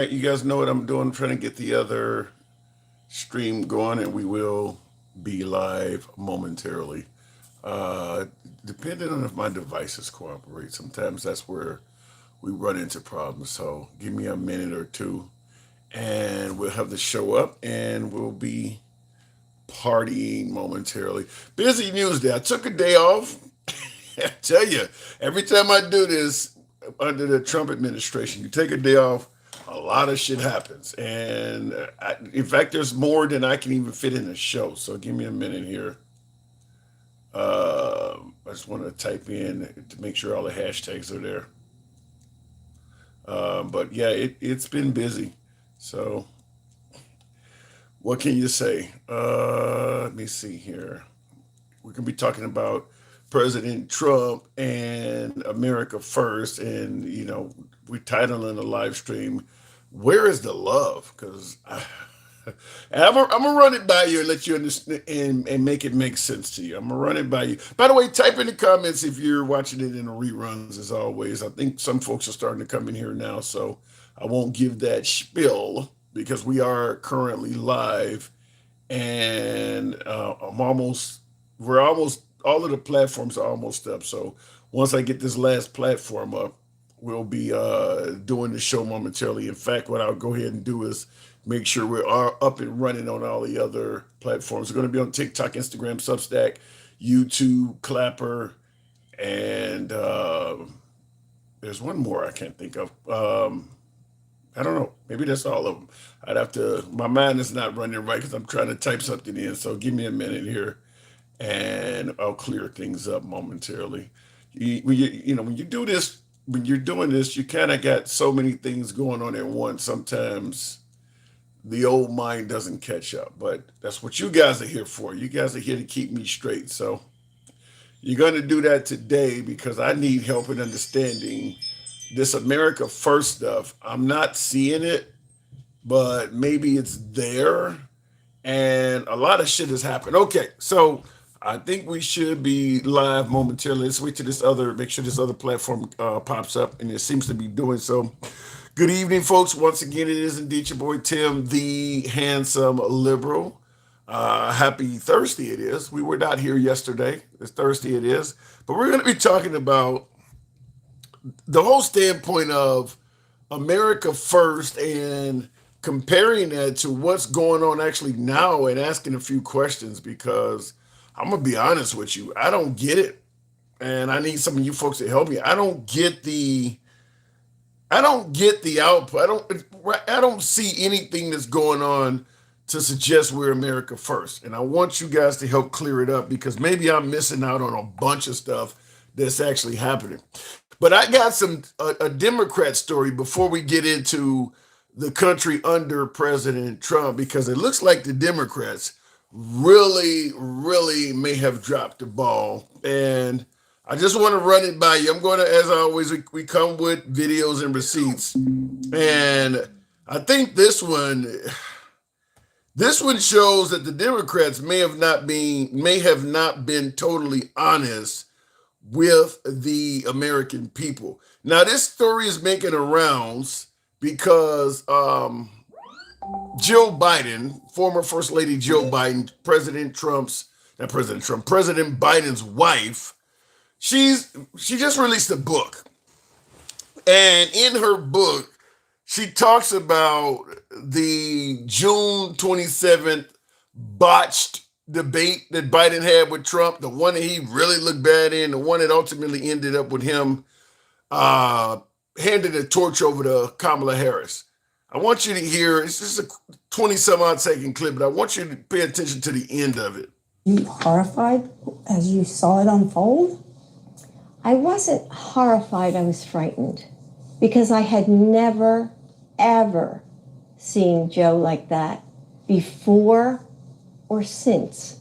You guys know what I'm doing. I'm trying to get the other stream going, and we will be live momentarily. Uh, Depending on if my devices cooperate, sometimes that's where we run into problems. So give me a minute or two, and we'll have the show up, and we'll be partying momentarily. Busy news day. I took a day off. I tell you, every time I do this under the Trump administration, you take a day off, a lot of shit happens. And in fact, there's more than I can even fit in a show. So give me a minute here. I just want to type in to make sure all the hashtags are there. But yeah, it's been busy. So what can you say? Let me see here. We're going to be talking about President Trump and America First. And, we title in the live stream, Where is the Love? Because I'm gonna run it by you and let you understand and make it make sense to you. I'm gonna run it by you. By the way, type in the comments if you're watching it in the reruns as always. I think some folks are starting to come in here now, so I won't give that spiel because we are currently live and we're almost, all of the platforms are almost up. So once I get this last platform up, we'll be doing the show momentarily. In fact, what I'll go ahead and do is make sure we're up and running on all the other platforms. We're going to be on TikTok, Instagram, Substack, YouTube, Clapper, and there's one more I can't think of. I don't know. Maybe that's all of them. I'd have to. My mind is not running right because I'm trying to type something in. So give me a minute here, and I'll clear things up momentarily. When you do this, when you're doing this, you kind of got so many things going on at once. Sometimes the old mind doesn't catch up, but that's what you guys are here for. You guys are here to keep me straight. So you're going to do that today because I need help in understanding this America First stuff. I'm not seeing it, but maybe it's there. And a lot of shit has happened. Okay, so I think we should be live momentarily. Let's wait to this other, make sure this other platform pops up, and it seems to be doing so. Good evening, folks. Once again, it is indeed your boy Tim, the handsome liberal. Happy Thursday it is. We were not here yesterday. It's Thursday it is. But we're going to be talking about the whole standpoint of America First and comparing that to what's going on actually now and asking a few questions because I'm going to be honest with you. I don't get it. And I need some of you folks to help me. I don't get the output. I don't see anything that's going on to suggest we're America First. And I want you guys to help clear it up because maybe I'm missing out on a bunch of stuff that's actually happening. But I got a Democrat story before we get into the country under President Trump because it looks like the Democrats really, really may have dropped the ball. And I just want to run it by you. I'm going to, as always, we come with videos and receipts. And I think this one shows that the Democrats may have not been totally honest with the American people. Now, this story is making a rounds because Jill Biden, former First Lady Jill Biden, President Biden's wife, she just released a book. And in her book, she talks about the June 27th botched debate that Biden had with Trump, the one that he really looked bad in, the one that ultimately ended up with him uh, handing the torch over to Kamala Harris. I want you to hear, it's just a 20 some odd second clip, but I want you to pay attention to the end of it. You horrified as you saw it unfold? I wasn't horrified, I was frightened because I had never, ever seen Joe like that before or since.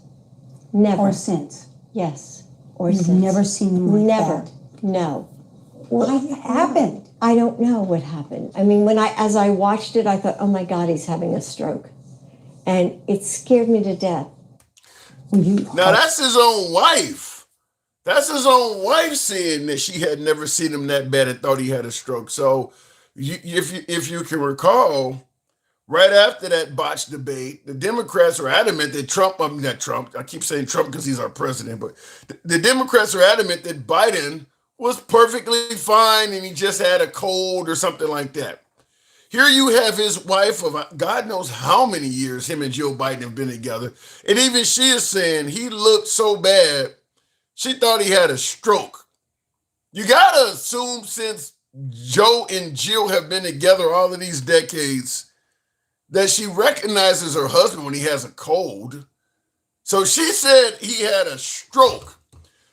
Never. Or since. Yes. Or You've since. never seen him like Never. that. No. What happened? I don't know what happened. I mean, as I watched it, I thought, oh my God, he's having a stroke. And it scared me to death. Now, that's his own wife. That's his own wife saying that she had never seen him that bad and thought he had a stroke. So if you can recall, right after that botched debate, the Democrats were adamant that not Trump, I keep saying Trump because he's our president, but the Democrats are adamant that Biden was perfectly fine and he just had a cold or something like that. Here you have his wife of God knows how many years him and Joe Biden have been together. And even she is saying he looked so bad, she thought he had a stroke. You got to assume since Joe and Jill have been together all of these decades that she recognizes her husband when he has a cold. So she said he had a stroke.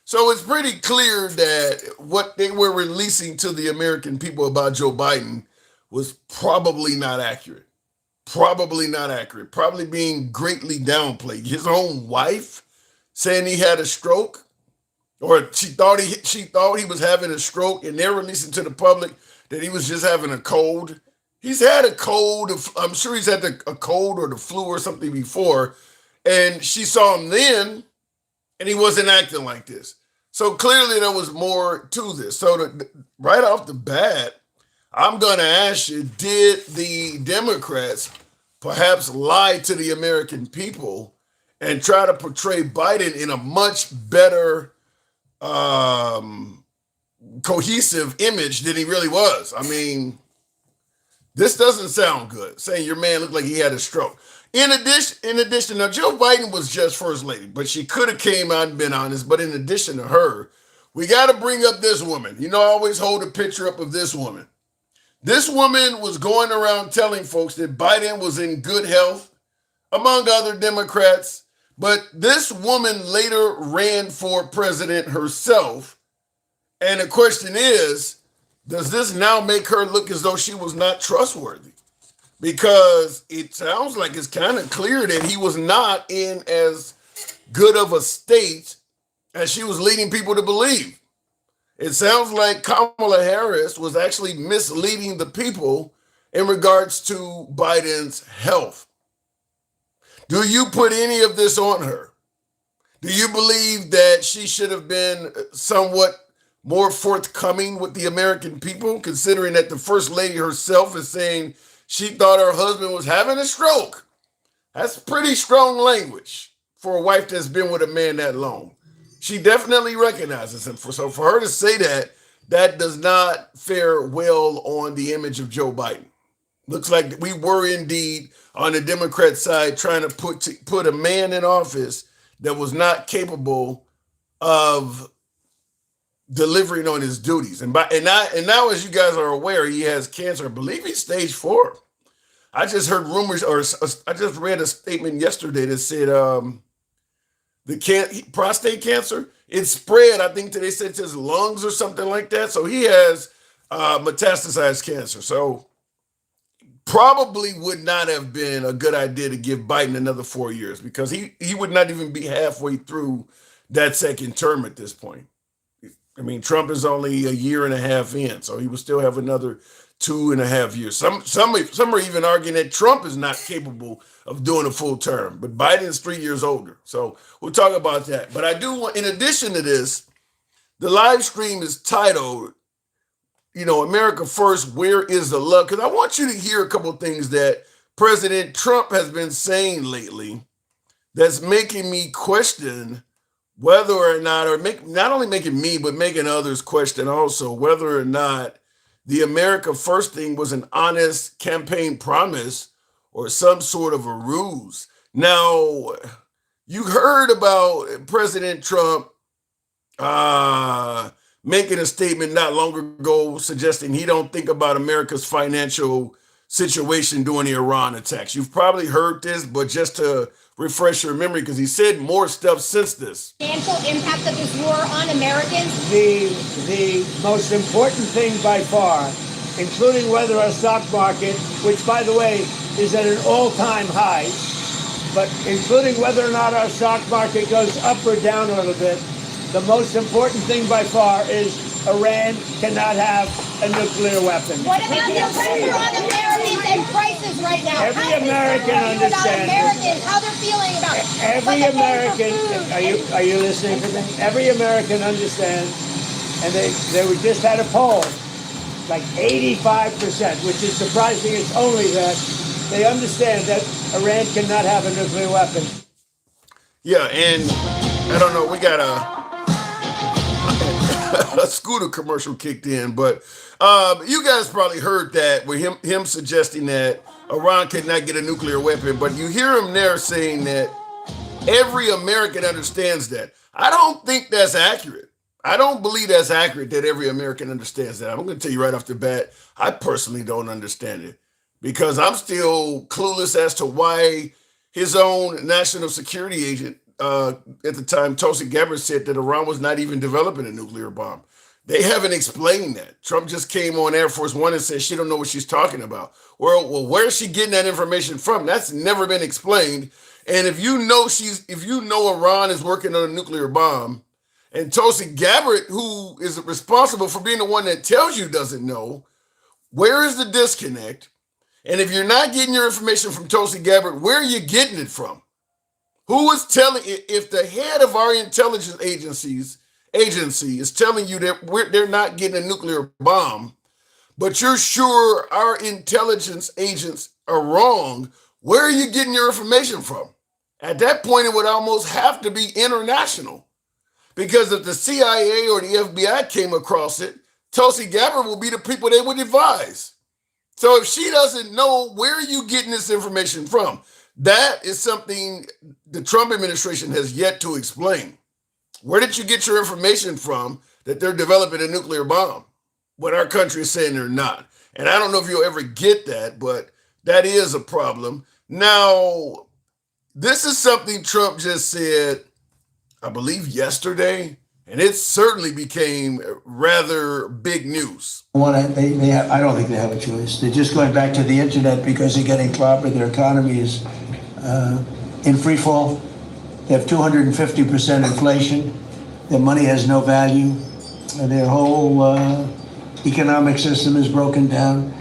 So it's pretty clear that what they were releasing to the American people about Joe Biden was probably not accurate. Probably not accurate. Probably being greatly downplayed. His own wife saying he had a stroke, or she thought he was having a stroke, and they're releasing to the public that he was just having a cold. He's had a cold. I'm sure he's had a cold or the flu or something before, and she saw him then, and he wasn't acting like this. So clearly there was more to this. So right off the bat, I'm going to ask you, did the Democrats perhaps lie to the American people and try to portray Biden in a much better cohesive image than he really was? I mean, this doesn't sound good, saying your man looked like he had a stroke. In addition, now Joe Biden was just first lady, but she could have came out and been honest. But in addition to her, we got to bring up this woman. You know, I always hold a picture up of this woman. This woman was going around telling folks that Biden was in good health, among other Democrats. But this woman later ran for president herself. And the question is, does this now make her look as though she was not trustworthy? Because it sounds like it's kind of clear that he was not in as good of a state as she was leading people to believe. It sounds like Kamala Harris was actually misleading the people in regards to Biden's health. Do you put any of this on her? Do you believe that she should have been somewhat more forthcoming with the American people, considering that the First Lady herself is saying she thought her husband was having a stroke? That's pretty strong language for a wife that's been with a man that long. She definitely recognizes him. So for her to say that, that does not fare well on the image of Joe Biden. Looks like we were indeed on the Democrat side trying to put a man in office that was not capable of delivering on his duties. And now, as you guys are aware, he has cancer. I believe he's stage 4. I just heard rumors, or I just read a statement yesterday that said prostate cancer, it spread, I think they said, to his lungs or something like that. So he has metastasized cancer. So probably would not have been a good idea to give Biden another 4 years, because he would not even be halfway through that second term at this point. I mean, Trump is only a year and a half in, so he would still have another 2.5 years. Some are even arguing that Trump is not capable of doing a full term, but Biden's 3 years older. So we'll talk about that. But I do want, in addition to this, the live stream is titled, America First, Where is the Love? Because I want you to hear a couple of things that President Trump has been saying lately that's making me question whether or not, not only making me, but making others question also whether or not the America First thing was an honest campaign promise or some sort of a ruse. Now, you heard about President Trump making a statement not long ago suggesting he don't think about America's financial situation during the Iran attacks. You've probably heard this, but just to refresh your memory, because he said more stuff since this. Financial impact of this war on Americans? The most important thing by far, including whether our stock market, which by the way is at an all-time high, but including whether or not our stock market goes up or down a little bit, the most important thing by far is Iran cannot have a nuclear weapon. What about the pressure on Americans and prices right now? Every American understands. Americans, how they're feeling about it. Every American, are you listening to me? Every American understands, and they just had a poll. like 85%, which is surprising. It's only that they understand that Iran cannot have a nuclear weapon. Yeah, and I don't know, we got a scooter commercial kicked in, but you guys probably heard that with him suggesting that Iran could not get a nuclear weapon, but you hear him there saying that every American understands that. I don't think that's accurate. I don't believe that's accurate that every American understands that. I'm going to tell you right off the bat, I personally don't understand it because I'm still clueless as to why his own national security agent at the time, Tulsi Gabbard, said that Iran was not even developing a nuclear bomb. They haven't explained that. Trump just came on Air Force One and said she don't know what she's talking about. Well, where's she getting that information from? That's never been explained. And if you know Iran is working on a nuclear bomb, and Tulsi Gabbard, who is responsible for being the one that tells you doesn't know, where is the disconnect? And if you're not getting your information from Tulsi Gabbard, where are you getting it from? Who is telling, if the head of our intelligence agency is telling you that they're not getting a nuclear bomb, but you're sure our intelligence agents are wrong, where are you getting your information from? At that point, it would almost have to be international. Because if the CIA or the FBI came across it, Tulsi Gabbard will be the people they would advise. So if she doesn't know, where are you getting this information from? That is something the Trump administration has yet to explain. Where did you get your information from that they're developing a nuclear bomb when our country is saying they're not? And I don't know if you'll ever get that, but that is a problem. Now, this is something Trump just said, I believe yesterday, and it certainly became rather big news. I don't think they have a choice. They're just going back to the internet because they're getting clobbered. Their economy is in free fall. They have 250% inflation. Their money has no value. Their whole economic system is broken down.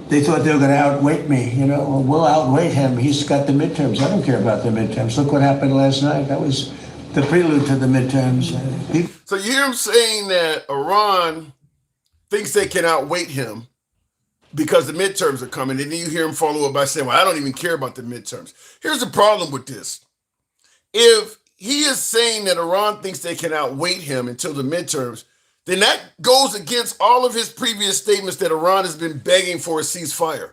They thought they were going to outweight me. We'll outweigh him. He's got the midterms. I don't care about the midterms. Look what happened last night. That was the prelude to the midterms. So you hear him saying that Iran thinks they can outweight him because the midterms are coming. And then you hear him follow up by saying, well, I don't even care about the midterms. Here's the problem with this. If he is saying that Iran thinks they can outweight him until the midterms, then that goes against all of his previous statements that Iran has been begging for a ceasefire.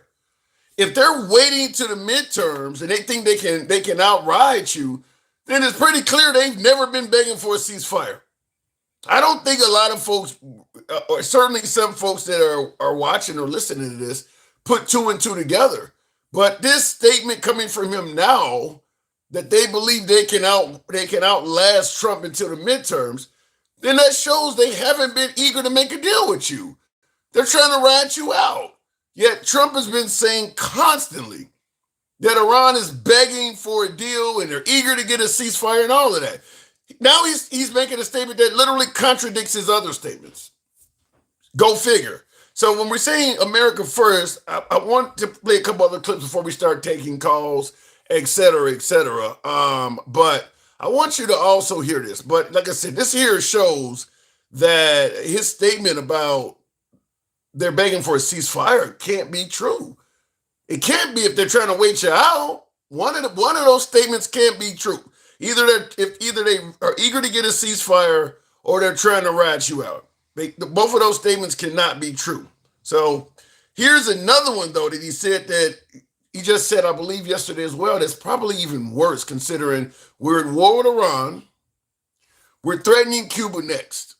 If they're waiting to the midterms and they think they can outride you, then it's pretty clear they've never been begging for a ceasefire. I don't think a lot of folks, or certainly some folks that are watching or listening to this, put two and two together. But this statement coming from him now, that they believe they can outlast Trump until the midterms, then that shows they haven't been eager to make a deal with you. They're trying to rat you out. Yet Trump has been saying constantly that Iran is begging for a deal and they're eager to get a ceasefire and all of that. Now he's making a statement that literally contradicts his other statements. Go figure. So when we're saying America first, I want to play a couple other clips before we start taking calls, et cetera, et cetera. But I want you to also hear this. But like I said, this here shows that his statement about they're begging for a ceasefire can't be true. It can't be if they're trying to wait you out. One of those statements can't be true. Either they are eager to get a ceasefire or they're trying to rat you out. Both of those statements cannot be true. So here's another one, though, that he said that he just said, I believe yesterday as well, that's probably even worse considering we're at war with Iran. We're threatening Cuba next.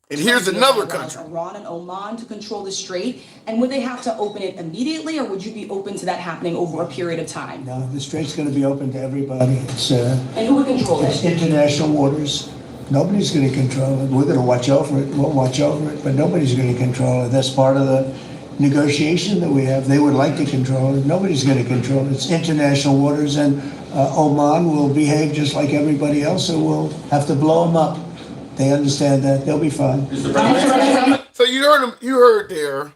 And here's another country. Iran and Oman to control the strait. And would they have to open it immediately, or would you be open to that happening over a period of time? No, the strait's going to be open to everybody. And who would control It's it? international waters. Nobody's going to control it. We're going to watch over it. We'll watch over it, but nobody's going to control it. That's part of the negotiation that we have. They would like to control it. Nobody's going to control it. It's international waters, and Oman will behave just like everybody else, and we'll have to blow them up. They understand that. They'll be fine. So you heard there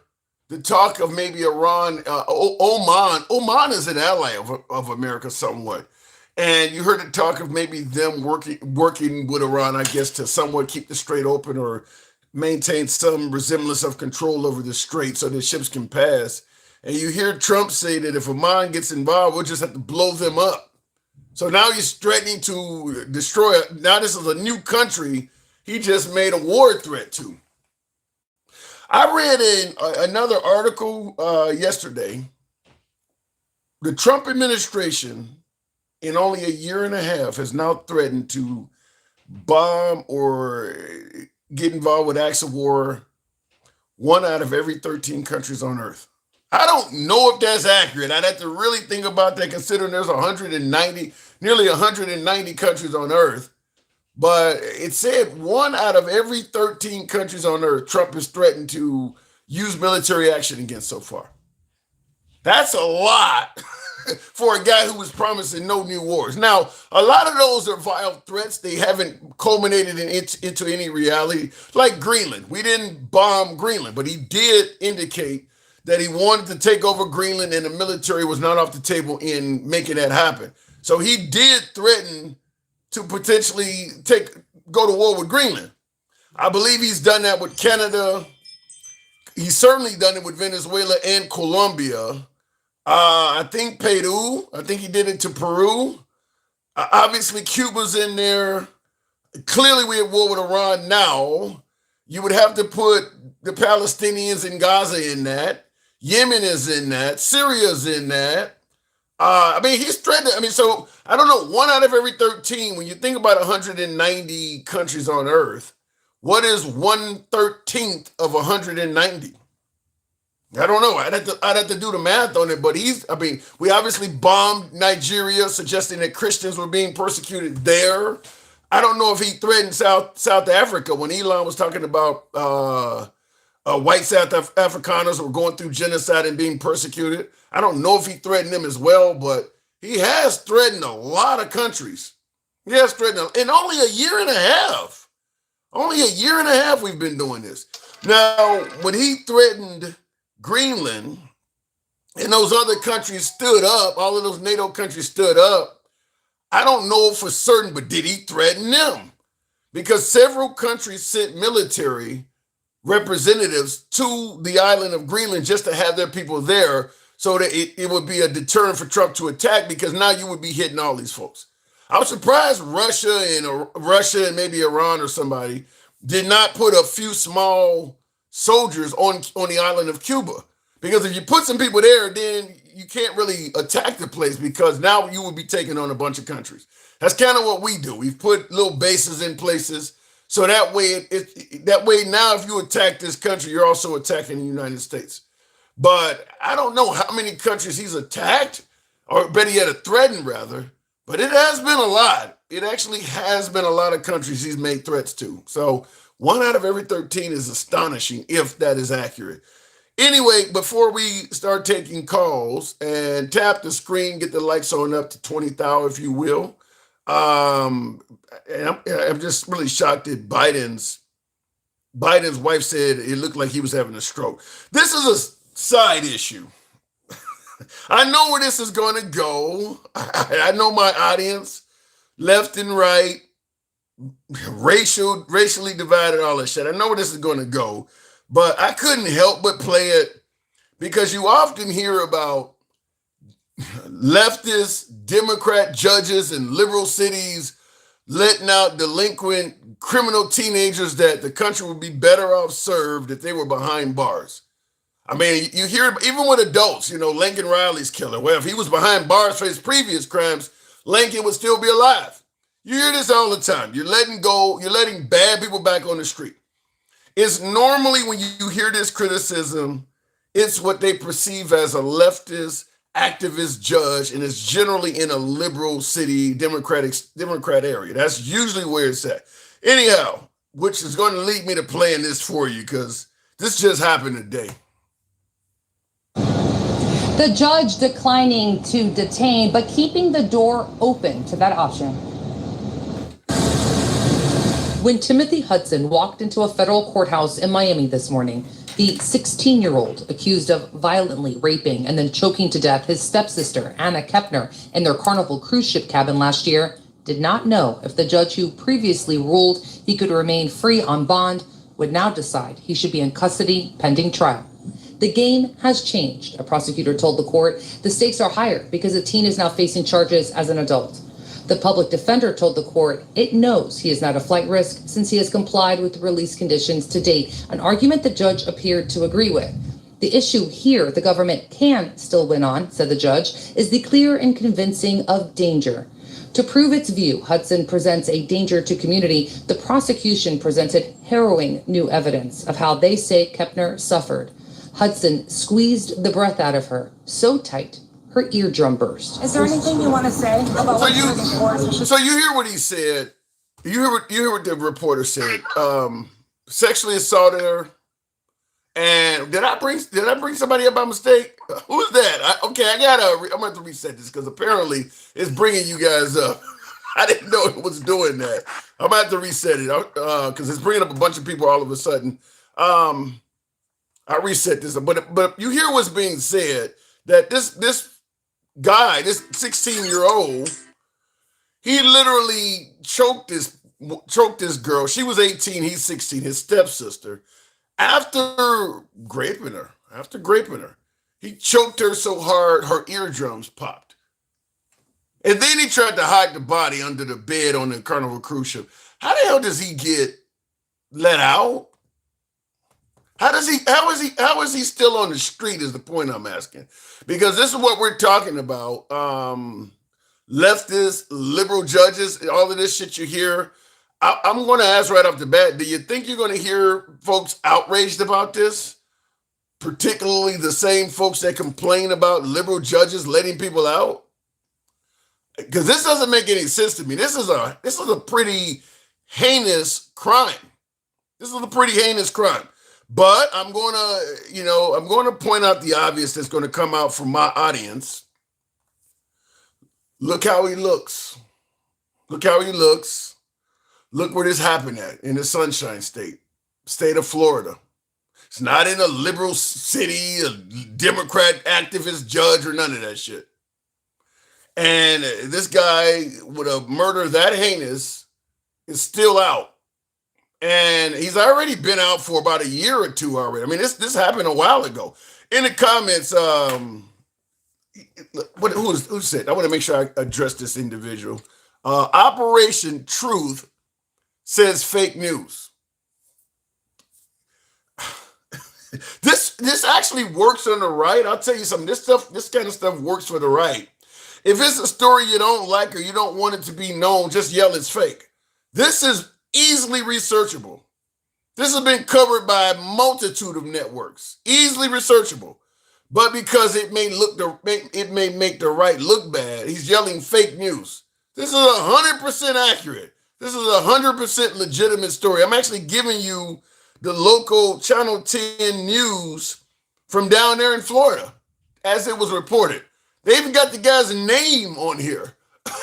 the talk of maybe Iran, Oman. Oman is an ally of America somewhat. And you heard the talk of maybe them working with Iran, I guess, to somewhat keep the strait open or maintain some resemblance of control over the strait so that ships can pass. And you hear Trump say that if Oman gets involved, we'll just have to blow them up. So now he's threatening to destroy it. Now this is a new country he just made a war threat to. I read another article yesterday. The Trump administration, in only a year and a half, has now threatened to bomb or get involved with acts of war 1 out of every 13 countries on earth. I don't know if that's accurate. I'd have to really think about that, considering there's nearly 190 countries on earth. But it said 1 out of every 13 countries on earth, Trump has threatened to use military action against so far. That's a lot for a guy who was promising no new wars. Now, a lot of those are vile threats. They haven't culminated into any reality. Like Greenland. We didn't bomb Greenland, but he did indicate that he wanted to take over Greenland and the military was not off the table in making that happen. So he did threaten to potentially go to war with Greenland. I believe he's done that with Canada. He's certainly done it with Venezuela and Colombia. I think Peru. I think he did it to Peru. Obviously, Cuba's in there. Clearly, we're at war with Iran now. You would have to put the Palestinians in Gaza in that. Yemen is in that. Syria's in that. He's threatened. So I don't know. 1 out of every 13. When you think about 190 countries on Earth, what is 1/13 of 190? I don't know. I'd have to do the math on it. But we obviously bombed Nigeria, suggesting that Christians were being persecuted there. I don't know if he threatened South Africa when Elon was talking about white South Afrikaners were going through genocide and being persecuted. I don't know if he threatened them as well, but he has threatened a lot of countries. He has threatened in only a year and a half. Only a year and a half we've been doing this. Now, when he threatened Greenland and those other countries stood up, all of those NATO countries stood up, I don't know for certain, but did he threaten them? Because several countries sent military representatives to the island of Greenland just to have their people there so that it would be a deterrent for Trump to attack, because now you would be hitting all these folks. I was surprised Russia and maybe Iran or somebody did not put a few small soldiers on the island of Cuba. Because if you put some people there, then you can't really attack the place, because now you would be taking on a bunch of countries. That's kind of what we do. We've put little bases in places. So that way, now if you attack this country, you're also attacking the United States. But I don't know how many countries he's attacked, or better yet, threatened rather. But it has been a lot. It actually has been a lot of countries he's made threats to. So 1 out of every 13 is astonishing, if that is accurate. Anyway, before we start taking calls, and tap the screen, get the likes on up to 20,000, if you will. And I'm just really shocked that Biden's wife said it looked like he was having a stroke. This is a side issue. I know where this is going to go. I know my audience, left and right, racially divided, all that shit. I know where this is going to go, but I couldn't help but play it because you often hear about leftist Democrat judges in liberal cities letting out delinquent criminal teenagers that the country would be better off served if they were behind bars. You hear even with adults, Lincoln Riley's killer. Well, if he was behind bars for his previous crimes, Lincoln would still be alive. You hear this all the time. You're letting bad people back on the street. It's normally when you hear this criticism, it's what they perceive as a leftist activist judge, and it's generally in a liberal city, Democrat area. That's usually where it's at. Anyhow, which is going to lead me to playing this for you, because this just happened today. The judge declining to detain, but keeping the door open to that option. When Timothy Hudson walked into a federal courthouse in Miami this morning, the 16-year-old accused of violently raping and then choking to death his stepsister, Anna Kepner, in their Carnival cruise ship cabin last year, did not know if the judge who previously ruled he could remain free on bond would now decide he should be in custody pending trial. The game has changed, a prosecutor told the court. The stakes are higher because the teen is now facing charges as an adult. The public defender told the court it knows he is not a flight risk since he has complied with the release conditions to date, an argument the judge appeared to agree with. The issue here the government can still win on, said the judge, is the clear and convincing of danger. To prove its view, Hudson presents a danger to community. The prosecution presented harrowing new evidence of how they say Kepner suffered. Hudson squeezed the breath out of her so tight, her eardrum burst. Is there anything you want to say about what you're looking for? So you hear what he said. You hear what the reporter said. Sexually assaulted her. And did I bring somebody up by mistake? Who's that? I'm gonna have to reset this because apparently it's bringing you guys up. I didn't know it was doing that. I'm gonna have to reset it because it's bringing up a bunch of people all of a sudden. I reset this, but you hear what's being said, that this guy, this 16-year-old, he literally choked this girl. She was 18, he's 16, his stepsister. After graping her, he choked her so hard her eardrums popped. And then he tried to hide the body under the bed on the Carnival cruise ship. How the hell does he get let out? How is he still on the street is the point I'm asking. Because this is what we're talking about. Leftists, liberal judges, all of this shit you hear. I'm going to ask right off the bat, do you think you're going to hear folks outraged about this? Particularly the same folks that complain about liberal judges letting people out? Because this doesn't make any sense to me. This is a pretty heinous crime. But I'm going to point out the obvious that's going to come out from my audience. Look how he looks. Look where this happened at, in the Sunshine State of Florida. It's not in a liberal city, a Democrat activist judge or none of that shit. And this guy with a murder that heinous is still out. And he's already been out for about a year or two already. I mean, this happened a while ago. In the comments, who said? I want to make sure I address this individual. Operation Truth says fake news. This actually works on the right. I'll tell you something. This kind of stuff works for the right. If it's a story you don't like or you don't want it to be known, just yell it's fake. This is easily researchable. This has been covered by a multitude of networks. Easily researchable. But because it may make the right look bad, he's yelling fake news. This is 100% accurate. This is a 100% legitimate story. I'm actually giving you the local Channel 10 news from down there in Florida as it was reported. They even got the guy's name on here.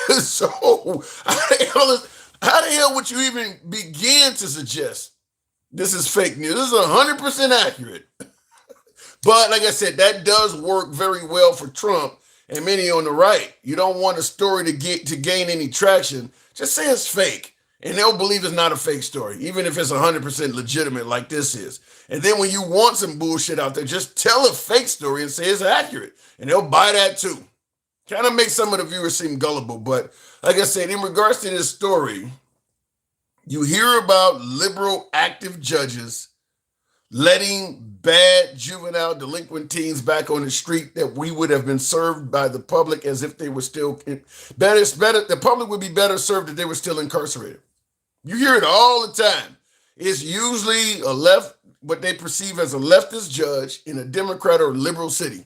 So how the hell would you even begin to suggest this is fake news? This is 100% accurate. But like I said, that does work very well for Trump and many on the right. You don't want a story to gain any traction. Just say it's fake, and they'll believe it's not a fake story, even if it's 100% legitimate like this is. And then when you want some bullshit out there, just tell a fake story and say it's accurate, and they'll buy that too. Kind of makes some of the viewers seem gullible, but like I said, in regards to this story, you hear about liberal active judges letting bad juvenile delinquent teens back on the street that we would have been served by the public as if they were still better. The public would be better served if they were still incarcerated. You hear it all the time. It's usually what they perceive as a leftist judge in a Democrat or liberal city.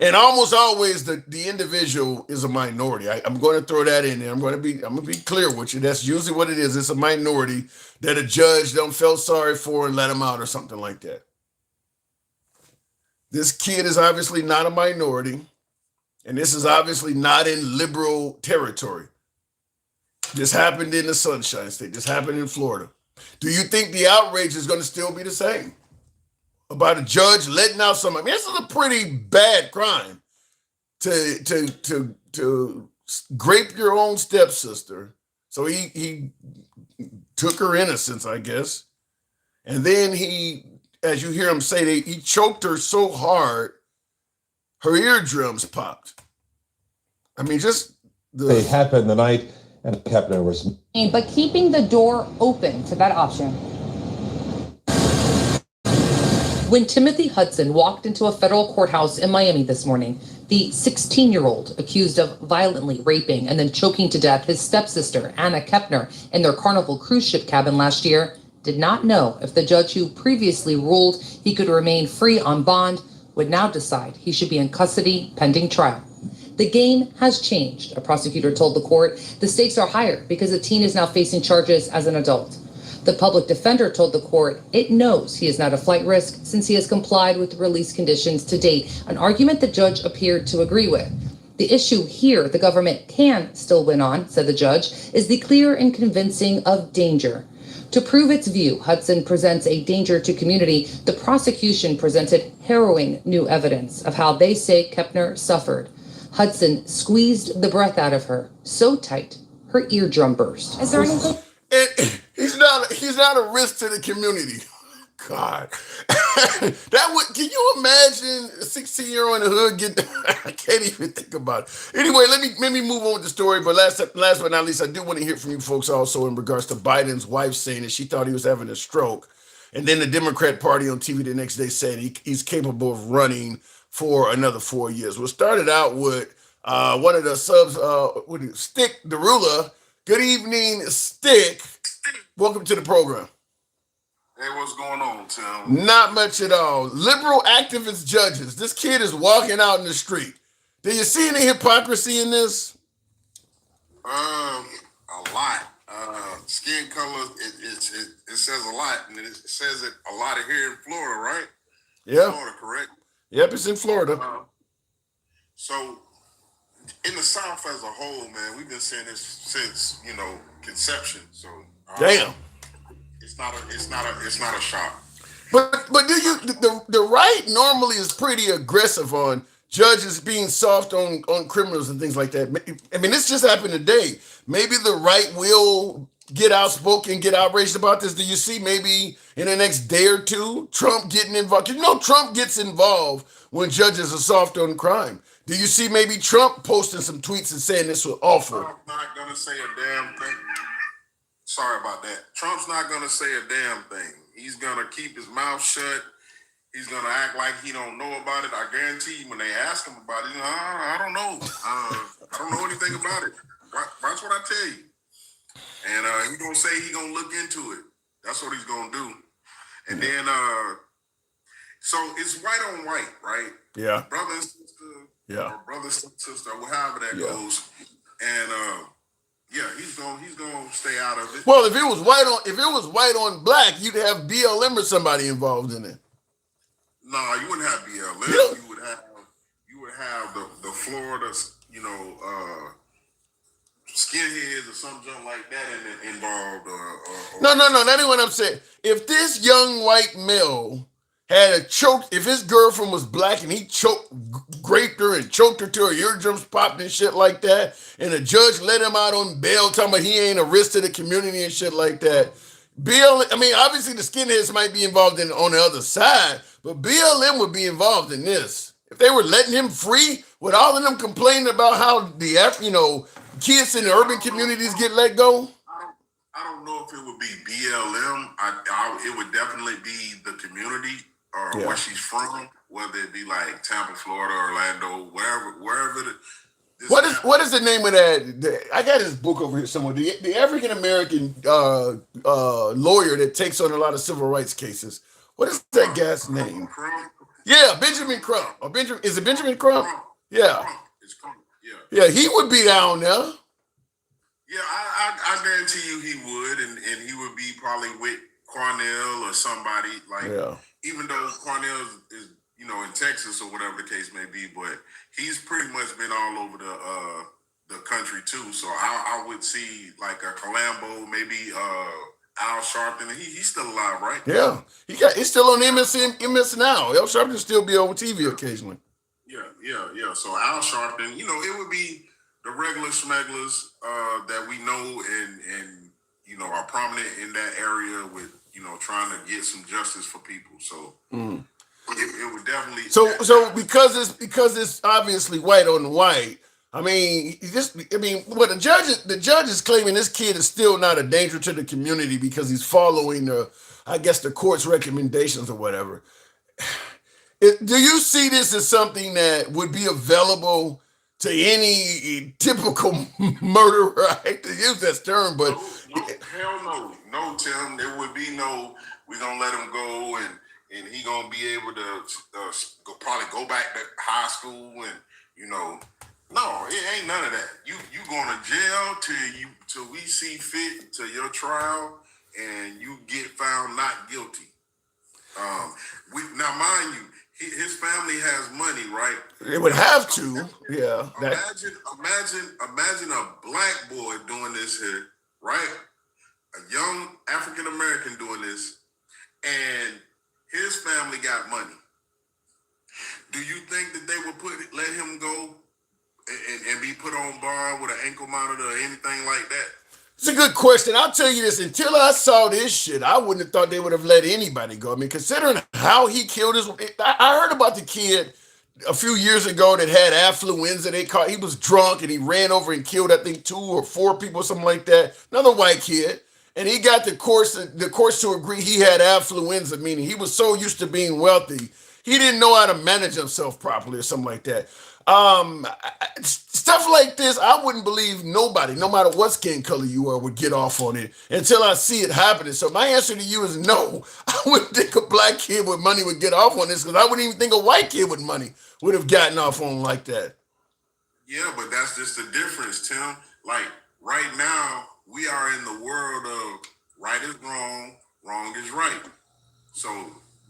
And almost always the individual is a minority. I'm going to throw that in there. I'm going to be clear with you. That's usually what it is. It's a minority that a judge don't feel sorry for and let him out or something like that. This kid is obviously not a minority, and this is obviously not in liberal territory. This happened in the Sunshine State. This happened in Florida. Do you think the outrage is going to still be the same? About a judge letting out somebody. I mean, this is a pretty bad crime to grape your own stepsister. So he took her innocence, I guess. And then he, as you hear him say, he choked her so hard, her eardrums popped. I mean, just They happened the night, and Kepner was. But keeping the door open to that option. When Timothy Hudson walked into a federal courthouse in Miami this morning, the 16-year-old accused of violently raping and then choking to death his stepsister, Anna Kepner, in their Carnival cruise ship cabin last year, did not know if the judge who previously ruled he could remain free on bond would now decide he should be in custody pending trial. The game has changed, a prosecutor told the court. The stakes are higher because the teen is now facing charges as an adult. The public defender told the court it knows he is not a flight risk since he has complied with the release conditions to date, an argument the judge appeared to agree with. The issue here the government can still win on, said the judge, is the clear and convincing of danger. To prove its view, Hudson presents a danger to community. The prosecution presented harrowing new evidence of how they say Kepner suffered. Hudson squeezed the breath out of her so tight, her eardrum burst. Is there anything? And he's not a risk to the community. God, that would. Can you imagine a 16-year-old in the hood get? I can't even think about it. Anyway, let me move on with the story. But last but not least, I do want to hear from you folks also in regards to Biden's wife saying that she thought he was having a stroke, and then the Democrat Party on TV the next day said he's capable of running for another 4 years. What started out with one of the subs, Stick Derula. Good evening, Stick. Welcome to the program. Hey, what's going on, Tim? Not much at all. Liberal activist judges. This kid is walking out in the street. Do you see any hypocrisy in this? A lot. Skin color, it says a lot, and it says it a lot here in Florida, right? Yeah. Florida, correct? Yep, it's in Florida. So, in the South as a whole, man, we've been saying this since conception. So, Damn. It's not a shock. But do you the right normally is pretty aggressive on judges being soft on criminals and things like that. I mean, this just happened today. Maybe the right will get outspoken, get outraged about this. Do you see maybe in the next day or two Trump getting involved? You know, Trump gets involved when judges are soft on crime. Do you see maybe Trump posting some tweets and saying this was awful? Trump's not gonna say a damn thing. Sorry about that. Trump's not gonna say a damn thing. He's gonna keep his mouth shut. He's gonna act like he don't know about it. I guarantee you, when they ask him about it, I don't know. I don't know anything about it. That's what I tell you. And he's gonna say he's gonna look into it. That's what he's gonna do. And then, so it's white on white, right? Yeah. Brother and sister. Yeah. Or brother and sister, however that goes. And yeah, he's gonna stay out of it. Well, if it was white on black, you'd have BLM or somebody involved in it. No, you wouldn't have BLM. You would have the Florida, skinheads or something like that involved. No, that ain't what I'm saying. If this young white male had a choke, if his girlfriend was black and he raped her and choked her till her eardrums popped and shit like that, and the judge let him out on bail talking about he ain't a risk to the community and shit like that, obviously the skinheads might be involved on the other side, but BLM would be involved in this. If they were letting him free, with all of them complaining about how the kids in the urban communities get let go? I don't know if it would be BLM. It would definitely be the community or where she's from, whether it be like Tampa, Florida, Orlando, wherever. What is the name of that? I got his book over here somewhere. The African American lawyer that takes on a lot of civil rights cases. What is that guy's name? Crump? Yeah, Benjamin Crump. Is it Benjamin Crump? Yeah. It's Crump. Yeah, he would be down there. Yeah, I guarantee you he would, and he would be probably with Cornell or somebody even though Cornell is in Texas or whatever the case may be, but he's pretty much been all over the country too. So I would see like a Colombo, maybe Al Sharpton. He's still alive, right? Yeah, he's still on MS now. Al Sharpton still be on TV occasionally. Yeah. So Al Sharpton, it would be the regular smugglers that we know and are prominent in that area with trying to get some justice for people. So it would definitely. So because it's obviously white on white. I mean, what the judge is claiming this kid is still not a danger to the community because he's following the court's recommendations or whatever. Do you see this as something that would be available to any typical murderer? I hate to use that term, but Hell no, Tim. There would be no. We're gonna let him go, and he gonna be able to probably go back to high school, and no, it ain't none of that. You going to jail till we see fit to your trial, and you get found not guilty. Now, mind you, his family has money, right? it would have to. Yeah. Imagine a black boy doing this here, right? A young African American doing this, and his family got money. Do you think that they would let him go and be put on bar with an ankle monitor or anything like that? It's a good question. I'll tell you this. Until I saw this shit, I wouldn't have thought they would have let anybody go. I mean, considering how he killed I heard about the kid a few years ago that had affluenza. He was drunk and he ran over and killed, I think, 2 or 4 people, something like that. Another white kid. And he got the courts to agree he had affluenza, meaning he was so used to being wealthy, he didn't know how to manage himself properly or something like that. Stuff like this, I wouldn't believe nobody, no matter what skin color you are, would get off on it until I see it happening. So my answer to you is no. I wouldn't think a black kid with money would get off on this because I wouldn't even think a white kid with money would have gotten off on like that. Yeah, but that's just the difference, Tim. Like right now, we are in the world of right is wrong, wrong is right. So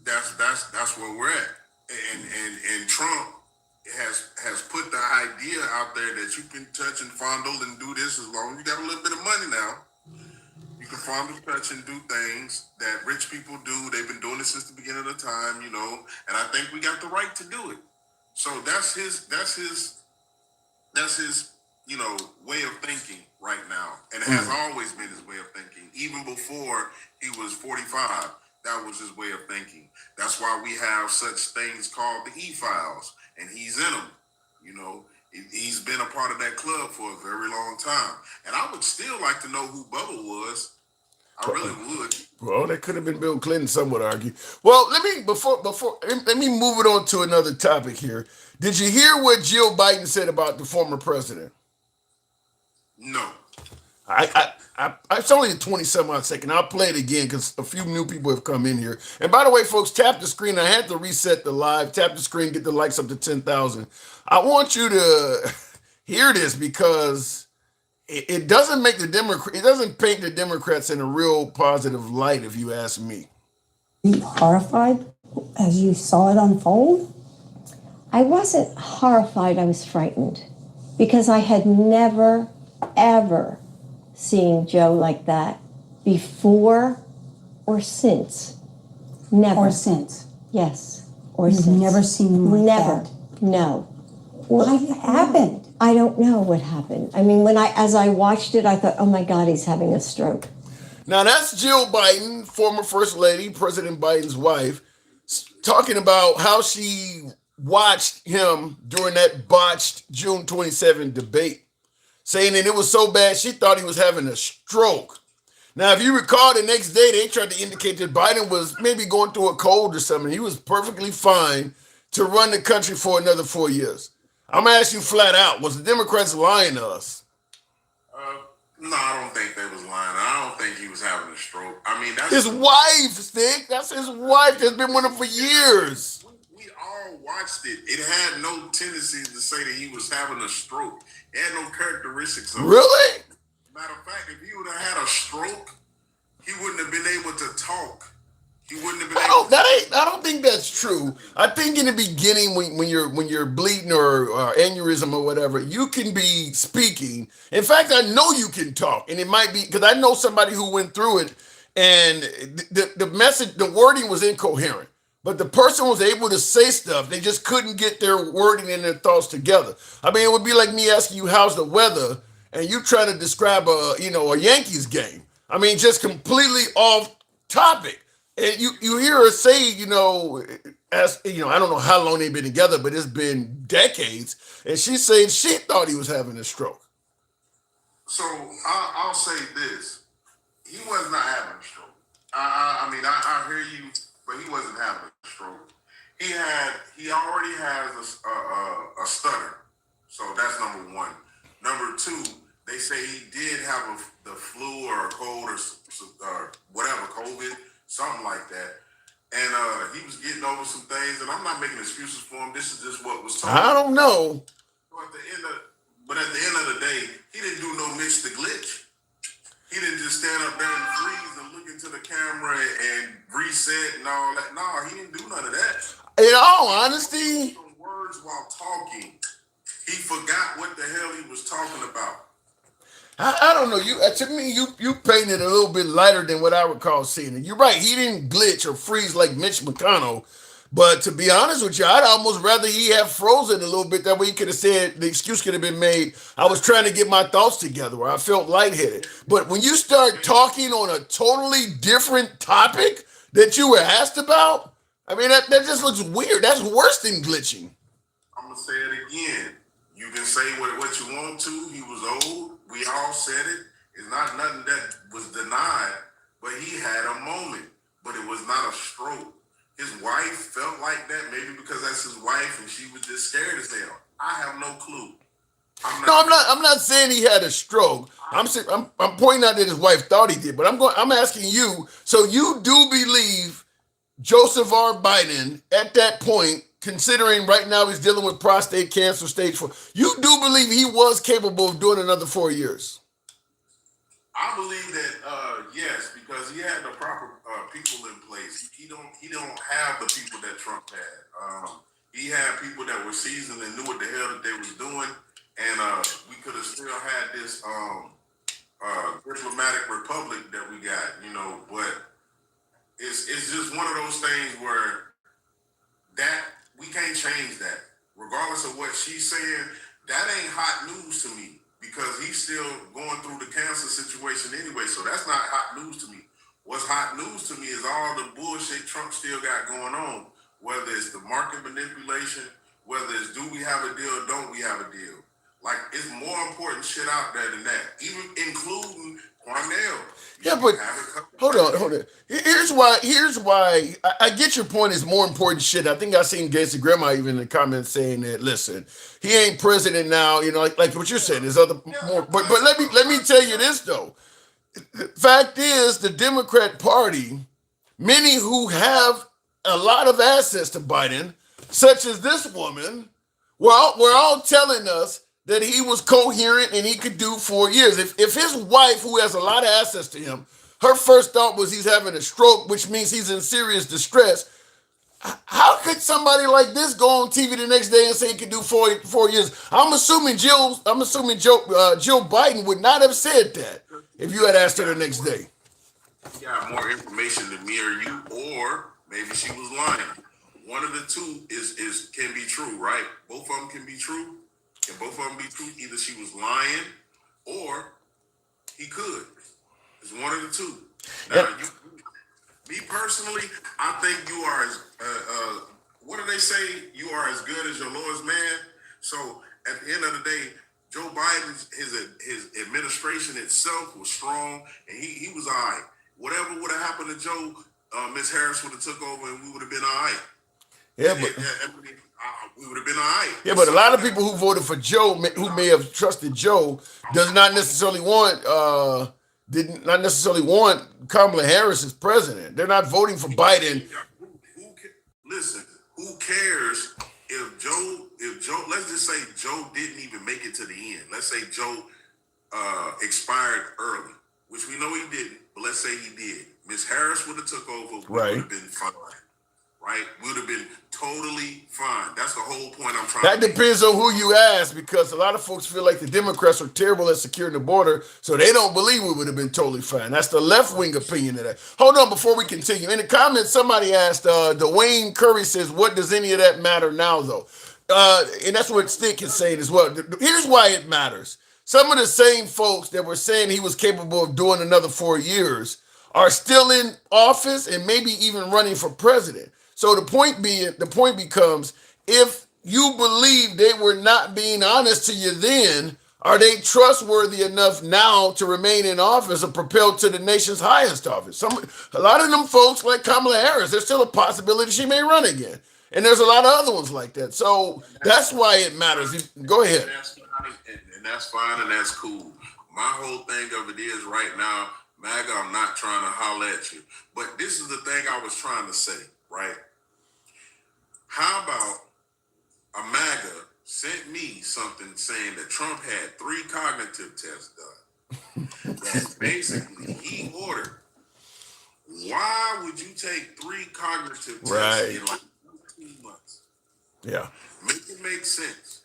that's where we're at. And Trump has put the idea out there that you can touch and fondle and do this as long as you got a little bit of money now. You can fondle, touch, and do things that rich people do. They've been doing this since the beginning of the time, and I think we got the right to do it. So that's his way of thinking right now. And it has always been his way of thinking. Even before he was 45, that was his way of thinking. That's why we have such things called the E-Files, and he's in them. He's been a part of that club for a very long time. And I would still like to know who Bubba was. I really would. Well, that could have been Bill Clinton, some would argue. Well, let me move it on to another topic here. Did you hear what Jill Biden said about the former president? No. It's only a 20-some-odd second. I'll play it again because a few new people have come in here. And by the way, folks, tap the screen. I had to reset the live. Tap the screen, get the likes up to 10,000. I want you to hear this because it doesn't make it doesn't paint the Democrats in a real positive light, if you ask me. Were you horrified as you saw it unfold? I wasn't horrified, I was frightened because I had never, ever seen Joe like that before or since. Never. Or since? Yes. Or You've since. never seen him like Never. that? No. What happened? I don't know what happened. I mean, as I watched it, I thought, oh my God, he's having a stroke. Now that's Jill Biden, former First Lady, President Biden's wife, talking about how she watched him during that botched June 27 debate, saying that it was so bad she thought he was having a stroke. Now, if you recall, the next day they tried to indicate that Biden was maybe going through a cold or something. He was perfectly fine to run the country for another 4 years. I'm gonna ask you flat out: was the Democrats lying to us? No, I don't think they was lying. I don't think he was having a stroke. I mean, that's his wife, Stick. That's his wife. That's been with him for years. We all watched it. It had no tendencies to say that he was having a stroke. It had no characteristics of it. Really? Matter of fact, if he would have had a stroke, he wouldn't have been able to talk. He wouldn't have been able to. I don't think that's true. I think in the beginning, when you're bleeding or aneurysm or whatever, you can be speaking. In fact, I know you can talk, and it might be because I know somebody who went through it, and the message, the wording was incoherent. But the person was able to say stuff. They just couldn't get their wording and their thoughts together. I mean, it would be like me asking you, how's the weather? And you trying to describe a Yankees game. I mean, just completely off topic. And you hear her say, as I don't know how long they've been together, but it's been decades. And she's saying she thought he was having a stroke. So I'll say this: he was not having a stroke. I hear you, but he wasn't having a stroke. He already has a stutter, so that's number one. Number two, they say he did have the flu or a cold or whatever, COVID, something like that. And he was getting over some things, and I'm not making excuses for him. This is just what was told. I don't know. But at the end of the day, he didn't do no mix the glitch. He didn't just stand up there and freeze and look into the camera and reset and all that. No, he didn't do none of that. In all honesty, Some words while talking. He forgot what the hell he was talking about. I don't know. To me, you painted a little bit lighter than what I recall seeing it. You're right. He didn't glitch or freeze like Mitch McConnell. But to be honest with you, I'd almost rather he have frozen a little bit. That way he could have said, the excuse could have been made, I was trying to get my thoughts together, or I felt lightheaded. But when you start talking on a totally different topic that you were asked about, I mean, that just looks weird. That's worse than glitching. I'm going to say it again. You can say what you want to. He was old. We all said it. It's not nothing that was denied, but he had a moment. But it was not a stroke. His wife felt like that, maybe because that's his wife and she was just scared as hell. I have no clue. I'm not saying he had a stroke. I'm pointing out that his wife thought he did, but I'm asking you, so you do believe Joseph R. Biden at that point, considering right now he's dealing with prostate cancer stage 4, you do believe he was capable of doing another 4 years? I believe that yes, because he had the proper people in place. He don't have the people that Trump had. He had people that were seasoned and knew what the hell that they was doing, and we could have still had this diplomatic republic that we got, But it's just one of those things where that we can't change that, regardless of what she's saying. That ain't hot news to me. Because he's still going through the cancer situation anyway. So that's not hot news to me. What's hot news to me is all the bullshit Trump still got going on. Whether it's the market manipulation, whether it's do we have a deal or don't we have a deal. Like, it's more important shit out there than that. Even including Cornell. Yeah, but hold on. Here's why I get your point is more important shit. I think I seen Gacy Grandma even in the comments saying that, listen, he ain't president now, like what you're saying. There's other more, but let me tell you this though. Fact is, the Democrat Party, many who have a lot of access to Biden, such as this woman, we're all telling us that he was coherent and he could do 4 years. If his wife, who has a lot of access to him, her first thought was he's having a stroke, which means he's in serious distress, how could somebody like this go on TV the next day and say he could do 4 years? I'm assuming Jill Biden would not have said that if you had asked her the next day. She got more information than me or you, or maybe she was lying. One of the two is can be true, right? Both of them can be true. Can both of them be true? Either she was lying or he could. It's one of the two. Now, me personally, I think you are as, what do they say? You are as good as your Lord's man. So at the end of the day, Joe Biden's, his administration itself was strong and he was all right. Whatever would have happened to Joe, Miss Harris would have took over and we would have been all right. Yeah, but we would have been all right. Yeah, but a lot of people who voted for Joe, who may have trusted Joe, did not necessarily want Kamala Harris as president. They're not voting for Biden. Listen, who cares if Joe? Let's just say Joe didn't even make it to the end. Let's say Joe expired early, which we know he didn't. But let's say he did. Miss Harris would have took over. We would have been fine. Right? We would have been totally fine. That's the whole point I'm trying to make. That depends on who you ask, because a lot of folks feel like the Democrats are terrible at securing the border, so they don't believe we would have been totally fine. That's the left-wing opinion of that. Hold on before we continue. In the comments, somebody asked, Dwayne Curry says, what does any of that matter now, though? And that's what Stick is saying as well. Here's why it matters. Some of the same folks that were saying he was capable of doing another 4 years are still in office and maybe even running for president. So the point becomes, if you believe they were not being honest to you then, are they trustworthy enough now to remain in office or propelled to the nation's highest office? A lot of them folks like Kamala Harris, there's still a possibility she may run again. And there's a lot of other ones like that. So that's why it matters. Go ahead. And that's fine and that's cool. My whole thing of it is right now, MAGA, I'm not trying to holler at you. But this is the thing I was trying to say, right? How about a MAGA sent me something saying that Trump had 3 cognitive tests done that basically he ordered. Why would you take 3 cognitive tests in like 15 months? Yeah. Make it make sense.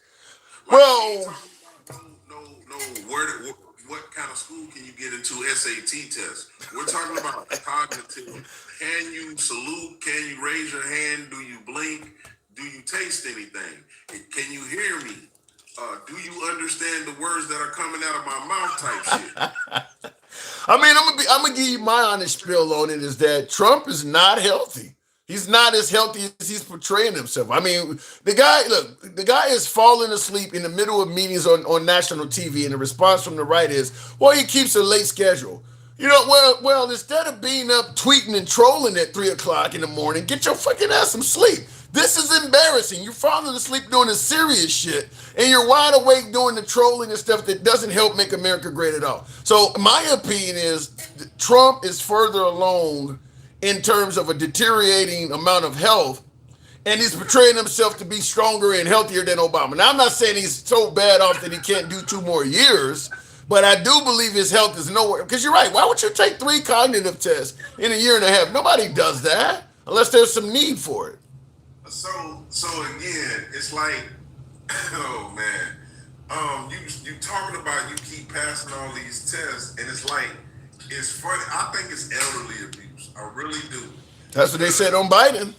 Like, Well, what kind of school can you get into SAT tests? We're talking about cognitive. Can you salute? Can you raise your hand? Do you blink? Do you taste anything? Can you hear me? Do you understand the words that are coming out of my mouth type shit? I mean, I'm gonna give you my honest spiel on it, is that Trump is not healthy. He's not as healthy as he's portraying himself. I mean, the guy is falling asleep in the middle of meetings on national TV, and the response from the right is, well, he keeps a late schedule. You know, well, instead of being up tweeting and trolling at 3 o'clock in the morning, get your fucking ass some sleep. This is embarrassing. You're falling asleep doing the serious shit, and you're wide awake doing the trolling and stuff that doesn't help make America great at all. So my opinion is Trump is further along in terms of a deteriorating amount of health, and he's portraying himself to be stronger and healthier than Obama. Now, I'm not saying he's so bad off that he can't do 2 more years, but I do believe his health is nowhere. Because you're right, why would you take 3 cognitive tests in a year and a half? Nobody does that unless there's some need for it. So again, it's like, oh man, you talking about you keep passing all these tests, and it's like, it's funny. I think it's elderly abuse. I really do. That's what they said on Biden.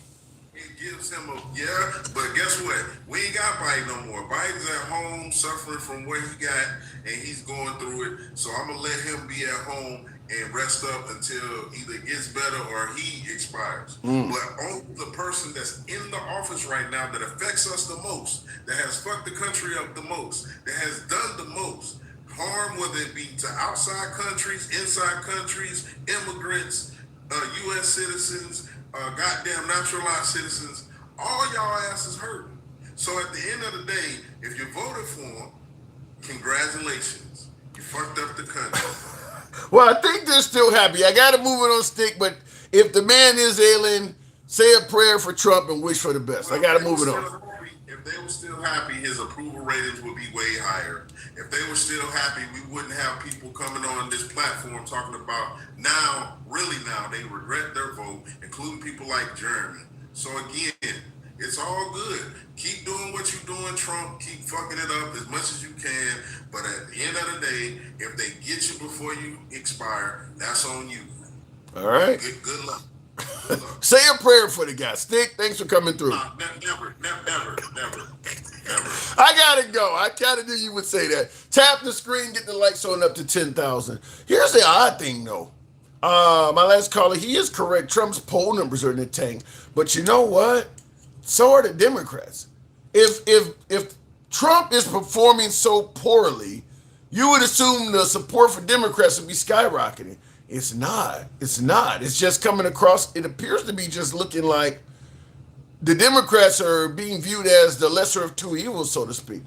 It gives him but guess what? We ain't got Biden no more. Biden's at home suffering from what he got, and he's going through it. So I'm gonna let him be at home and rest up until either it gets better or he expires. But only the person that's in the office right now that affects us the most, that has fucked the country up the most, that has done the most harm, whether it be to outside countries, inside countries, immigrants, U.S. citizens, goddamn naturalized citizens, all y'all asses hurting. So at the end of the day, if you voted for him, congratulations. You fucked up the country. Well, I think they're still happy. I got to move it on stick, but if the man is ailing, say a prayer for Trump and wish for the best. I got to move it on. If they were still happy, his approval ratings would be way higher. If they were still happy, we wouldn't have people coming on this platform talking about now, they regret their vote, including people like Jeremy. So again, it's all good. Keep doing what you're doing, Trump. Keep fucking it up as much as you can. But at the end of the day, if they get you before you expire, that's on you. All right. Good luck. Say a prayer for the guy. Stick, thanks for coming through. Never. I gotta go. I kind of knew you would say that. Tap the screen, get the likes on up to 10,000. Here's the odd thing, though. My last caller, he is correct. Trump's poll numbers are in the tank. But you know what? So are the Democrats. If Trump is performing so poorly, you would assume the support for Democrats would be skyrocketing. It's not. It's just coming across. It appears to be just looking like the Democrats are being viewed as the lesser of 2 evils, so to speak.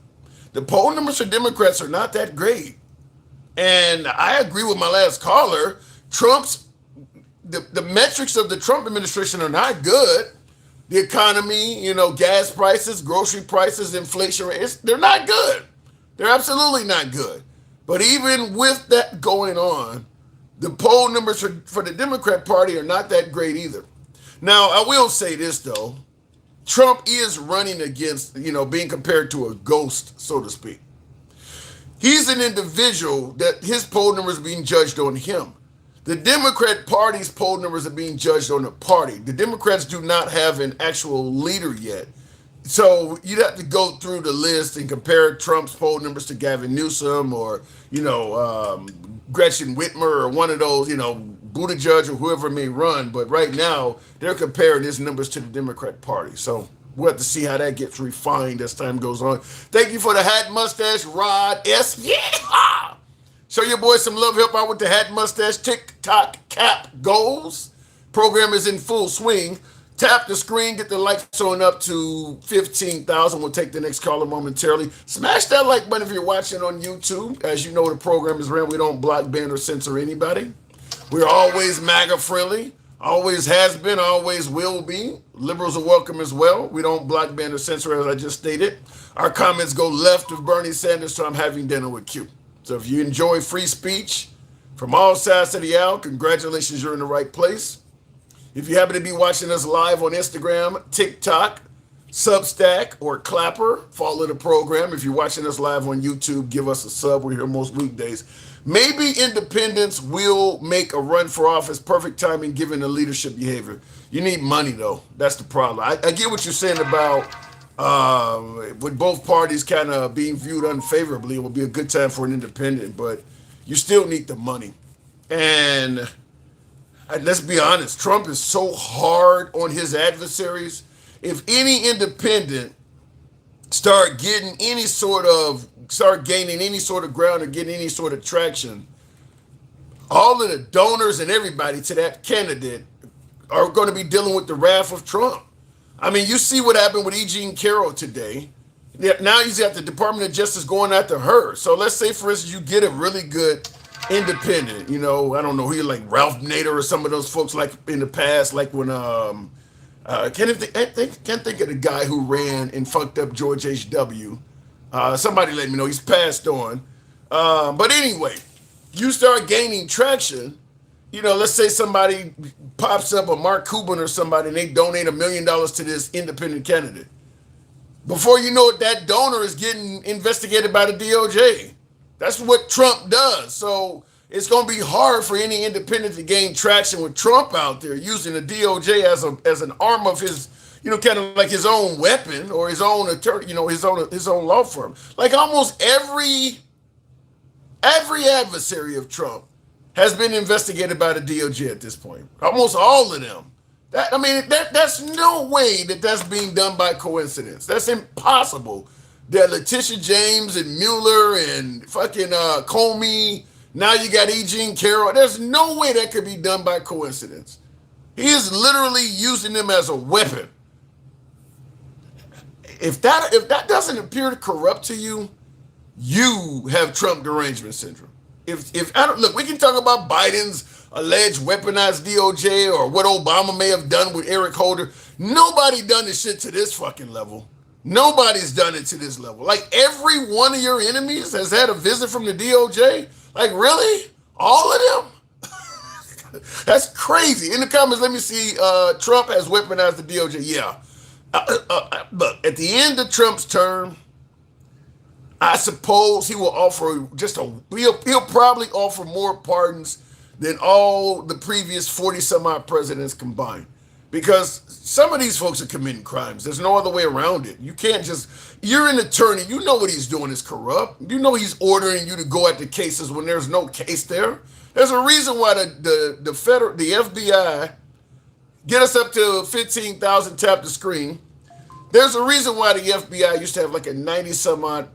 The poll numbers for Democrats are not that great. And I agree with my last caller. The metrics of the Trump administration are not good. The economy, gas prices, grocery prices, inflation rates, they're not good. They're absolutely not good. But even with that going on, the poll numbers for the Democrat Party are not that great either. Now, I will say this, though. Trump is running against, being compared to a ghost, so to speak. He's an individual that his poll numbers are being judged on him. The Democrat Party's poll numbers are being judged on the party. The Democrats do not have an actual leader yet. So you'd have to go through the list and compare Trump's poll numbers to Gavin Newsom or, Gretchen Whitmer or one of those, Buttigieg or whoever may run, but right now they're comparing his numbers to the Democrat Party. So we'll have to see how that gets refined as time goes on. Thank you for the hat, mustache, Rod S. Yeah! Show your boys some love. Help out with the hat, mustache, TikTok cap goals. Program is in full swing. Tap the screen, get the likes on up to 15,000. We'll take the next caller momentarily. Smash that like button if you're watching on YouTube. As you know, the program is ran. We don't block, ban, or censor anybody. We're always MAGA friendly. Always has been, always will be. Liberals are welcome as well. We don't block, ban, or censor, as I just stated. Our comments go left of Bernie Sanders, so I'm having dinner with Q. So if you enjoy free speech from all sides of the aisle, congratulations, you're in the right place. If you happen to be watching us live on Instagram, TikTok, Substack, or Clapper, follow the program. If you're watching us live on YouTube, give us a sub. We're here most weekdays. Maybe independents will make a run for office. Perfect timing given the leadership behavior. You need money, though. That's the problem. I get what you're saying about with both parties kind of being viewed unfavorably. It will be a good time for an independent, but you still need the money. And let's be honest, Trump is so hard on his adversaries. If any independent start gaining any sort of ground or getting any sort of traction, all of the donors and everybody to that candidate are going to be dealing with the wrath of Trump. I mean, you see what happened with E. Jean Carroll today. Now he's got the Department of Justice going after her. So let's say, for instance, you get a really good independent, I don't know who you like, Ralph Nader or some of those folks like in the past, like when can't think of the guy who ran and fucked up George H.W. Somebody let me know, he's passed on. But anyway, you start gaining traction. Let's say somebody pops up, a Mark Cuban or somebody, and they donate $1 million to this independent candidate. Before you know it, that donor is getting investigated by the DOJ. That's what Trump does. So it's going to be hard for any independent to gain traction with Trump out there using the DOJ as an arm of his, kind of like his own weapon or his own attorney, his own law firm. Like almost every adversary of Trump has been investigated by the DOJ at this point. Almost all of them. That's no way that's being done by coincidence. That's impossible. That Letitia James and Mueller and fucking Comey, now you got E. Jean Carroll. There's no way that could be done by coincidence. He is literally using them as a weapon. If that doesn't appear corrupt to you, you have Trump derangement syndrome. Look, we can talk about Biden's alleged weaponized DOJ or what Obama may have done with Eric Holder. Nobody done this shit to this fucking level. Nobody's done it to this level. Like every one of your enemies has had a visit from the DOJ. Like really? All of them? That's crazy. In the comments, let me see. Trump has weaponized the DOJ. Yeah. Look, at the end of Trump's term, I suppose he will offer he'll probably offer more pardons than all the previous 40 some odd presidents combined. Because some of these folks are committing crimes. There's no other way around it. You can't you're an attorney. You know what he's doing is corrupt. You know he's ordering you to go at the cases when there's no case there. There's a reason why the FBI, get us up to 15,000, tap the screen. There's a reason why the FBI used to have like a 90 some odd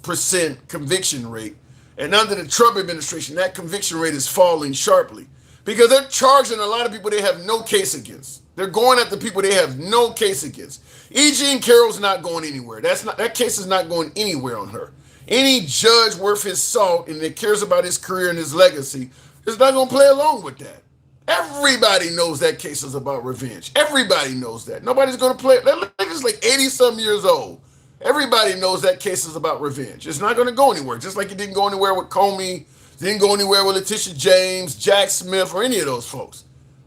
% conviction rate. And under the Trump administration, that conviction rate is falling sharply. Because they're charging a lot of people they have no case against. They're going at the people they have no case against. E. Jean Carroll's not going anywhere. That case is not going anywhere on her. Any judge worth his salt and that cares about his career and his legacy is not going to play along with that. Everybody knows that case is about revenge. Everybody knows that. Nobody's going to play it. That nigga's like 80-some years old. Everybody knows that case is about revenge. It's not going to go anywhere. Just like it didn't go anywhere with Comey, didn't go anywhere with Letitia James, Jack Smith, or any of those folks.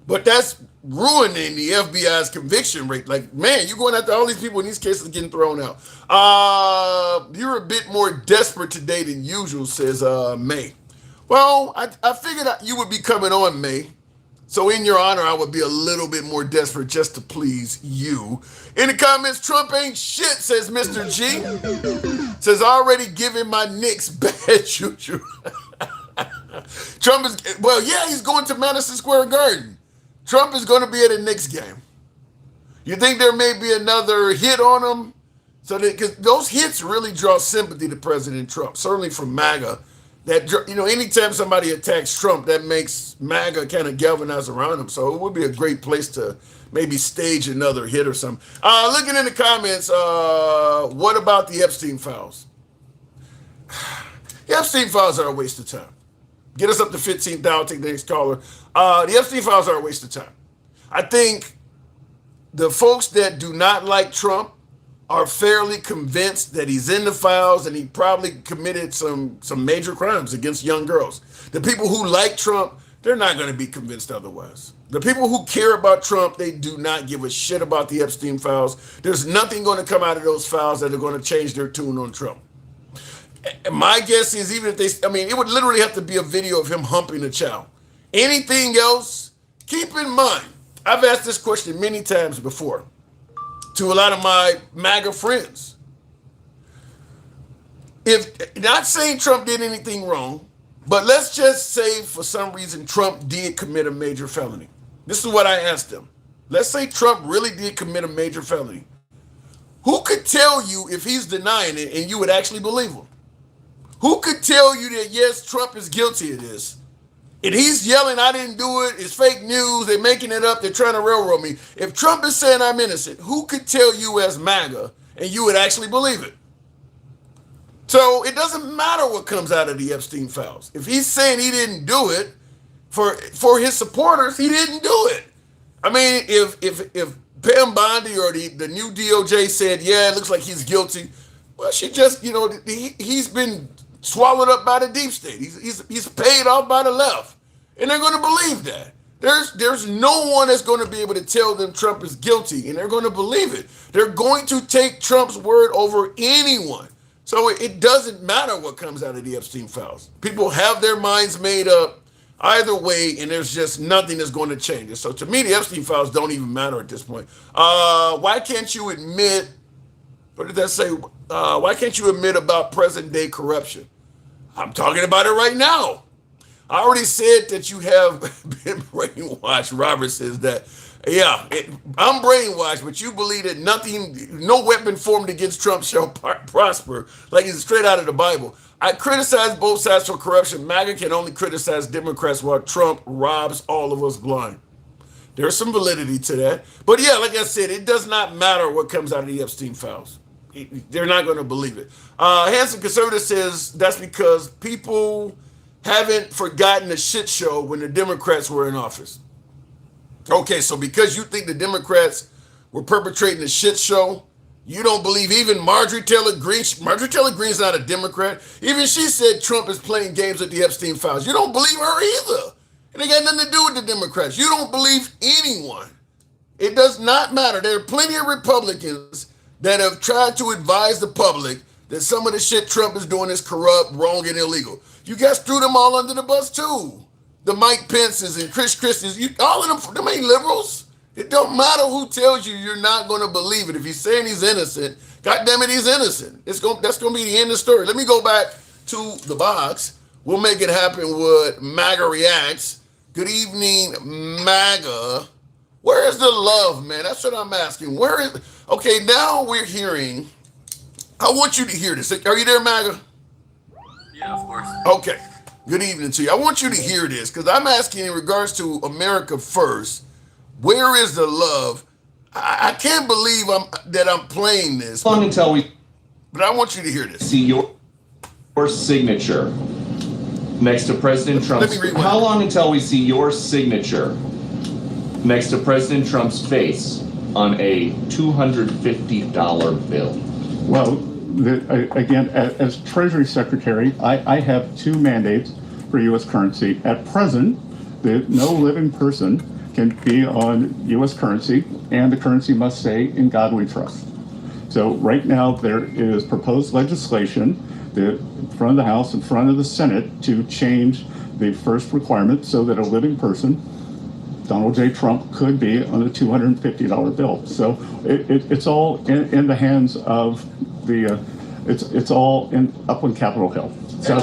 But that's ruining the FBI's conviction rate. Like, man, you're going after all these people and these cases getting thrown out. You're a bit more desperate today than usual, says May. Well, I figured you would be coming on, May. So in your honor, I would be a little bit more desperate just to please you. In the comments, Trump ain't shit, says Mr. G. Says, already giving my Knicks bad juju. Trump is, well, yeah, he's going to Madison Square Garden. Trump is going to be at a Knicks game. You think there may be another hit on him? So that, because those hits really draw sympathy to President Trump, certainly from MAGA. That, you know, anytime somebody attacks Trump, that makes MAGA kind of galvanize around him. So it would be a great place to maybe stage another hit or something. Looking in the comments, what about the Epstein files? The Epstein files are a waste of time. Get us up to 15,000, take the next caller. The Epstein files are a waste of time. I think the folks that do not like Trump are fairly convinced that he's in the files and he probably committed some major crimes against young girls. The people who like Trump, they're not going to be convinced otherwise. The people who care about Trump, they do not give a shit about the Epstein files. There's nothing going to come out of those files that are going to change their tune on Trump. My guess is even if they, I mean, it would literally have to be a video of him humping a child. Anything else, keep in mind, I've asked this question many times before to a lot of my MAGA friends. If, not saying Trump did anything wrong, but let's just say for some reason Trump did commit a major felony. This is what I asked them. Let's say Trump really did commit a major felony. Who could tell you if he's denying it and you would actually believe him? Who could tell you that, yes, Trump is guilty of this? And he's yelling, I didn't do it, it's fake news, they're making it up, they're trying to railroad me. If Trump is saying I'm innocent, who could tell you as MAGA and you would actually believe it? So it doesn't matter what comes out of the Epstein files. If he's saying he didn't do it, for his supporters, he didn't do it. I mean, if Pam Bondi or the new DOJ said, yeah, it looks like he's guilty, well, she just, you know, he's been swallowed up by the deep state. He's paid off by the left. And they're going to believe that. There's no one that's going to be able to tell them Trump is guilty, and they're going to believe it. They're going to take Trump's word over anyone. So it doesn't matter what comes out of the Epstein files. People have their minds made up either way, and there's just nothing that's going to change it. So to me, the Epstein files don't even matter at this point. Why can't you admit, what did that say? Why can't you admit about present day corruption? I'm talking about it right now. I already said that you have been brainwashed. Robert says that. Yeah, I'm brainwashed, but you believe that no weapon formed against Trump shall prosper, like it's straight out of the Bible. I criticize both sides for corruption. MAGA can only criticize Democrats while Trump robs all of us blind. There's some validity to that. But yeah, like I said, it does not matter what comes out of the Epstein files. They're not going to believe it. Handsome Conservative says that's because people haven't forgotten the shit show when the Democrats were in office. Okay, so because you think the Democrats were perpetrating a shit show, you don't believe even Marjorie Taylor Greene. Marjorie Taylor Greene's not a Democrat. Even she said Trump is playing games with the Epstein files. You don't believe her either. And it got nothing to do with the Democrats. You don't believe anyone. It does not matter. There are plenty of Republicans that have tried to advise the public that some of the shit Trump is doing is corrupt, wrong, and illegal. You guys threw them all under the bus too. The Mike Pences and Chris Christies, all of them ain't liberals. It don't matter who tells you, you're not going to believe it. If he's saying he's innocent, God damn it, he's innocent. That's going to be the end of the story. Let me go back to the box. We'll make it happen with MAGA Reacts. Good evening, MAGA. Where is the love, man? That's what I'm asking. Okay, now we're hearing. I want you to hear this. Are you there, MAGA? Yeah, of course. Okay. Good evening to you. I want you to hear this because I'm asking in regards to America First. Where is the love? I can't believe that I'm playing this. How long until we? But I want you to hear this. See your signature next to President Trump's. Let me rewind. How long until we see your signature next to President Trump's face on a $250 bill? Well, again, as Treasury Secretary, I have two mandates for U.S. currency. At present, no living person can be on U.S. currency, and the currency must say, "In God we trust." So right now, there is proposed legislation in front of the House, in front of the Senate, to change the first requirement so that a living person, Donald J. Trump, could be on a $250 bill. So it's all in the hands of the, it's all up on Capitol Hill. So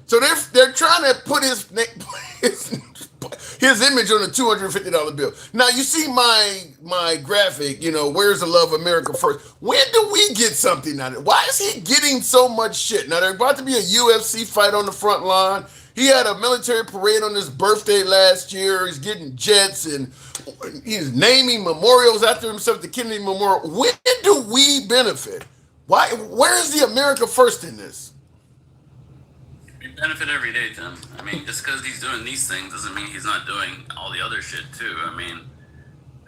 So they're trying to put his his image on a $250 bill. Now you see my graphic. You know, where's the love of America first? When do we get something out of it? Why is he getting so much shit? Now there's about to be a UFC fight on the front line. He had a military parade on his birthday last year. He's getting jets and he's naming memorials after himself, the Kennedy Memorial. When do we benefit? Why? Where is the America first in this? We benefit every day, Tim. I mean, just because he's doing these things doesn't mean he's not doing all the other shit too. I mean,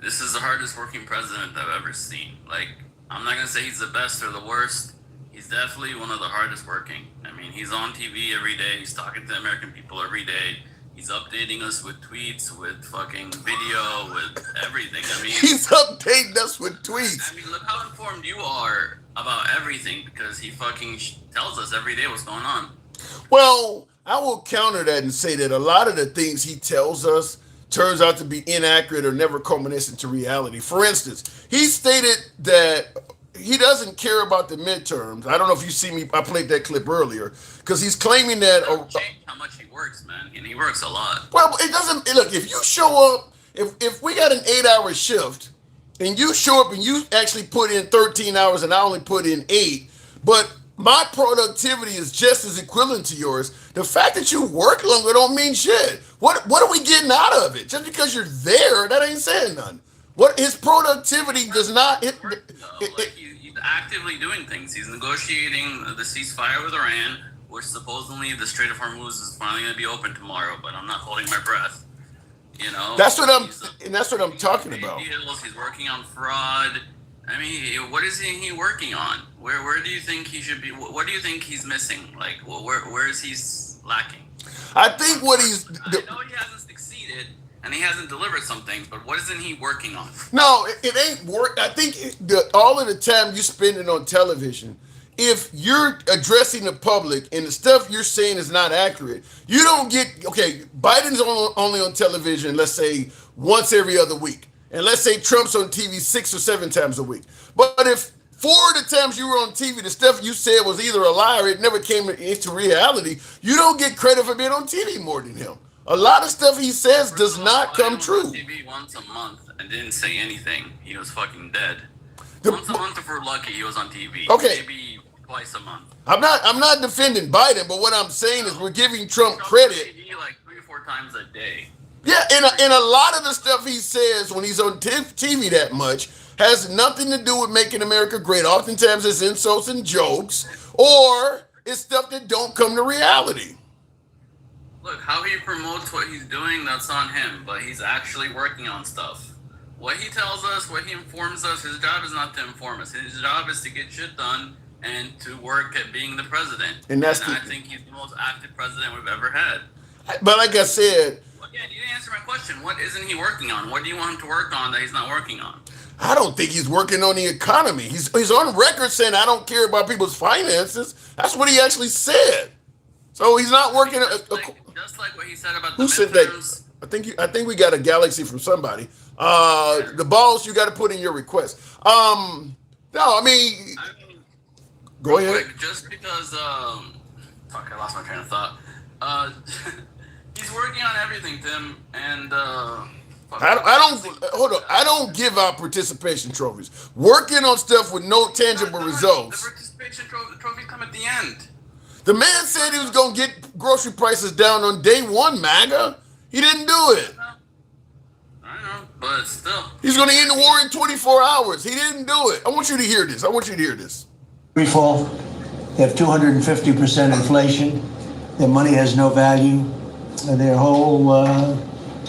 this is the hardest working president I've ever seen. Like, I'm not gonna say he's the best or the worst. He's definitely one of the hardest working. I mean, he's on TV every day. He's talking to the American people every day. He's updating us with tweets, with fucking video, with everything. I mean, he's updating us with tweets. I mean, look how informed you are about everything because he fucking tells us every day what's going on. Well, I will counter that and say that a lot of the things he tells us turns out to be inaccurate or never culminates into reality. For instance, he stated that he doesn't care about the midterms. I don't know if you see me, I played that clip earlier, because he's claiming that... how much he works, man, and he works a lot. Well, it doesn't... Look, if you show up, if we got an 8-hour shift, and you show up and you actually put in 13 hours and I only put in 8, but my productivity is just as equivalent to yours, the fact that you work longer don't mean shit. What are we getting out of it? Just because you're there, that ain't saying nothing. What his productivity does not... He's actively doing things. He's negotiating the ceasefire with Iran, which supposedly the Strait of Hormuz is finally going to be open tomorrow, but I'm not holding my breath. You know, that's what I'm talking about. Deals. He's working on fraud. I mean, what is he working on? Where do you think he should be? What do you think he's missing? Like, where is he lacking? I think what he's... I know he hasn't succeeded and he hasn't delivered something, but what isn't he working on? No, it ain't work. I think all of the time you spend it on television, if you're addressing the public and the stuff you're saying is not accurate, you don't get... Okay, Biden's only on television, let's say, once every other week. And let's say Trump's on TV 6 or 7 times a week. But if 4 of the times you were on TV, the stuff you said was either a lie or it never came into reality, you don't get credit for being on TV more than him. A lot of stuff he says does not come true. On TV once a month and didn't say anything. He was fucking dead. Once a month, if we're lucky, he was on TV. Okay. Maybe twice a month. I'm not defending Biden, but what I'm saying is we're giving Trump credit. TV like 3 or 4 times a day. Yeah, and a lot of the stuff he says when he's on TV that much has nothing to do with making America great. Oftentimes it's insults and jokes, or it's stuff that don't come to reality. Look, how he promotes what he's doing, that's on him, but he's actually working on stuff. What he tells us, what he informs us, his job is not to inform us. His job is to get shit done and to work at being the president. And I think he's the most active president we've ever had. But like I said... Yeah, you didn't answer my question. What isn't he working on? What do you want him to work on that he's not working on? I don't think he's working on the economy. He's on record saying, I don't care about people's finances. That's what he actually said. So he's not working... Just like what he said about the Who said that? I think we got a galaxy from somebody. The balls you got to put in your request. No, I mean go ahead. Quick, just because... fuck, I lost my train of thought. He's working on everything, Tim, and I don't give out participation trophies. Working on stuff with no tangible results. The participation trophies come at the end. The man said he was going to get grocery prices down on day 1, MAGA. He didn't do it. I know, but still. He's going to end the war in 24 hours. He didn't do it. I want you to hear this. Free fall. They have 250% inflation. Their money has no value. Their whole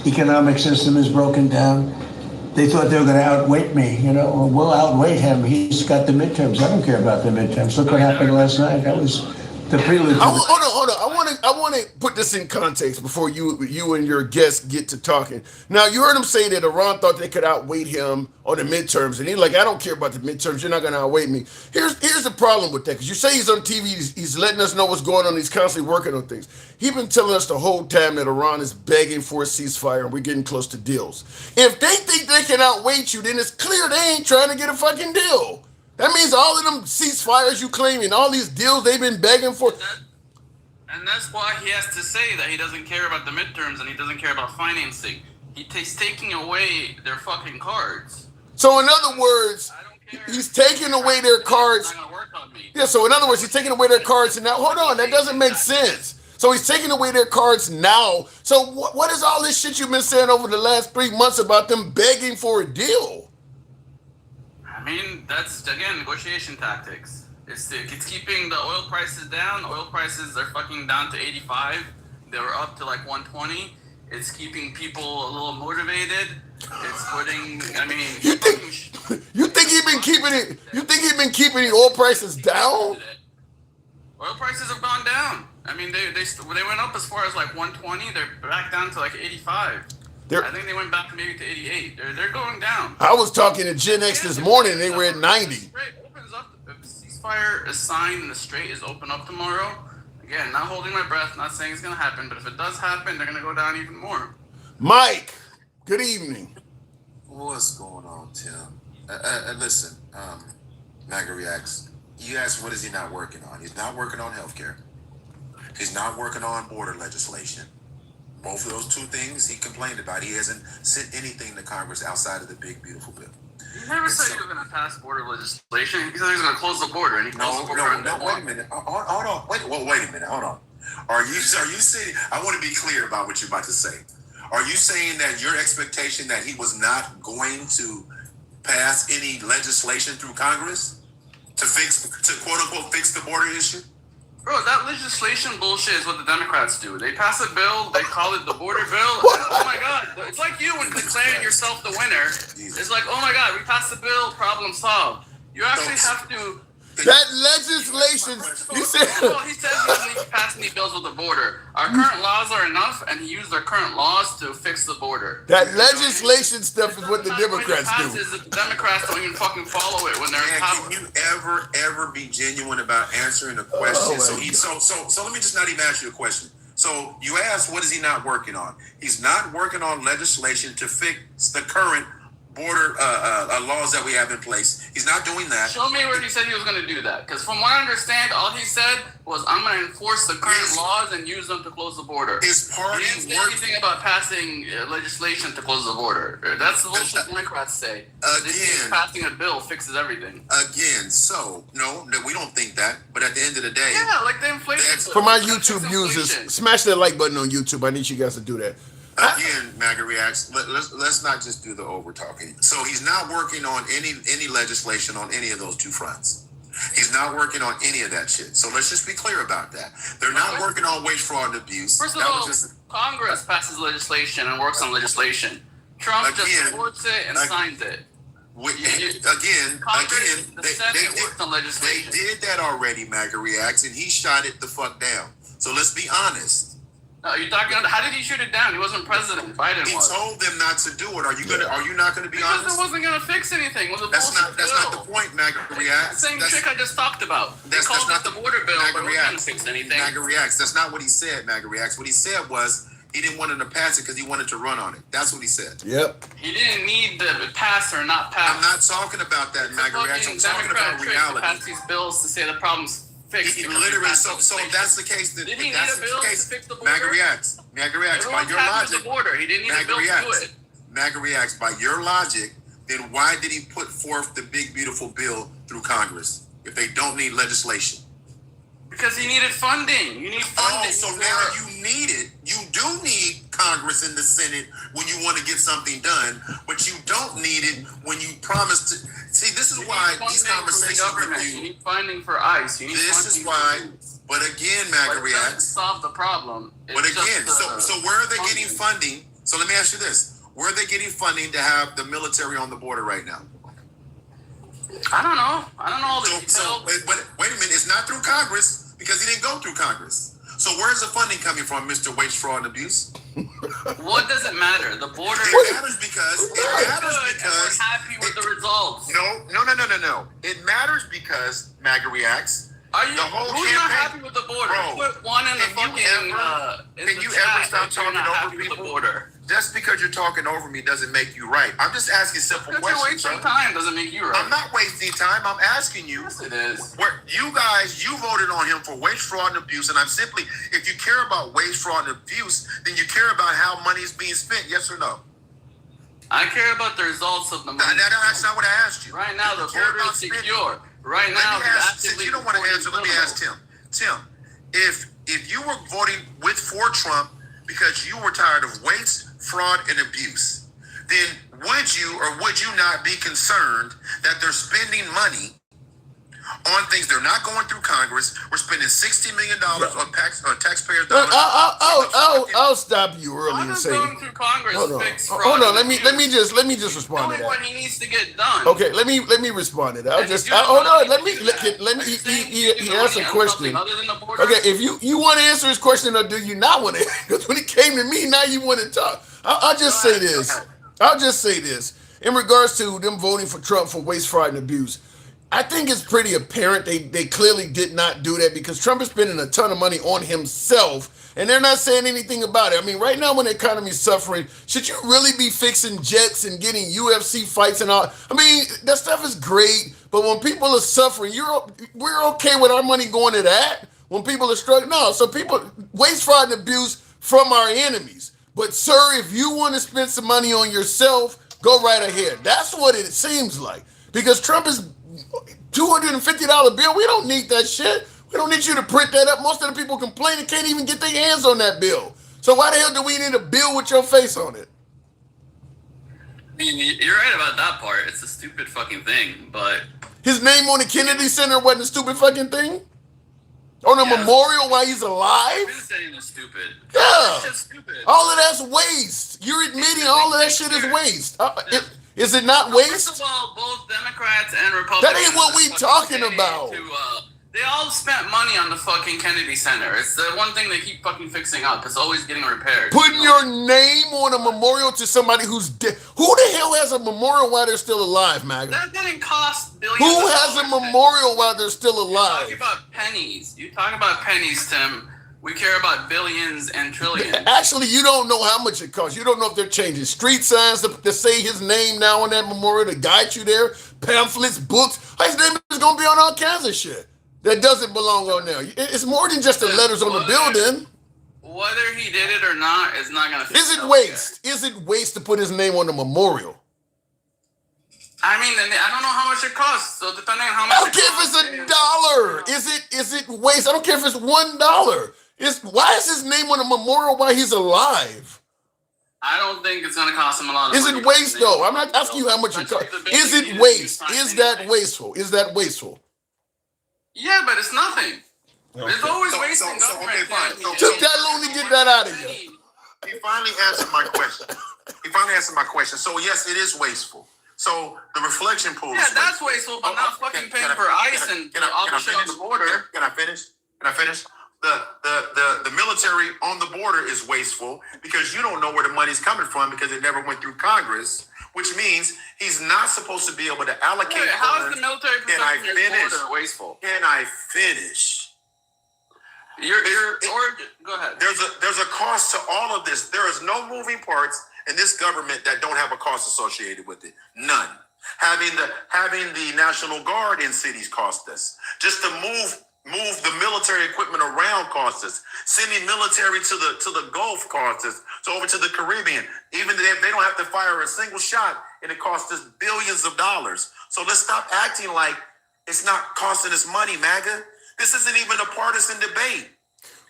economic system is broken down. They thought they were going to outweight me. You know, we'll outweight him. He's got the midterms. I don't care about the midterms. Look what happened last night. That was the prelude. Hold on. I want to put this in context before you and your guests get to talking. Now, you heard him say that Iran thought they could outweight him on the midterms, and he's like, I don't care about the midterms. You're not going to outweight me. Here's the problem with that, because you say he's on TV, he's letting us know what's going on. He's constantly working on things. He's been telling us the whole time that Iran is begging for a ceasefire, and we're getting close to deals. If they think they can outweight you, then it's clear they ain't trying to get a fucking deal. That means all of them ceasefires you claiming, all these deals they've been begging for. And that's why he has to say that he doesn't care about the midterms and he doesn't care about financing. He's taking away their fucking cards. So in other words, he's taking away their cards. It's not gonna work on me. Yeah, so in other words, he's taking away their cards and now, hold on, that doesn't make sense. So he's taking away their cards now. So what is all this shit you've been saying over the last 3 months about them begging for a deal? I mean, that's again negotiation tactics. It's keeping the oil prices down. Oil prices are fucking down to 85. They were up to like 120. It's keeping people a little motivated. It's putting. I mean, You think he's been keeping it? You think he's been keeping the oil prices down? oil prices have gone down. I mean, they went up as far as like 120. They're back down to like 85. I think they went back maybe to 88. They're going down. I was talking to Gen X this morning. They were at 90. Opens up. If ceasefire is signed and the strait is open up tomorrow. Again, not holding my breath, not saying it's gonna happen, but if it does happen, they're gonna go down even more. Mike, good evening. What's going on, Tim? Listen, MAGA Reacts. You asked what is he not working on? He's not working on healthcare. He's not working on border legislation. Both of those two things he complained about. He hasn't sent anything to Congress outside of the big, beautiful bill. He never said he was going to pass border legislation. He said he was going to close the border, and he closed the border. No, wait a minute. Hold on. Wait a minute. Hold on. Are you saying? I want to be clear about what you're about to say. Are you saying that your expectation that he was not going to pass any legislation through Congress to quote unquote fix the border issue? Bro, that legislation bullshit is what the Democrats do. They pass a bill, they call it the border bill. Oh my God. It's like you when declaring yourself the winner. It's like, oh my God, we passed the bill, problem solved. You actually have to... That legislation, he says he doesn't need to pass any bills with the border. Our current laws are enough, and he used our current laws to fix the border. That legislation stuff is what the Democrats do. The Democrats don't even fucking follow it when they're in power. Can you ever be genuine about answering a question? So let me just not even ask you a question. So you asked, what is he not working on? He's not working on legislation to fix the current border laws that we have in place. He's not doing that. Show me where he said he was going to do that. Because from what I understand, all he said was, I'm going to enforce the current laws and use them to close the border. His party he didn't say anything about passing legislation to close the border. That's the bullshit Democrats say. Again, passing a bill fixes everything. Again, so, no, we don't think that. But at the end of the day... Yeah, like the inflation. For my YouTube users, smash that like button on YouTube. I need you guys to do that. Again, MAGA Reacts, let's not just do the over talking. So he's not working on any legislation on any of those two fronts. He's not working on any of that shit. So let's just be clear about that. They're not working on wage, fraud, and abuse. First of all, Congress passes legislation and works on legislation. Trump just supports it and signs it. The Senate works on legislation. They did that already, MAGA Reacts, and he shot it the fuck down. So let's be honest. No, you're talking. How did he shoot it down? He wasn't president. Biden was. He told them not to do it. Are you not going to be honest? Because it wasn't going to fix anything. That's not the point, MAGA Reacts. Same trick I just talked about. They called it the border bill, but it wasn't going to fix anything. MAGA Reacts. That's not what he said. MAGA Reacts. What he said was he didn't want him to pass it because he wanted to run on it. That's what he said. Yep. He didn't need the pass or not pass. I'm not talking about that, MAGA Reacts. I'm talking about reality. To pass these bills to say the problem's fixed. He literally. So if that's the case, did he need a bill to fix the border? MAGA Reacts. MAGA Reacts. By your logic, the border. He didn't need a bill to do it. MAGA Reacts. By your logic, then why did he put forth the big beautiful bill through Congress if they don't need legislation? Because he needed funding. You need funding. Oh, so now you need it. You do need Congress and the Senate when you want to get something done, but you don't need it when you promise to. See, this is why these conversations with you need funding for ICE. This is why. But again, MAGA Reacts solve the problem. But again, so where are they getting funding? So let me ask you this: where are they getting funding to have the military on the border right now? I don't know. I don't know all the details. But wait a minute, it's not through Congress because he didn't go through Congress. So where's the funding coming from, Mr. Wage, Fraud, and Abuse? What does it matter? The border. It matters because we're happy with the results. No. It matters because MAGA Reacts. Are you? Who's not happy with the border? Bro, put one in the fucking. Can you ever stop talking over people? The border. just because you're talking over me doesn't make you right. I'm just asking simple Because you're questions. wasting Sir. time doesn't make you right. I'm not wasting time. I'm asking you. Yes, it is. Where you voted on him for waste, fraud, and abuse, and I'm simply, if you care about waste, fraud, and abuse, then you care about how money is being spent. Yes or no? I care about the results of the money. That's not what I asked you. Right now, the You care border about is spending. secure. Right Let now, me they're ask, actively since you don't want to answer, let me ask Tim. Tim, if you were voting for Trump because you were tired of waste, fraud, and abuse, then would you or would you not be concerned that they're spending money on things they're not going through Congress? We're spending $60 million on taxpayers' dollars. I'll stop you early and say. Going through Congress, fix fraud. Hold on. Let me just respond to Only that. what he needs to get done. Okay, let me respond to that. Hold on. Let me. He asked a question. Okay, if you want to answer his question or do you not want to? Because when he came to me, now you want to talk. I'll just say this. I'll just say this in regards to them voting for Trump for waste, fraud, and abuse. I think it's pretty apparent they clearly did not do that because Trump is spending a ton of money on himself and they're not saying anything about it. I mean, right now when the economy's suffering, should you really be fixing jets and getting UFC fights and all? I mean, that stuff is great, but when people are suffering, we're okay with our money going to that. When people are struggling, no. So people waste, fraud, and abuse from our enemies. But sir, if you want to spend some money on yourself, go right ahead. That's what it seems like because Trump is $250 bill. We don't need that shit. We don't need you to print that up. Most of the people complaining can't even get their hands on that bill. So why the hell do we need a bill with your face on it? I mean, you're right about that part. It's a stupid fucking thing, but his name on the Kennedy Center wasn't a stupid fucking thing? On a memorial while he's alive? I've been saying it's stupid. Yeah. It's stupid. All of that's waste. You're admitting all of that shit is waste. Is it not waste? First of all, both Democrats and Republicans. That ain't what we talking about. They all spent money on the fucking Kennedy Center. It's the one thing they keep fucking fixing up. It's always getting repaired. Putting your name on a memorial to somebody who's dead. Who the hell has a memorial while they're still alive, MAGA? That didn't cost billions. Who has a memorial while they're still alive? You talk about pennies. You talk about pennies, Tim. We care about billions and trillions. Actually, you don't know how much it costs. You don't know if they're changing street signs to say his name now on that memorial to guide you there, pamphlets, books. His name is going to be on all kinds of shit that doesn't belong on there. It's more than just the letters on the building. Whether he did it or not is not going to fix it. Is it waste? Is it waste to put his name on the memorial? I mean, I don't know how much it costs. So depending on how much. I don't care if it's $1. Is it waste? I don't care if it's $1. Why is his name on a memorial while he's alive? I don't think it's going to cost him a lot of money. Is it waste though? I'm not asking you how much it costs. Is it waste? Is that wasteful? Is that wasteful? Yeah, but it's nothing. Okay. It's always wasting government. Took that long to get that out of you. He finally answered my question. So yes, it is wasteful. So the reflection pool. Yeah, that's wasteful, but not fucking paying for ICE and all the shit on the border. Can I finish? The military on the border is wasteful because you don't know where the money's coming from because it never went through Congress, which means he's not supposed to be able to allocate. Wait, how is the military protecting your border wasteful? Can I finish? Go ahead. There's a cost to all of this. There is no moving parts in this government that don't have a cost associated with it. None. Having the National Guard in cities cost us. Just to move the military equipment around costs us. Sending military to the Gulf costs us. So over to the Caribbean, even if they don't have to fire a single shot, and it costs us billions of dollars. So let's stop acting like it's not costing us money, MAGA. This isn't even a partisan debate.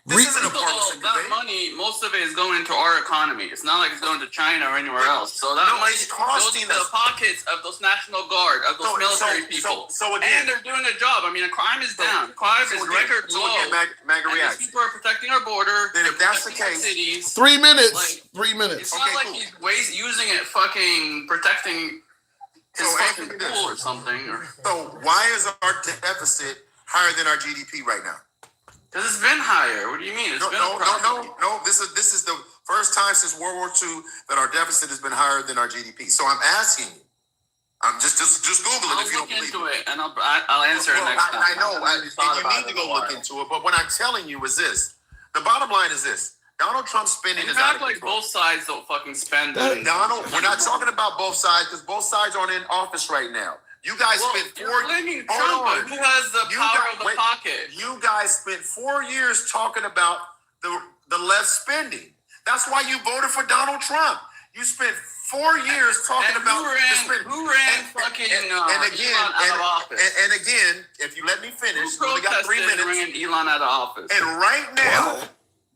That money, most of it is going to our economy. It's not like it's going to China or anywhere else. So that money goes to the pockets of those National Guard, of those military people. So again, and they're doing their job. I mean, crime is down. Crime is record low. MAGA reacts. These people are protecting our border. Then if that's the case, cities. 3 minutes. 3 minutes. It's not like he's using it fucking protecting his fucking pool or something. So why is our deficit higher than our GDP right now? Because it's been higher. What do you mean? No. This is the first time since World War II that our deficit has been higher than our GDP. So I'm asking you. I'm just Google it if you don't believe it. And I'll answer it next time. I know. And you need to go look into it. But what I'm telling you is this. The bottom line is this. Donald Trump's spending You is out act of like control. both sides don't fucking spend. Donald, we're not talking about both sides because both sides aren't in office right now. You guys spent You're blaming Trump, but who has the power of the pocket? You guys spent 4 years talking about the left spending. That's why you voted for Donald Trump. You spent 4 years talking And about who ran fucking and again, Elon out of office? and again, if you let me finish, Who we only got 3 protested minutes. ran Elon out of office? And right now,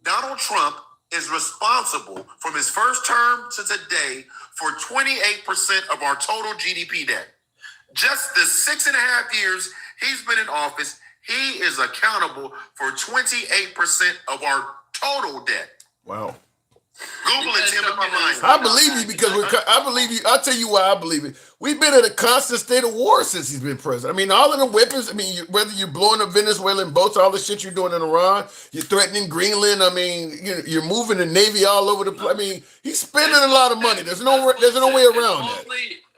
Donald Trump is responsible from his first term to today for 28% of our total GDP debt. Just the 6.5 years he's been in office, he is accountable for 28% of our total debt. Wow. Google it, Tim, in my mind. I believe you because I believe you. I'll tell you why I believe it. We've been in a constant state of war since he's been president. I mean, all of the weapons. I mean, whether you're blowing up Venezuelan boats, all the shit you're doing in Iran, you're threatening Greenland. I mean, you're moving the Navy all over the place. I mean, he's spending a lot of money. There's no way around that.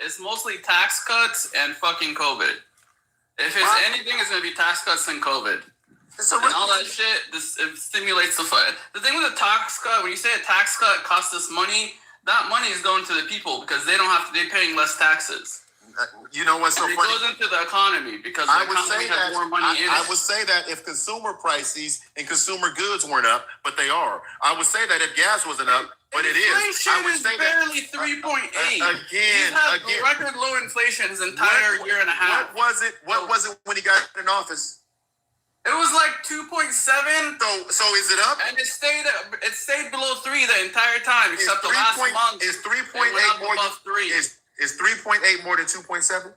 It's mostly tax cuts and fucking COVID. If it's anything, it's gonna be tax cuts and COVID. And all that shit, it stimulates the fun. The thing with a tax cut, when you say a tax cut costs us money, that money is going to the people because they don't have to, they're paying less taxes. You know what's so and funny? It goes into the economy because the economy has more money in it. I would say that if consumer prices and consumer goods weren't up, but they are. I would say that if gas wasn't up, but it is. I would say barely that 3.8. Again, record low inflation his entire year and a half. What was it when he got in office? It was like 2.7. So is it up? And it stayed below 3 the entire time, except the last month. Is 3.8 more than 3? Is 3.8 more than 2.7?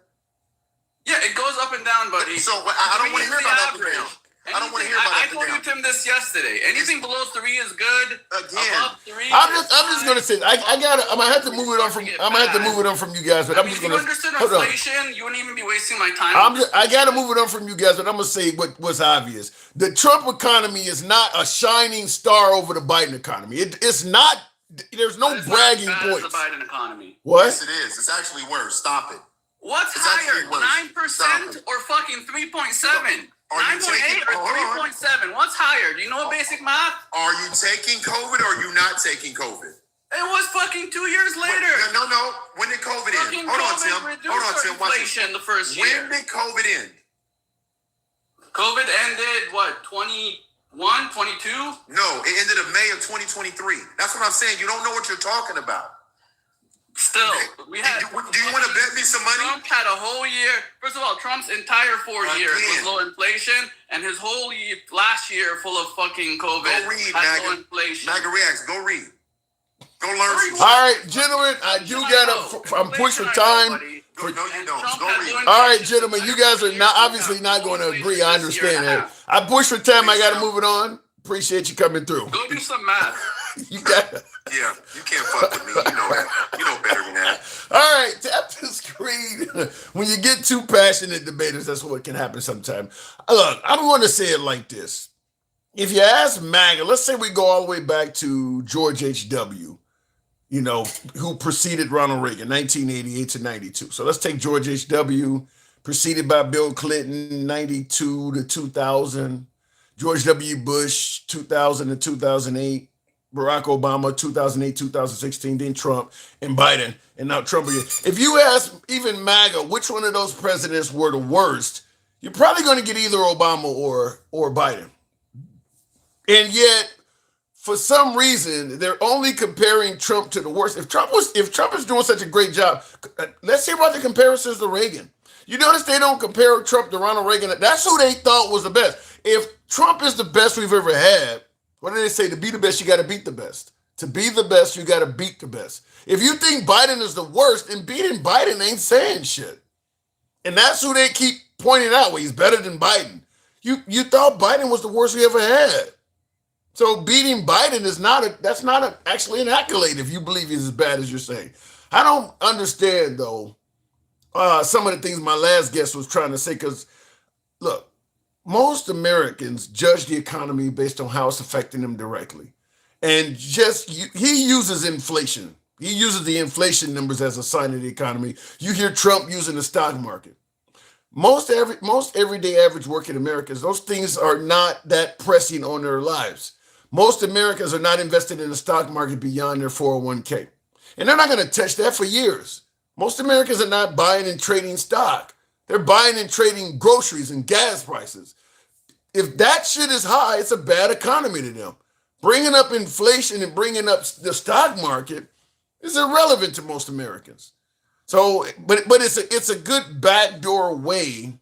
Yeah, it goes up and down, buddy. So I don't want to hear about up and down. I don't want to hear about I up and down. told you, Tim, this yesterday. Anything below 3 is good. Again, above 3. I'm just gonna say I'm gonna have to move it on from you guys, but I'm just If gonna you understood hold on. inflation, you wouldn't even be wasting my time. I gotta move it on from you guys, but I'm gonna say what's obvious. The Trump economy is not a shining star over the Biden economy. It's not. There's no bragging points. The Biden economy. What? Yes, it is. It's actually worse. Stop it. What's It's higher, actually worse. 9% or fucking 3.7? Are you 9.8 or 3.7? What's higher? Do you know basic math? Are you taking COVID or are you not taking COVID? It was fucking 2 years later. No. When did COVID end? Hold on, Tim. Inflation the first year. When did COVID end? COVID ended, what, 21, 22? No, it ended in May of 2023. That's what I'm saying. You don't know what you're talking about. Still, we had. Do you want to bet me some money? Trump had a whole year. First of all, Trump's entire 4 years was low inflation, and his whole last year full of fucking COVID. Go read, had low inflation. MAGA Reacts. Go read. Go learn. All right, gentlemen, I do gotta. I'm pushed for time. No, you don't. Go read. All right, gentlemen, you guys are obviously not going to agree. I understand that. I push for time. I got to move it on. Appreciate you coming through. Go do some math. You got. Yeah, you can't fuck with me. You know that. You know better than that. All right, tap the screen. When you get too passionate debaters, that's what can happen sometimes. Look, I'm going to say it like this. If you ask MAGA, let's say we go all the way back to George H.W., who preceded Ronald Reagan, 1988 to 92. So let's take George H.W., preceded by Bill Clinton, 92 to 2000. George W. Bush, 2000 to 2008. Barack Obama, 2008, 2016, then Trump and Biden, and now Trump again. If you ask even MAGA which one of those presidents were the worst, you're probably going to get either Obama or Biden. And yet, for some reason, they're only comparing Trump to the worst. If Trump is doing such a great job, let's hear about the comparisons to Reagan. You notice they don't compare Trump to Ronald Reagan. That's who they thought was the best. If Trump is the best we've ever had, what do they say? To be the best, you got to beat the best. To be the best, you got to beat the best. If you think Biden is the worst, then beating Biden ain't saying shit. And that's who they keep pointing out. Well, he's better than Biden. You thought Biden was the worst we ever had. So beating Biden is actually an accolade if you believe he's as bad as you're saying. I don't understand, though, some of the things my last guest was trying to say, because, look, most Americans judge the economy based on how it's affecting them directly. And he uses inflation. He uses the inflation numbers as a sign of the economy. You hear Trump using the stock market. Most everyday average working Americans, those things are not that pressing on their lives. most Americans are not invested in the stock market beyond their 401k. And they're not going to touch that for years. Most Americans are not buying and trading stock. They're buying and trading groceries and gas prices. If that shit is high, it's a bad economy to them. Bringing up inflation and bringing up the stock market is irrelevant to most Americans. So, but it's a good backdoor way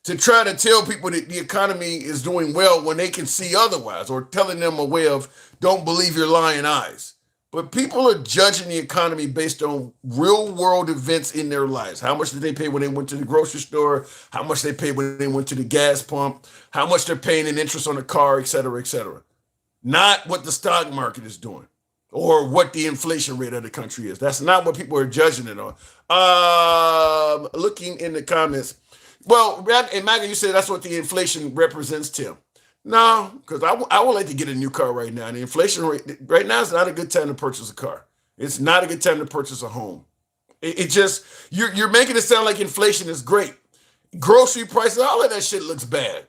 to try to tell people that the economy is doing well when they can see otherwise, or telling them a way of don't believe your lying eyes. But people are judging the economy based on real world events in their lives. How much did they pay when they went to the grocery store? How much they paid when they went to the gas pump? How much they're paying in interest on the car, et cetera, et cetera. Not what the stock market is doing or what the inflation rate of the country is. That's not what people are judging it on. Looking in the comments. Well, and Maggie, you said that's what the inflation represents, Tim. No, because I would like to get a new car right now. And the inflation rate right now is not a good time to purchase a car. It's not a good time to purchase a home. It just, you're making it sound like inflation is great. Grocery prices, all of that shit looks bad.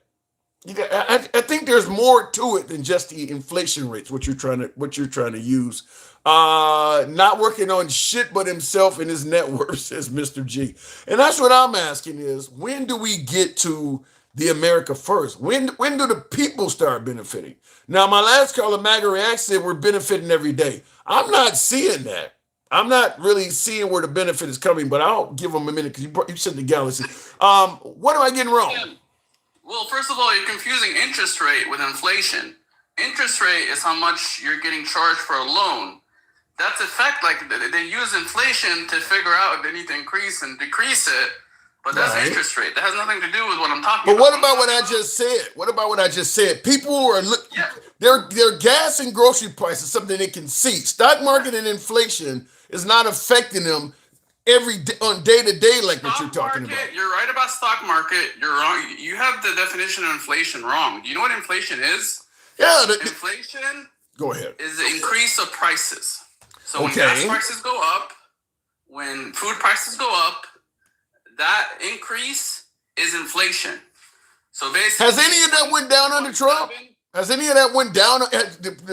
I think there's more to it than just the inflation rates, what you're trying to use. Not working on shit but himself and his net worth, says Mr. G. And that's what I'm asking is, when do we get to the America first? When do the people start benefiting? Now, my last caller, Maga React, said we're benefiting every day. I'm not seeing that. I'm not really seeing where the benefit is coming, but I'll give them a minute because you said the galaxy. What am I getting wrong? Yeah. Well, first of all, you're confusing interest rate with inflation. Interest rate is how much you're getting charged for a loan. That's a fact. Like, they use inflation to figure out if they need to increase and decrease it, but that's Right. interest rate. That has nothing to do with what I'm talking But about. what about what I just said? What about what I just said? People are their gas and grocery prices, something they can see. Stock market and inflation is not affecting them every day, on day to day, like what you're talking about. You're right about stock market. You're wrong. You have the definition of inflation wrong. Do you know what inflation is? Yeah. Inflation Go ahead. is the increase of prices. So when Okay. gas prices go up, when food prices go up, that increase is inflation. So basically, Has any of that went down under Trump? Has any of that went down?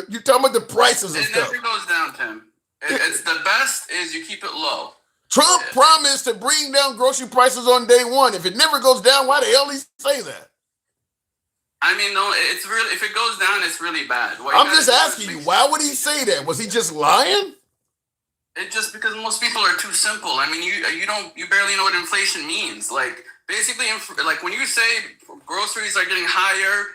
You're talking about the prices and it stuff. never goes down, Tim. It's the best is you keep it low. Trump promised to bring down grocery prices on day one. If it never goes down, why the hell he say that? I mean, no, it's really, if it goes down, it's really bad. What I'm you just gotta do is asking you, make why would he say that? Was he just lying? It's just because most people are too simple. I mean, you barely know what inflation means. Like, basically, like when you say groceries are getting higher,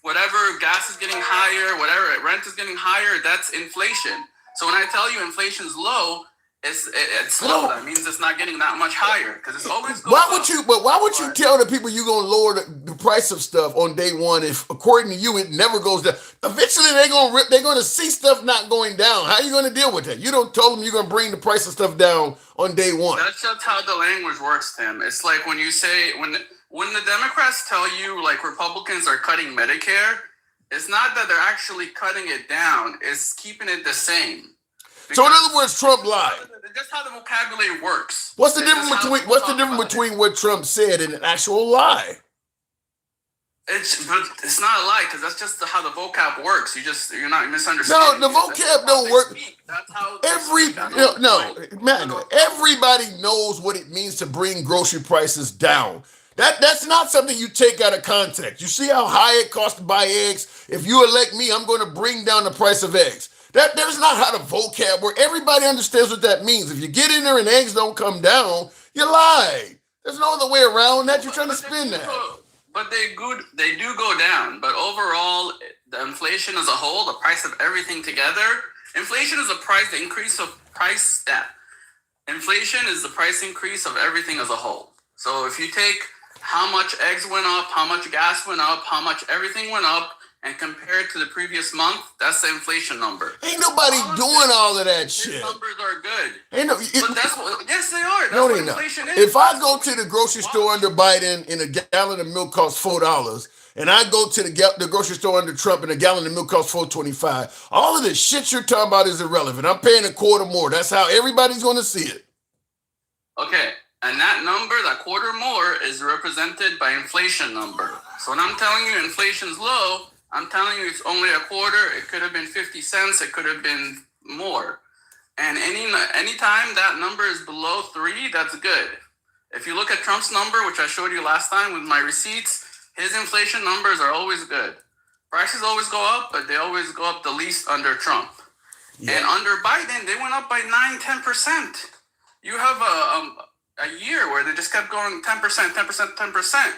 whatever, gas is getting higher, whatever, rent is getting higher, that's inflation. So when I tell you inflation's low, it's low. That means it's not getting that much higher because it's always going Why up. would you tell the people you're gonna lower the price of stuff on day one if, according to you, it never goes down? Eventually, they're gonna see stuff not going down. How are you gonna deal with that? You don't tell them you're gonna bring the price of stuff down on day one. That's just how the language works, Tim. It's like when you say when the Democrats tell you like Republicans are cutting Medicare, it's not that they're actually cutting it down; it's keeping it the same. So in other words, Trump lied. That's how the vocabulary works. What's the difference between what Trump said and an actual lie? It's not a lie because that's just how the vocab works. You're not misunderstanding. No, the vocab don't work. Everybody knows what it means to bring grocery prices down. That's not something you take out of context. You see how high it costs to buy eggs? If you elect me, I'm going to bring down the price of eggs. That's not how the vocab works. Everybody understands what that means. If you get in there and eggs don't come down, you lied. There's no other way around that. You're trying to spin that. But they do go down. But overall, the inflation as a whole, the price of everything together, inflation is the increase of price. Inflation is the price increase of everything as a whole. So if you take how much eggs went up, how much gas went up, how much everything went up, and compare it to the previous month, that's the inflation number. Ain't nobody doing all of that shit. These numbers are good. But that's what, yes, they are. That's no, what they not. inflation is. If I go to the grocery store under Biden and a gallon of milk costs $4, and I go to the grocery store under Trump and a gallon of milk costs $4.25, all of the shit you're talking about is irrelevant. I'm paying a quarter more. That's how everybody's going to see it. Okay, and that number, that quarter more, is represented by inflation number. So when I'm telling you inflation's low, I'm telling you, it's only a quarter. It could have been 50 cents. It could have been more. And any time that number is below 3, that's good. If you look at Trump's number, which I showed you last time with my receipts, his inflation numbers are always good. Prices always go up, but they always go up the least under Trump. Yeah. And under Biden, they went up by 9-10%. You have a year where they just kept going 10%, 10%, 10%.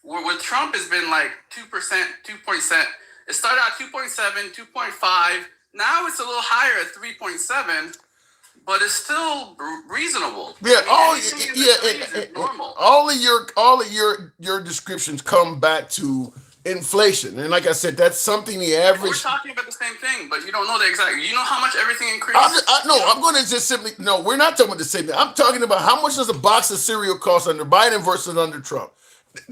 With Trump, it's been like 2%, 2%. It started at 2.7, 2.5. Now it's a little higher at 3.7, but it's still reasonable. Yeah, normal. all of your descriptions come back to inflation, and like I said, that's something the average. We're talking about the same thing, but you don't know the exact. You know how much everything increased. I'm going to just simply no. We're not talking about the same thing. I'm talking about how much does a box of cereal cost under Biden versus under Trump.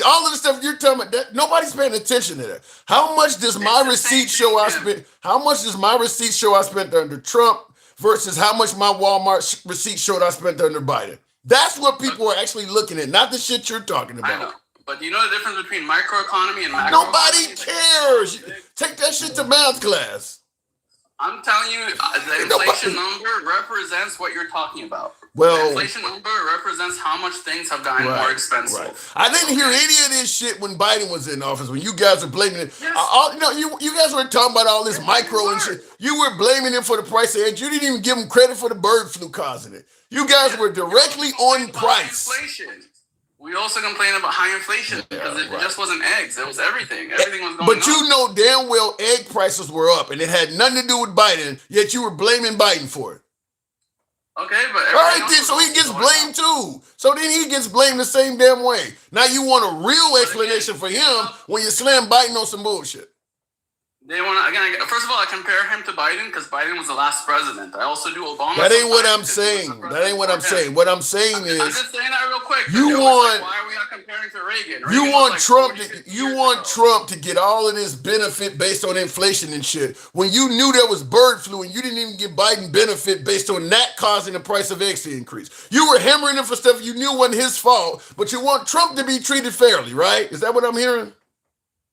All of the stuff you're talking about, that nobody's paying attention to that. How much does my receipt show I spent? How much does my receipt show I spent under Trump versus how much my Walmart receipt showed I spent under Biden? That's what people are actually looking at, not the shit you're talking about. I know, but you know the difference between microeconomy and macroeconomy? Nobody cares. Take that shit to math class. I'm telling you, the inflation number represents what you're talking about. Well, the inflation number represents how much things have gotten more expensive. Right. I didn't hear any of this shit when Biden was in office, when you guys were blaming it. Yes. You guys were talking about all this micro and shit. You were blaming him for the price of eggs. You didn't even give him credit for the bird flu causing it. You guys were directly on price. Inflation. We also complain about high inflation because it just wasn't eggs. It was everything. Everything was going up. But you know damn well egg prices were up, and it had nothing to do with Biden, yet you were blaming Biden for it. Okay, but all right, then, so he gets blamed too. So then he gets blamed the same damn way. Now you want a real explanation for him when you slam Biden on some bullshit. They want to, again, first of all, I compare him to Biden because Biden was the last president. I also do Obama. That ain't what I'm saying. That ain't what I'm saying. What I'm saying is, I'm just saying that real quick. You want, why are we not comparing to Reagan? You want Trump Trump to get all of this benefit based on inflation and shit. When you knew there was bird flu and you didn't even give Biden benefit based on that causing the price of eggs to increase. You were hammering him for stuff you knew wasn't his fault, but you want Trump to be treated fairly, right? Is that what I'm hearing?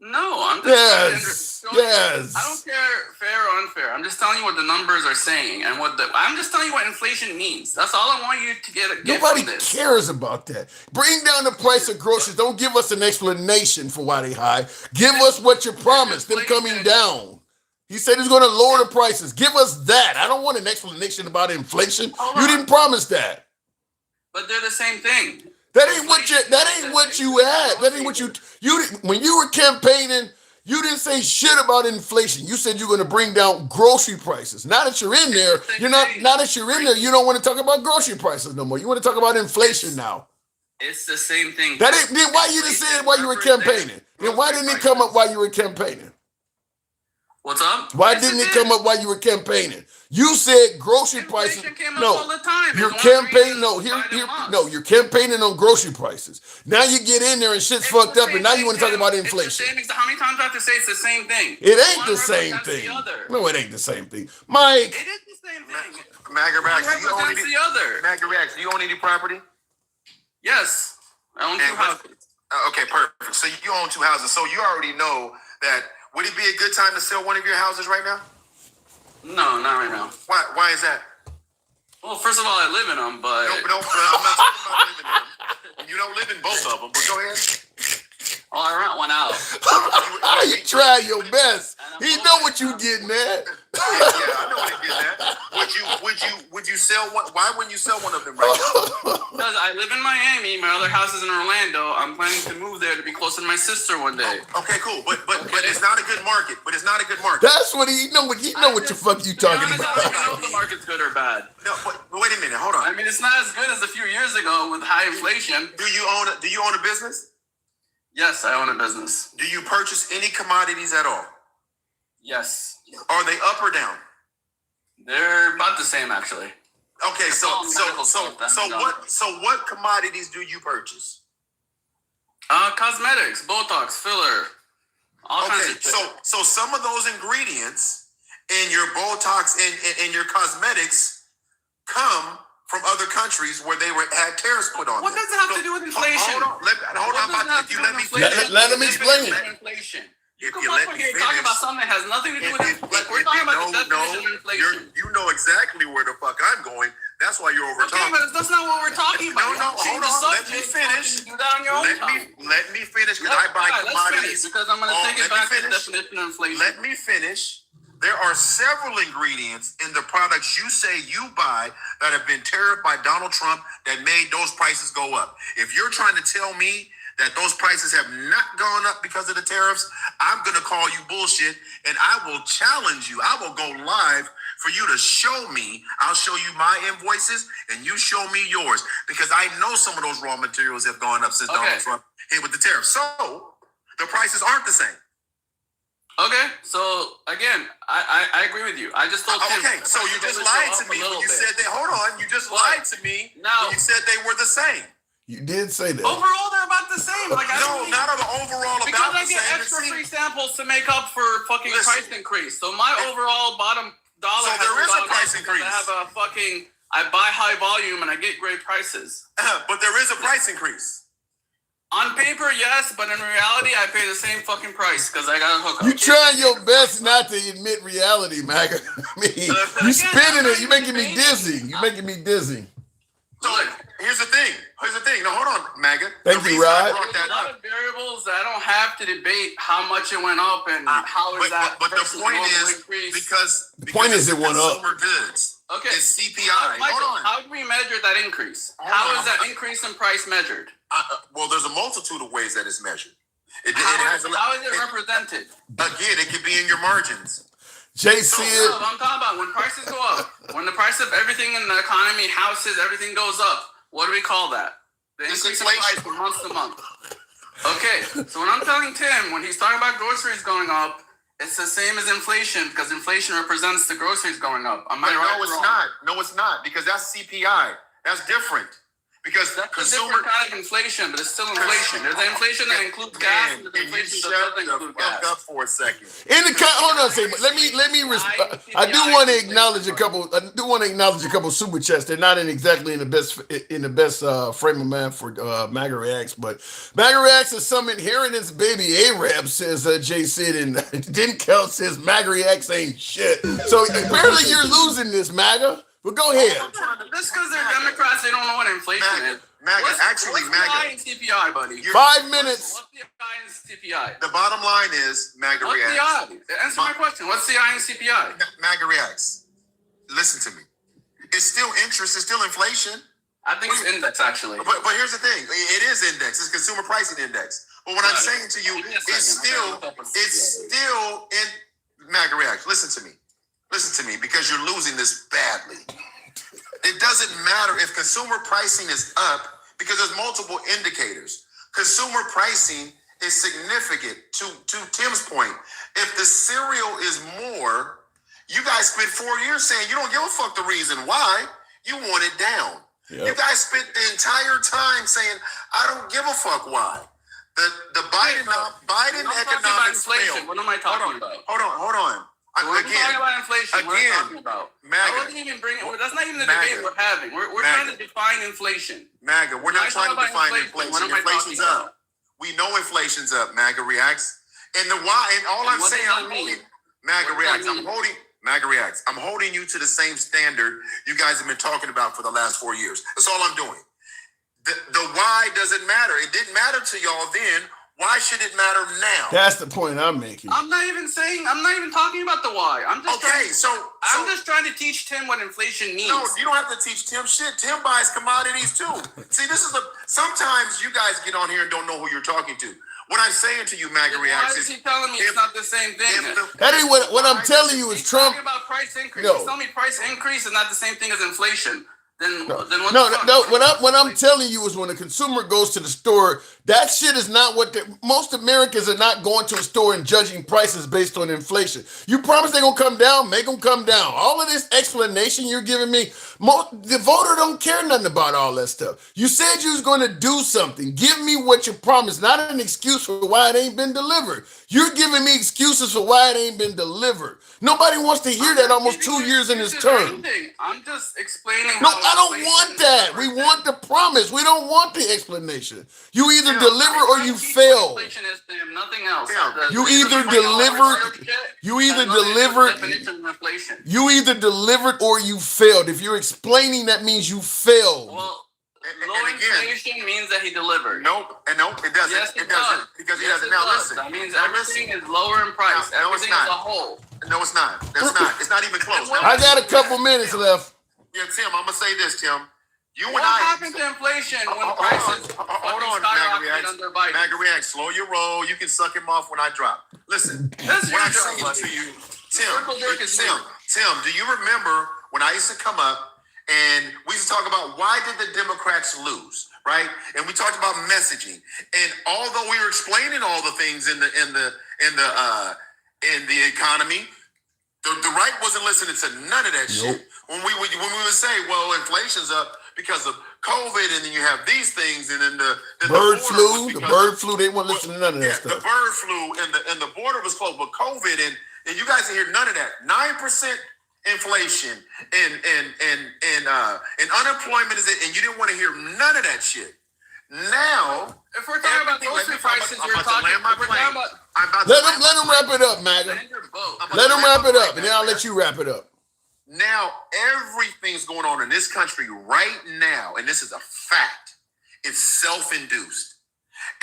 No, I'm just yes. I don't care fair or unfair. I'm just telling you what the numbers are saying and I'm just telling you what inflation means. That's all I want you to get Nobody from this. cares about that. Bring down the price of groceries. Don't give us an explanation for why they high. Give us what you promised, them coming down. He said he's going to lower the prices. Give us that. I don't want an explanation about inflation. You didn't promise that. But they're the same thing. That ain't what you had. That ain't what you when you were campaigning, you didn't say shit about inflation. You said you're going to bring down grocery prices. Now that you're in there, you don't want to talk about grocery prices no more. You want to talk about inflation now. It's the same thing. Then why you didn't say it while you were campaigning? Then why didn't it come up while you were campaigning? What's up? Why didn't it come up while you were campaigning? You said grocery prices. All the time. You're campaigning. You're campaigning on grocery prices. Now you get in there and shit's fucked up, and now you want to talk about inflation. How many times do I have to say it's the same thing? It ain't the same thing. No, it ain't the same thing, Mike. It is the same thing. Magarax, do you own any property? Yes, I own 2 houses. Okay, perfect. So you own 2 houses. So you already know that. Would it be a good time to sell one of your houses right now? No, not right now. Why is that? Well, first of all, I live in them, but... No, I'm not talking about living in them. You don't live in both of them, but go ahead. Oh, I rent one out. You try your best. He know what you getting at. Yeah, I know what you're getting at. Would you sell one? Why wouldn't you sell one of them right now? Because I live in Miami. My other house is in Orlando. I'm planning to move there to be closer to my sister one day. Okay, cool. But it's not a good market. That's what he know. What the fuck you talking about? I don't even know if the market's good or bad. No, but wait a minute. Hold on. I mean, it's not as good as a few years ago with high inflation. Do you own a business? Yes, I own a business. Do you purchase any commodities at all? Yes. Are they up or down? They're about the same, actually. Okay, so what commodities do you purchase? Cosmetics, Botox, filler, all kinds of shit. So some of those ingredients in your Botox and your cosmetics come from other countries where they had tariffs put on them. What does it have to do with inflation? Hold on. Let him explain. If Come you on let me here talking about finish, something that has nothing to do with it. Like, we're if talking you about the definition of inflation. you know exactly where the fuck I'm going. That's why you're over Okay, talking. but that's not what we're talking about. No, You hold change on. the Let me subject, finish. you can do that on your own time. Let me finish because I buy All right, let's commodities. finish, because I'm going to take it Let me back to the finish. definition of inflation. Let me finish. There are several ingredients in the products you say you buy that have been tariffed by Donald Trump that made those prices go up. If you're trying to tell me that those prices have not gone up because of the tariffs, I'm going to call you bullshit, and I will challenge you. I will go live for you to show me. I'll show you my invoices, and you show me yours, because I know some of those raw materials have gone up since Donald Trump hit with the tariffs. So the prices aren't the same. Okay, so again, I agree with you. I just told Tim. Okay, so you just lied to me when you said that. Hold on, you just lied to me when you said they were the same. You did say that. Overall, they're about the same. Like, no, not on the overall because about I the get same. extra free samples to make up for fucking Listen. price increase. So my overall bottom dollar. So there is a price increase. I have a fucking. I buy high volume and I get great prices. But there is a price increase. On paper, yes, but in reality, I pay the same fucking price because I got a hookup. You trying your best not to admit reality, MAGA. I mean, you spinning it. You making me dizzy. You making me dizzy. So here's the thing. No, hold on, MAGA. Thank you, Rod. There's a lot of variables that I don't have to debate how much it went up and how is that. But the point is because the point is it went up. Consumer goods. Okay. It's CPI. Michael, Hold on. how do we measure that increase? How is that increase in price measured? Well, there's a multitude of ways that it's measured. How is it represented? Again, it could be in your margins. JC, I'm talking about when prices go up, when the price of everything in the economy, houses, everything goes up. What do we call that? The increase in price from month to month. Okay, so when I'm telling Tim, when he's talking about groceries going up, it's the same as inflation because inflation represents the groceries going up. Am I right? No, it's not. No, it's not because that's CPI. That's different. Because that's a different kind of inflation, but it's still inflation. There's the inflation that includes gas, and there's inflation that doesn't include gas. Up for a second. Hold on a second. Let me respond. I do want to acknowledge a couple. I do want to acknowledge a couple super chats. They're not exactly in the best frame of mind for MAGA Reacts, but MAGA Reacts is some inheritance baby Arab, says Jay Sid, and Didn't Count says MAGA Reacts ain't shit. So apparently you're losing this, MAGA. But go ahead. Just because they're Democrats, they don't know what inflation is. What's the I in CPI, buddy? 5 minutes. What's the I in CPI? The bottom line is MAGA What's Reacts. the I? Answer my question. What's the I in CPI? MAGA Reacts. Listen to me. It's still interest. It's still inflation. I think it's index, actually. But here's the thing. It is index. It's consumer pricing index. But what I'm saying to you, it's still in MAGA Reacts. Listen to me. Listen to me, because you're losing this badly. It doesn't matter if consumer pricing is up because there's multiple indicators. Consumer pricing is significant. To Tim's point, if the cereal is more, you guys spent 4 years saying you don't give a fuck the reason why. You want it down. Yep. You guys spent the entire time saying, I don't give a fuck why. The Biden economics failed. What am I talking about? Hold on. We're talking about inflation. What are you talking about? MAGA. I wasn't even bringing. That's not even the debate we're having. We're trying to define inflation. MAGA. We're not trying to define inflation. Inflation's up. We know inflation's up. MAGA Reacts. And the why. And all I'm saying, I'm holding MAGA Reacts. MAGA Reacts. I'm holding you to the same standard you guys have been talking about for the last 4 years. That's all I'm doing. The why doesn't matter. It didn't matter to y'all then. Why should it matter now? That's the point I'm making. I'm not even talking about the why. I'm just trying to teach Tim what inflation means. No, you don't have to teach Tim shit. Tim buys commodities too. See, sometimes you guys get on here and don't know who you're talking to. What I'm saying to you, MAGA Reacts, why is he telling me it's not the same thing? That ain't what I'm telling you is Trump. Talking about price increase. No. He's telling me price increase is not the same thing as inflation. Then what? No. What I'm telling you is when a consumer goes to the store, that shit is not what most Americans are not going to a store and judging prices based on inflation. You promise they're gonna come down, make them come down. All of this explanation you're giving me, the voter don't care nothing about all that stuff. You said you was gonna do something. Give me what you promised, not an excuse for why it ain't been delivered. You're giving me excuses for why it ain't been delivered. Nobody wants to hear that almost 2 years in this term. I'm just explaining. No, I don't want that. We want the promise. We don't want the explanation. You either deliver or you fail. Inflation is nothing else. You either delivered, you either delivered or you failed. If you're explaining, that means you failed. Well, low inflation means that he delivered. Nope, it doesn't. Yes, it doesn't because he doesn't. Now listen. That means everything is lower in price. No, it's Everything not. as a whole. No, it's not. That's not. It's not even close. I got a couple minutes left. Yeah, Tim, I'm gonna say this, Tim. What happened to inflation when prices hold on, skyrocketed under Biden? Magariax, slow your roll. You can suck him off when I drop. Listen, That's what your I'm saying job, to you, Tim, Tim, do you remember when I used to come up and we used to talk about why did the Democrats lose, right? And we talked about messaging. And although we were explaining all the things in the economy, the right wasn't listening to none of that shit. When we would say, well, inflation's up because of COVID, and then you have these things, and then the bird flu, they won't listen to none of that stuff. The bird flu and the border was closed, but COVID and you guys didn't hear none of that. 9% inflation and unemployment is it, and you didn't want to hear none of that shit. Now, if we're talking about grocery prices, let him wrap it up, MAGA. Let him wrap it up, and then I'll let you wrap it up. Now, everything's going on in this country right now, and this is a fact. It's self-induced.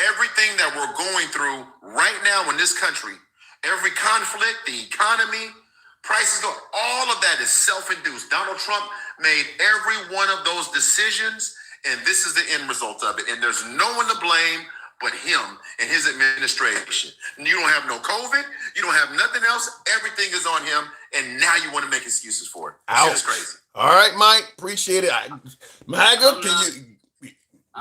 Everything that we're going through right now in this country, every conflict, the economy, prices go, all of that is self-induced. Donald Trump made every one of those decisions, and this is the end result of it. And there's no one to blame but him and his administration. You don't have no COVID. You don't have nothing else. Everything is on him. And now you want to make excuses for it. It's crazy. All right, Mike. Appreciate it. MAGA, can you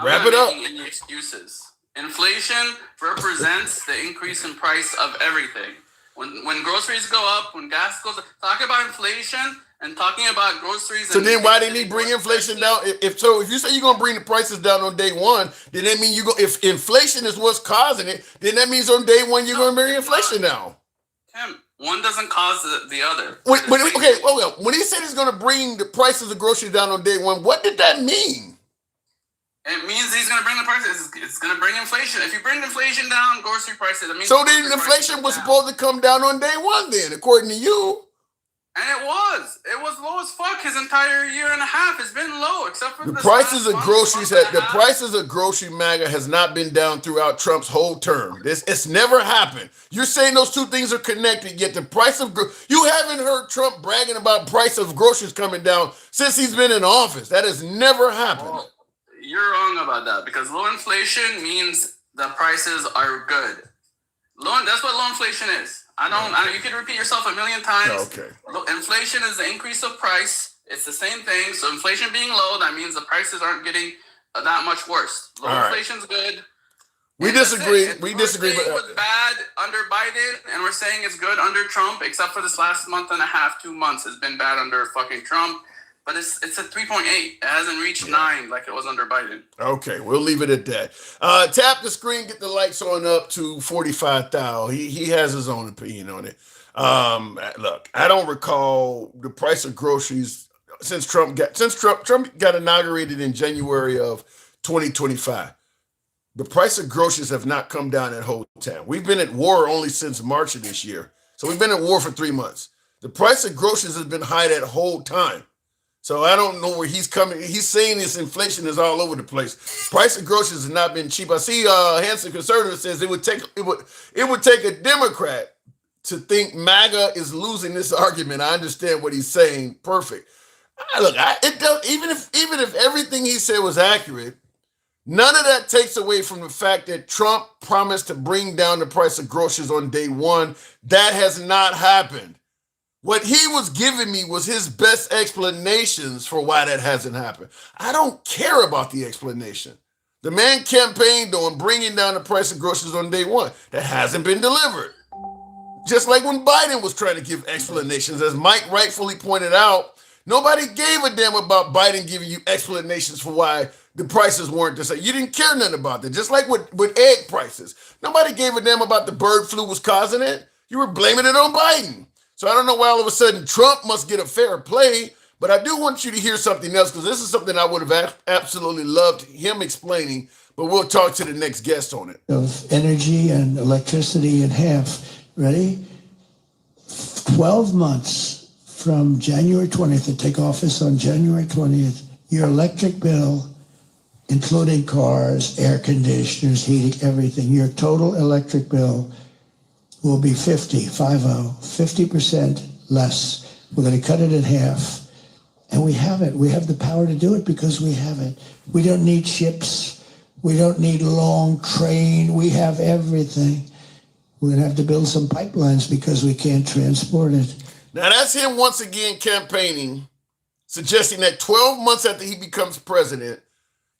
wrap it up? Any excuses. Inflation represents the increase in price of everything. When groceries go up, when gas goes up, talking about inflation and talking about groceries. So then why didn't he bring inflation down? If you say you're gonna bring the prices down on day one, then that means if inflation is what's causing it, then that means on day one you're gonna bring inflation down. Tim, one doesn't cause the other. When he said he's gonna bring the prices of groceries down on day one, what did that mean? It means he's going to bring the prices. It's going to bring inflation. If you bring inflation down, grocery prices, it means so then inflation was supposed to come down on day one then, according to you. And it was. It was low as fuck his entire year and a half. It's been low, except for the prices of groceries. The prices of grocery MAGA has not been down throughout Trump's whole term. It's never happened. You're saying those two things are connected, yet the price of you haven't heard Trump bragging about price of groceries coming down since he's been in office. That has never happened. Well, you're wrong about that because low inflation means the prices are good. That's what low inflation is. You can repeat yourself a million times. Okay. Inflation is the increase of price. It's the same thing. So inflation being low, that means the prices aren't getting that much worse. Low inflation's good. We disagree. We disagree. It was bad under Biden, and we're saying it's good under Trump, except for this last month and a half, 2 months has been bad under fucking Trump. But it's at 3.8. It hasn't reached 9 like it was under Biden. Okay, we'll leave it at that. Tap the screen, get the lights on up to 45,000. He has his own opinion on it. Look, I don't recall the price of groceries since Trump got inaugurated in January of 2025. The price of groceries have not come down that whole time. We've been at war only since March of this year. So we've been at war for 3 months. The price of groceries has been high that whole time. So I don't know where he's coming. He's saying this inflation is all over the place. Price of groceries has not been cheap. I see Hanson Conservative says it would take a Democrat to think MAGA is losing this argument. I understand what he's saying. Perfect. Even if everything he said was accurate, none of that takes away from the fact that Trump promised to bring down the price of groceries on day one. That has not happened. What he was giving me was his best explanations for why that hasn't happened. I don't care about the explanation. The man campaigned on bringing down the price of groceries on day one. That hasn't been delivered. Just like when Biden was trying to give explanations, as Mike rightfully pointed out, nobody gave a damn about Biden giving you explanations for why the prices weren't the same. You didn't care nothing about that. Just like with egg prices. Nobody gave a damn about the bird flu was causing it. You were blaming it on Biden. So I don't know why all of a sudden Trump must get a fair play, but I do want you to hear something else because this is something I would have absolutely loved him explaining, but we'll talk to the next guest on it. Of energy and electricity in half. Ready? 12 months from January 20th, to take office on January 20th, your electric bill, including cars, air conditioners, heating, everything, your total electric bill will be 50% less. We're going to cut it in half. And we have it. We have the power to do it because we have it. We don't need ships. We don't need long train. We have everything. We're going to have to build some pipelines because we can't transport it. Now that's him once again campaigning, suggesting that 12 months after he becomes president,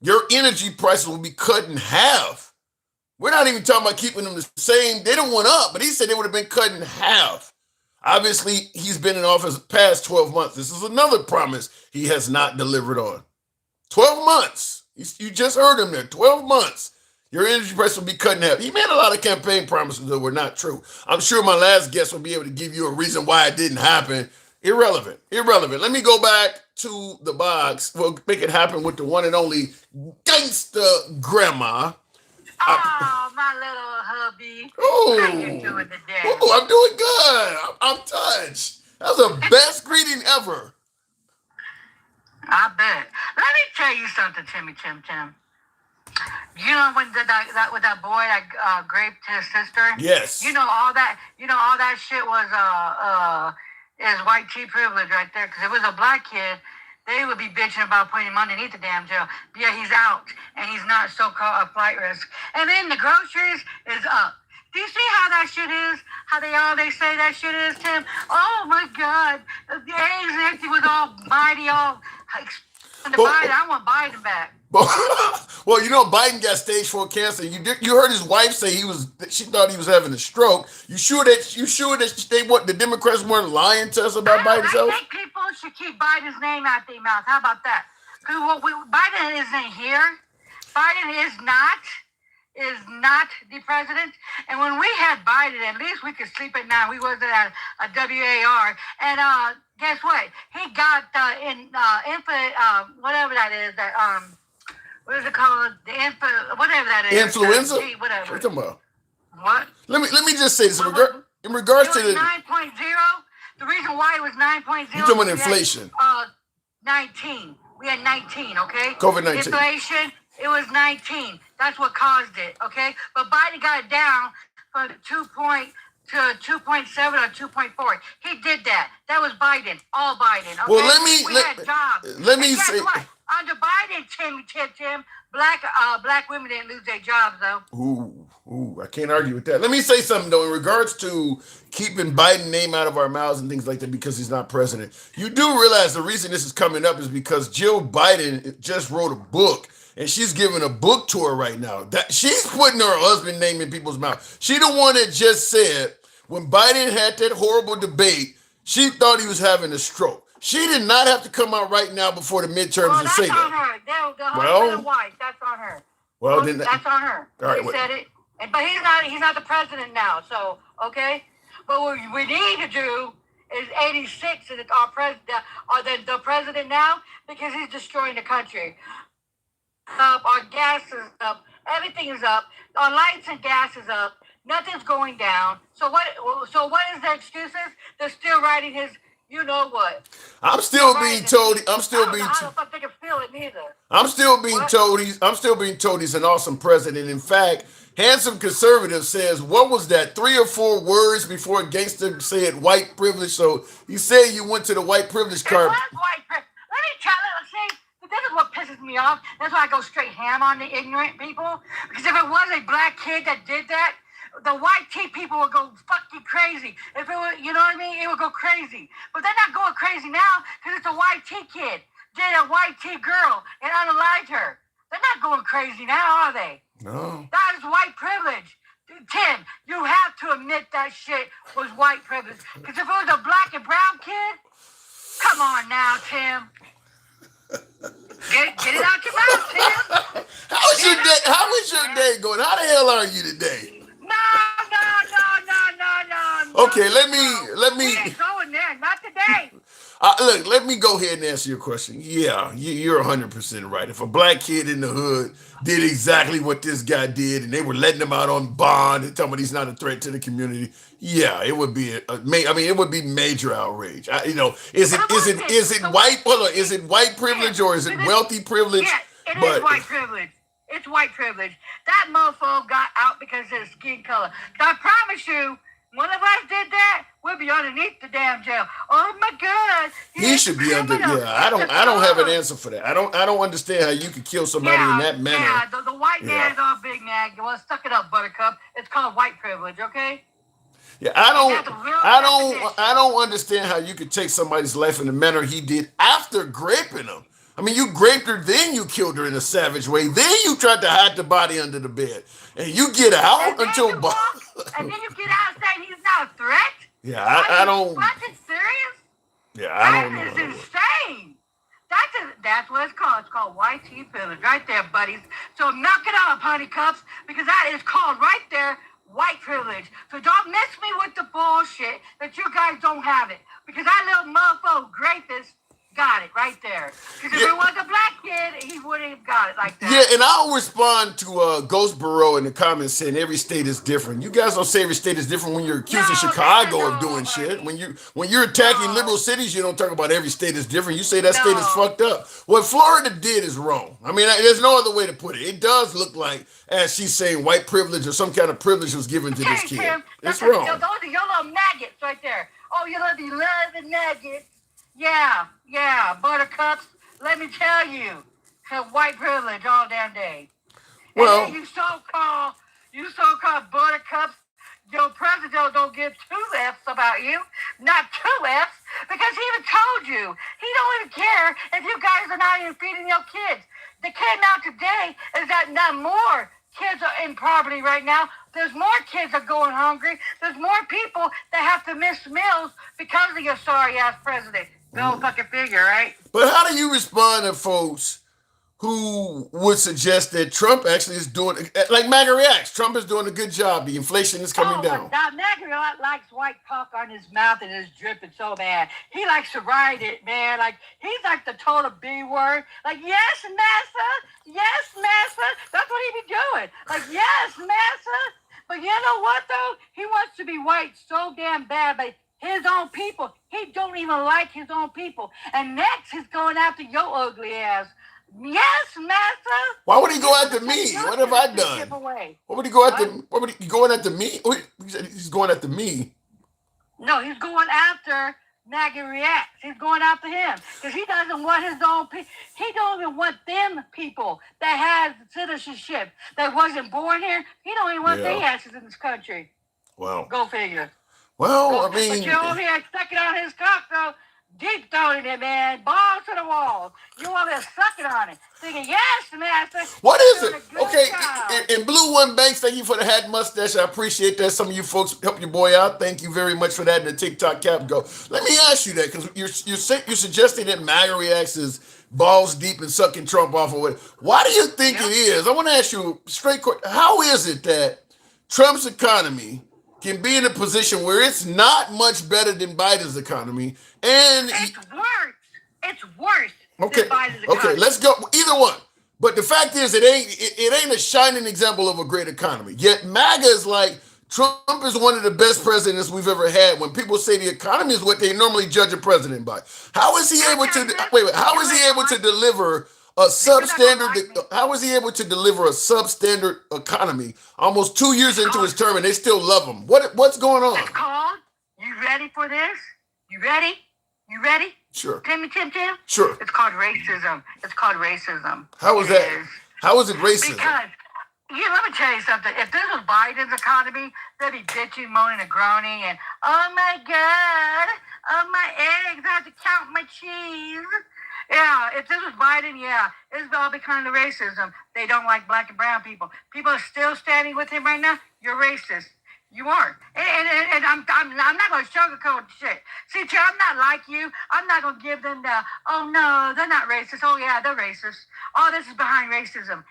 your energy prices will be cut in half. We're not even talking about keeping them the same. They don't went up, but he said they would have been cut in half. Obviously, he's been in office the past 12 months. This is another promise he has not delivered on. 12 months. You just heard him there. 12 months. Your energy price will be cut in half. He made a lot of campaign promises that were not true. I'm sure my last guest will be able to give you a reason why it didn't happen. Irrelevant. Let me go back to the box. We'll make it happen with the one and only gangsta grandma. Oh, my little hubby. Oh, How you doing today? Oh, I'm doing good. I'm touched. That's the best greeting ever. I bet. Let me tell you something, Tim. You know when that with that boy that raped his sister? Yes. You know all that shit was is white tea privilege right there. Because if it was a black kid, they would be bitching about putting him underneath the damn jail. But yeah, he's out, and he's not so-called a flight risk. And then the groceries is up. Do you see how that shit is? How they say that shit is, Tim? Oh my God, the eggs and everything was all mighty, all. Biden, I want Biden back. Well, you know, Biden got stage 4 cancer. You heard his wife say she thought he was having a stroke. You sure that the Democrats weren't lying to us about Biden's health? I think people should keep Biden's name out their mouth. How about that? Because Biden isn't here. Biden is not the president. And when we had Biden, at least we could sleep at night. We wasn't at a WAR. And guess what? He got whatever that is. What is it called? Whatever that is. Influenza? Whatever. What are you talking about? What? Let me just say this in regards to the 9.0. The reason why it was 9.0. You talking about inflation? 19. We had 19. Okay. COVID-19. Inflation. It was 19. That's what caused it. Okay. But Biden got it down from 2.7 or 2.4. He did that. That was Biden. All Biden. Okay? Well, we had jobs. Let me and guess say. What? Under Biden, Tim, black women didn't lose their jobs though. Ooh, I can't argue with that. Let me say something though in regards to keeping Biden's name out of our mouths and things like that because he's not president. You do realize the reason this is coming up is because Jill Biden just wrote a book and she's giving a book tour right now. That she's putting her husband's name in people's mouth. She the one that just said when Biden had that horrible debate, she thought he was having a stroke. She did not have to come out right now before the midterms and say that. The husband and wife, that's on her. Well, that's on her. All right, he said it, but he's not the president now. So okay, but what we need to do is 86 is our president, or the president now because he's destroying the country. Our gas is up, everything is up. Our lights and gas is up. Nothing's going down. So what is the excuses? They're still writing his. You know what? I'm still being told he's an awesome president. In fact, Handsome Conservative says, what was that? 3 or 4 words before Gangster said white privilege. So he said you went to the white privilege card. It was white privilege. Let me tell you, see, this is what pisses me off. That's why I go straight ham on the ignorant people. Because if it was a black kid that did that, the white tea people would go fucking crazy. If it was, you know what I mean? It would go crazy. But they're not going crazy now because it's a white tea kid. Did a white tea girl and unalived her. They're not going crazy now, are they? No. That is white privilege. Tim, you have to admit that shit was white privilege. Because if it was a black and brown kid, come on now, Tim. Get it out your mouth, Tim. How is your day going? How the hell are you today? No. Okay, let me. We ain't going there. Not today. Look, let me go ahead and answer your question. Yeah, you're 100% right. If a black kid in the hood did exactly what this guy did, and they were letting him out on bond and telling him he's not a threat to the community, yeah, it would be it would be major outrage. Is it white? Hold on, is it white privilege or is it wealthy privilege? Yeah, it But is white privilege. It's white privilege. That mofo got out because of his skin color. I promise you, one of us did that, we'll be underneath the damn jail. Oh my God. he should be under. Yeah, I don't have an answer for that. I don't understand how you could kill somebody in that manner. Yeah, the white Yeah. man's all big man. Well, suck it up, Buttercup. It's called white privilege, okay? Yeah, That's a real definition. I don't understand how you could take somebody's life in the manner he did after raping them. I mean, you raped her, then you killed her in a savage way, then you tried to hide the body under the bed, and you get out And then until. you walk, and then you get out saying he's not a threat? Yeah, Are I you don't. fucking serious? Yeah, I don't That is know. insane. That's what it's called. It's called white tea privilege right there, buddies. So knock it off, honeycups, because that is called right there white privilege. So don't mess me with the bullshit that you guys don't have it. Because that little mofo Grapus got it right there. Because if it was a black kid, he wouldn't have got it like that. Yeah, and I'll respond to Ghost Burrow in the comments saying every state is different. You guys don't say every state is different when you're accusing Chicago of doing shit. When you're attacking liberal cities, you don't talk about every state is different. You say that state is fucked up. What Florida did is wrong. I mean, there's no other way to put it. It does look like, as she's saying, white privilege or some kind of privilege was given to this kid. Tim, It's those wrong. are your little maggots right there. Oh, you love the maggots. Yeah, Buttercups. Let me tell you, have white privilege all damn day. Well- And then you so-called Buttercups, your president don't give 2 F's about you, not 2 F's, because he even told you. He don't even care if you guys are not even feeding your kids. The came out today is that not more kids are in poverty right now. There's more kids that are going hungry. There's more people that have to miss meals because of your sorry-ass president. Go fucking figure, right? But how do you respond to folks who would suggest that Trump actually is doing, like MAGA reacts, Trump is doing a good job. The inflation is coming down. But Negro likes white puck on his mouth and is dripping so bad. He likes to ride it, man. Like, he's like the total B word. Like, yes, massa. Yes, massa. That's what he be doing. Like, yes, massa. But you know what, though? He wants to be white so damn bad, but his own people, he don't even like his own people. And next, he's going after your ugly ass. Yes, massa. Why would he go after me? What have I done? What would he go after? What would he going after me? Oh, he said he's going after me. No, he's going after MAGA Reacts. He's going after him because he doesn't want his own people. He don't even want them people that has citizenship that wasn't born here. He don't even want their asses in this country. Wow. Go figure. Well, I But mean, you're over here sucking on his cock, though. Deep throwing it, man. Balls to the wall. You over there sucking on it. Thinking, yes, master. what you're is doing it? a good Okay, job." and Blue One Banks, thank you for the hat mustache. I appreciate that. Some of you folks help your boy out. Thank you very much for that. And the TikTok cap go. Let me ask you that because you're suggesting that MAGA reacts is balls deep and sucking Trump off of it. Why do you think it is? I want to ask you straight. How is it that Trump's economy can be in a position where it's not much better than Biden's economy, and It's worse. It's worse. okay, Than Biden's okay, economy. let's go either one. But the fact is, it ain't a shining example of a great economy. Yet MAGA is like Trump is one of the best presidents we've ever had. When people say the economy is what they normally judge a president by, how is he able to wait? How is he able to deliver a substandard? How is he able to deliver a substandard economy almost 2 years into his term and they still love him? What's going on? It's called, you ready for this? You ready? You ready? Sure. Tim? Sure. It's called racism. It's called racism. How is It that? is. How is it racism? Because, let me tell you something. If this was Biden's economy, they'd be bitching, moaning, and groaning, and, oh my God, oh my eggs, I have to count my cheese. Yeah, if this was Biden, it's all because of racism. They don't like black and brown people. People are still standing with him right now. You're racist. You are. And I'm not going to sugarcoat shit. See, Chair, I'm not like you. I'm not going to give them the, oh, no, they're not racist. Oh, yeah, they're racist. All this is behind racism.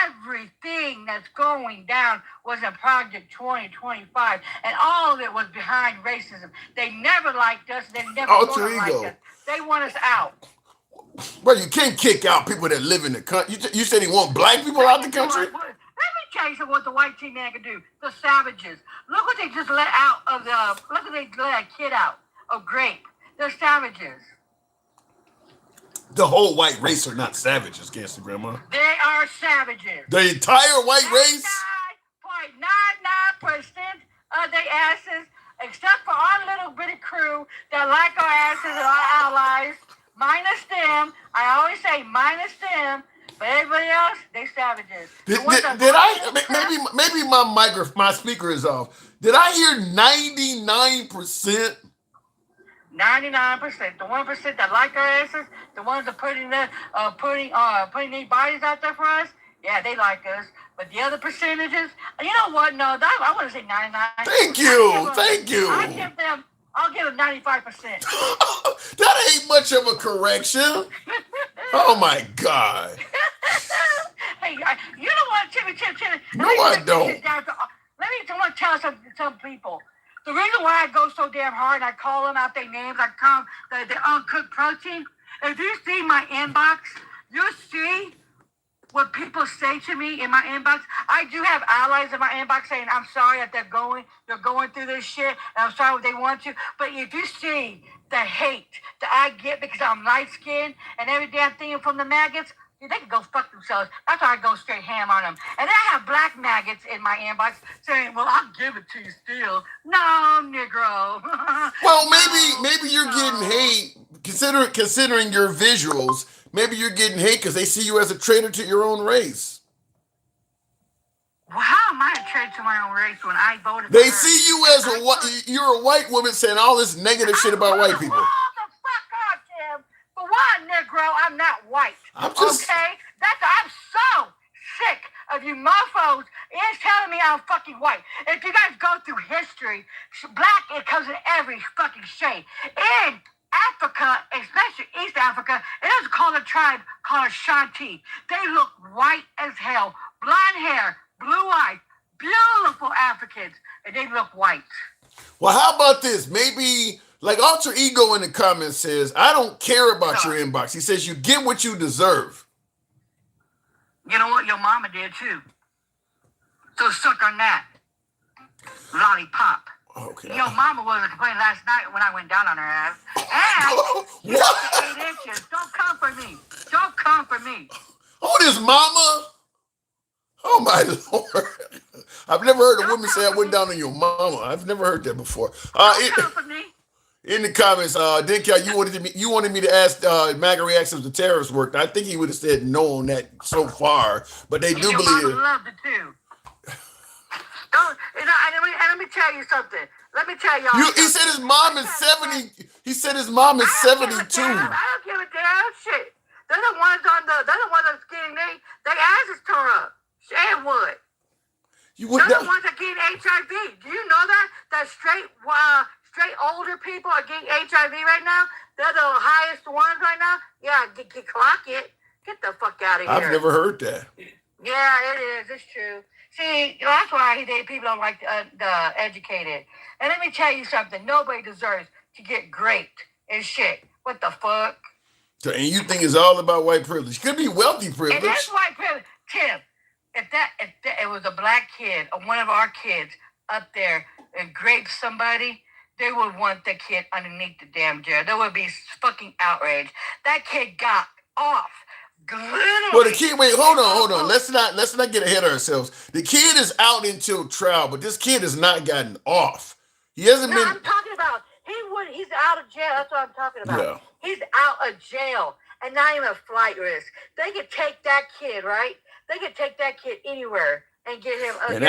Everything that's going down was in Project 2025, and all of it was behind racism. They never liked us. They never Alter liked ego. us. They want us out. But you can't kick out people that live in the country. You said he want black people out the country? Let me tell you what the white team man can do. The savages. Look what they just let out of the. Look what they let a kid out of Grape. They're savages. The whole white race are not savages, Gangsta Grandma. They are savages. The entire white race? 99.99% of their asses, except for our little bitty crew that like our asses and our allies, minus them. I always say minus them, but everybody else, they savages. Did I? Maybe my speaker is off. Did I hear 99%? 99%. The 1% that like our asses, the ones that putting their bodies out there for us, yeah, they like us. But the other percentages, you know what? No, I want to say 99. Thank you. I'll give them 95%. That ain't much of a correction. Oh my God. Hey, you know what, Timmy? No, I don't. Let me tell some people. The reason why I go so damn hard, I call them out their names, I call them the uncooked protein. If you see my inbox, you'll see what people say to me in my inbox. I do have allies in my inbox saying, I'm sorry that they're going through this shit, and I'm sorry what they want to. But if you see the hate that I get because I'm light-skinned and every damn thing from the maggots, dude, they can go fuck themselves. That's why I go straight ham on them. And then I have black maggots in my inbox saying, well, I'll give it to you still. No, Negro. Well, maybe you're getting hate, considering your visuals. Maybe you're getting hate because they see you as a traitor to your own race. Well, how am I a traitor to my own race when I voted for They her? see you as you're a white woman saying all this negative shit about white people. Hold the fuck up, Tim. For one, Negro, I'm not white. I'm just... Okay? I'm so sick of you mofos is telling me I'm fucking white. If you guys go through history, black, it comes in every fucking shade. In Africa, especially East Africa, it is called a tribe called Ashanti. They look white as hell. Blonde hair, blue eyes, beautiful Africans, and they look white. Well, how about this? Maybe, like Alter Ego in the comments says, I don't care about your inbox. He says you get what you deserve. You know what? Your mama did too. So suck on that. Lollipop. Okay. Your mama wasn't complaining last night when I went down on her ass. And you got 8 inches. Don't come for me. Don't come for me. Oh, this mama? Oh my Lord. I've never heard a woman say I went down on your mama. I've never heard that before. Don't come for me. In the comments, Dinky, you wanted me to ask MAGA reactions to terrorist work. I think he would have said no on that so far, but they do believe it. Your mama loved it too. Let me tell you something. Let me tell y'all. He said his mom is 70. He said his mom is 72. I don't give a damn shit. They're the ones that's getting their asses tore up. And wood. They're the ones that get HIV. Do you know that? That straight older people are getting HIV right now. They're the highest ones right now. Yeah, clock it. Get the fuck out of here. I've never heard that. Yeah, it is. It's true. See, that's why people don't like the educated. And let me tell you something. Nobody deserves to get raped and shit. What the fuck? And you think it's all about white privilege? Could be wealthy privilege. And that's white privilege. Tim, if it was a black kid or one of our kids up there and raped somebody, they would want the kid underneath the damn jail. There would be fucking outrage. That kid got off. Well, the kid, wait, hold on. Let's not get ahead of ourselves. The kid is out until trial, but this kid has not gotten off. He hasn't been. I'm talking about he's out of jail. That's what I'm talking about. Yeah. He's out of jail and not even a flight risk. They could take that kid, right? They could take that kid anywhere and get him. And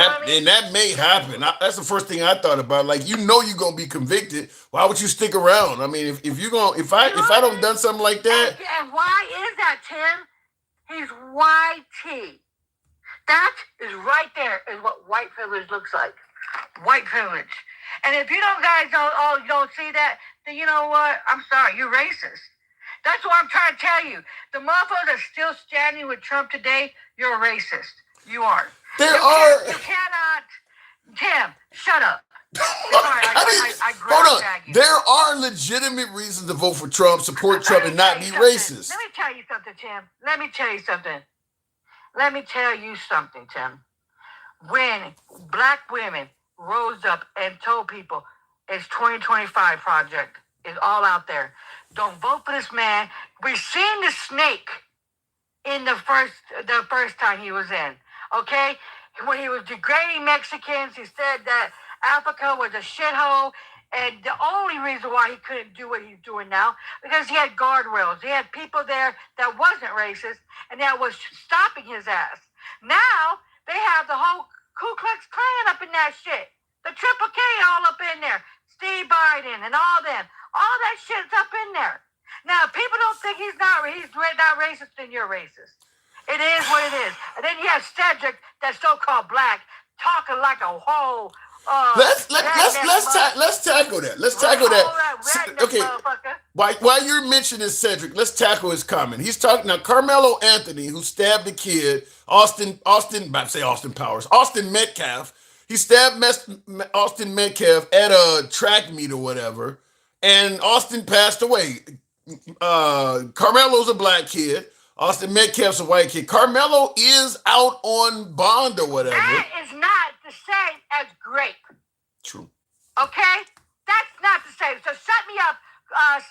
that may happen. That's the first thing I thought about. Like, you're gonna be convicted. Why would you stick around? I mean, if I don't done something like that. And why is that, Tim? He's YT. That is right there is what white privilege looks like. White privilege. And if you don't see that, then you know what? I'm sorry, you're racist. That's what I'm trying to tell you. The motherfuckers are still standing with Trump today. You're a racist. You are. You cannot. Tim, shut up. I Hold on. tag you. There are legitimate reasons to vote for Trump, support Trump, and not be racist. Let me tell you something, Tim. Let me tell you something, Tim. When black women rose up and told people it's 2025 project, it's all out there. Don't vote for this man. We've seen the snake in the first time he was in. Okay? When he was degrading Mexicans, he said that Africa was a shithole. And the only reason why he couldn't do what he's doing now, because he had guardrails. He had people there that wasn't racist and that was stopping his ass. Now, they have the whole Ku Klux Klan up in that shit. The Triple K all up in there. Steve Biden and all them. All that shit's up in there. Now, if people don't think he's not racist, then you're racist. It is what it is. And then you have Cedric, that's so-called black, talking like a whole... Let's tackle that. Let's tackle that. Okay. While you're mentioning Cedric, let's tackle his comment. He's talking now. Carmelo Anthony, who stabbed the kid, Austin Metcalf. He stabbed Austin Metcalf at a track meet or whatever, and Austin passed away. Carmelo's a black kid. Austin Metcalf's a white kid. Carmelo is out on bond or whatever. That is not the same as grape. True. Okay? That's not the same. So shut me up,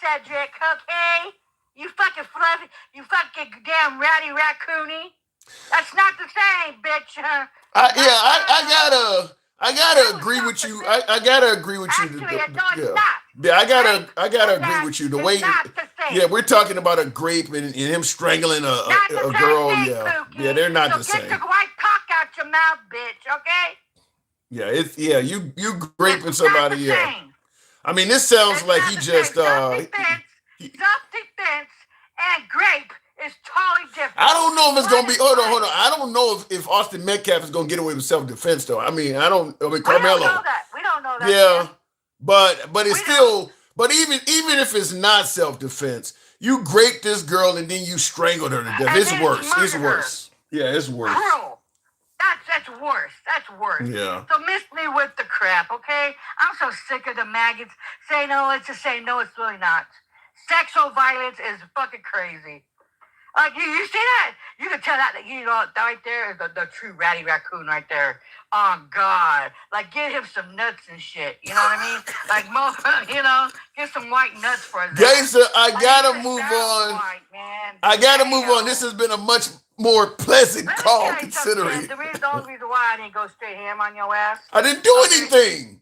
Cedric, okay? You fucking fluffy, you fucking damn ratty raccoony. That's not the same, bitch. I gotta agree with you. I gotta agree with you. Actually, no, it's not. Yeah, I gotta agree with you. The way, not the same. yeah, we're talking about a grape and him strangling a girl. Thing, Yeah, Pookie. yeah, they're not so the same. Get the white cock out your mouth, bitch. Okay? You graping somebody. Yeah, Same. I mean, this sounds It's like not he the just same. Self-defense and grape is totally different. I don't know if it's gonna be. Hold on. I don't know if Austin Metcalf is gonna get away with self-defense though. I mean, Carmelo. We don't know that. Yeah, but it's still. But even if it's not self-defense, you grape this girl and then you strangled her to death. And It's then worse. you It's murder worse. Yeah, it's worse. Cruel. That's worse. That's worse. Yeah. So miss me with the crap, okay? I'm so sick of the maggots. Say no, it's just say no, it's really not. Sexual violence is fucking crazy. Like, you see that? You can tell that right there is the true ratty raccoon right there. Oh, God. Like, get him some nuts and shit. You know what I mean? Like, get some white nuts for his Gangsta, I gotta move on. I gotta move on. This has been a much more pleasant call, considering. The only reason why I didn't go straight ham on your ass. I didn't do anything.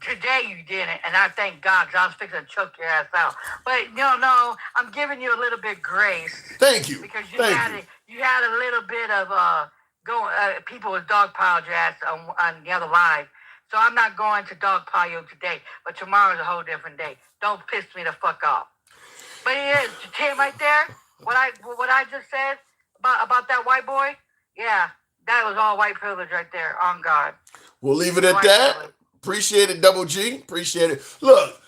Today you didn't, and I thank God, because I was fixing to choke your ass out. But no, I'm giving you a little bit grace. Thank you. Because you had a little bit of people was dogpiled your ass on the other live. So I'm not going to dogpile you today, but tomorrow's a whole different day. Don't piss me the fuck off. But it is, Tim, right there, what I just said about that white boy, yeah, that was all white privilege right there, on God. We'll leave it at that. Privilege. Appreciate it, Double G. Appreciate it. Look,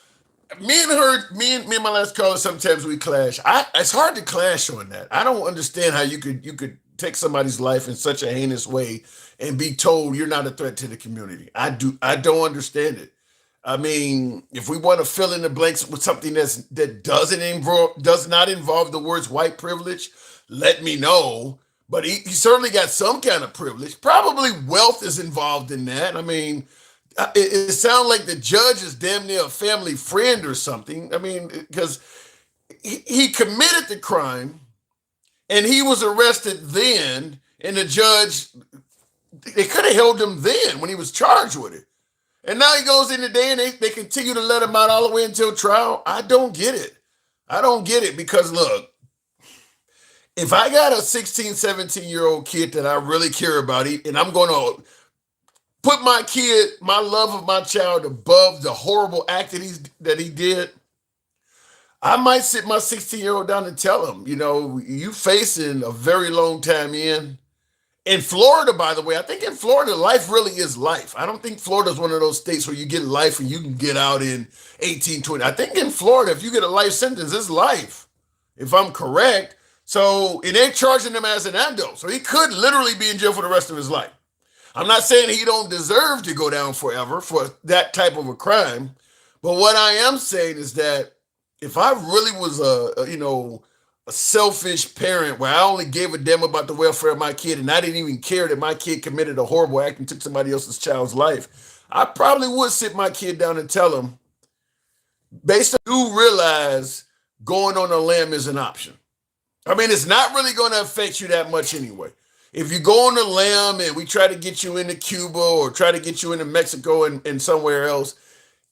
me and my last caller, sometimes we clash. It's hard to clash on that. I don't understand how you could take somebody's life in such a heinous way and be told you're not a threat to the community. I don't understand it. I mean, if we want to fill in the blanks with something that does not involve the words white privilege, let me know. But he certainly got some kind of privilege. Probably wealth is involved in that. I mean, it sounds like the judge is damn near a family friend or something. I mean, because he committed the crime and he was arrested then, and the judge, they could have held him then when he was charged with it. And now he goes in today and they continue to let him out all the way until trial. I don't get it. I don't get it because, look, if I got a 16, 17-year-old kid that I really care about, and I'm going to put my love of my child above the horrible act that he did, I might sit my 16-year-old down and tell him, you facing a very long time in Florida, by the way. I think in Florida, life really is life. I don't think Florida is one of those states where you get life and you can get out in 18, 20. I think in Florida, if you get a life sentence, it's life, if I'm correct. So, and they're charging him as an adult. So he could literally be in jail for the rest of his life. I'm not saying he don't deserve to go down forever for that type of a crime, but what I am saying is that if I really was a selfish parent where I only gave a damn about the welfare of my kid and I didn't even care that my kid committed a horrible act and took somebody else's child's life, I probably would sit my kid down and tell him, based on you realize going on a limb is an option. I mean, it's not really going to affect you that much anyway. If you go on a limb and we try to get you into Cuba or try to get you into Mexico and somewhere else,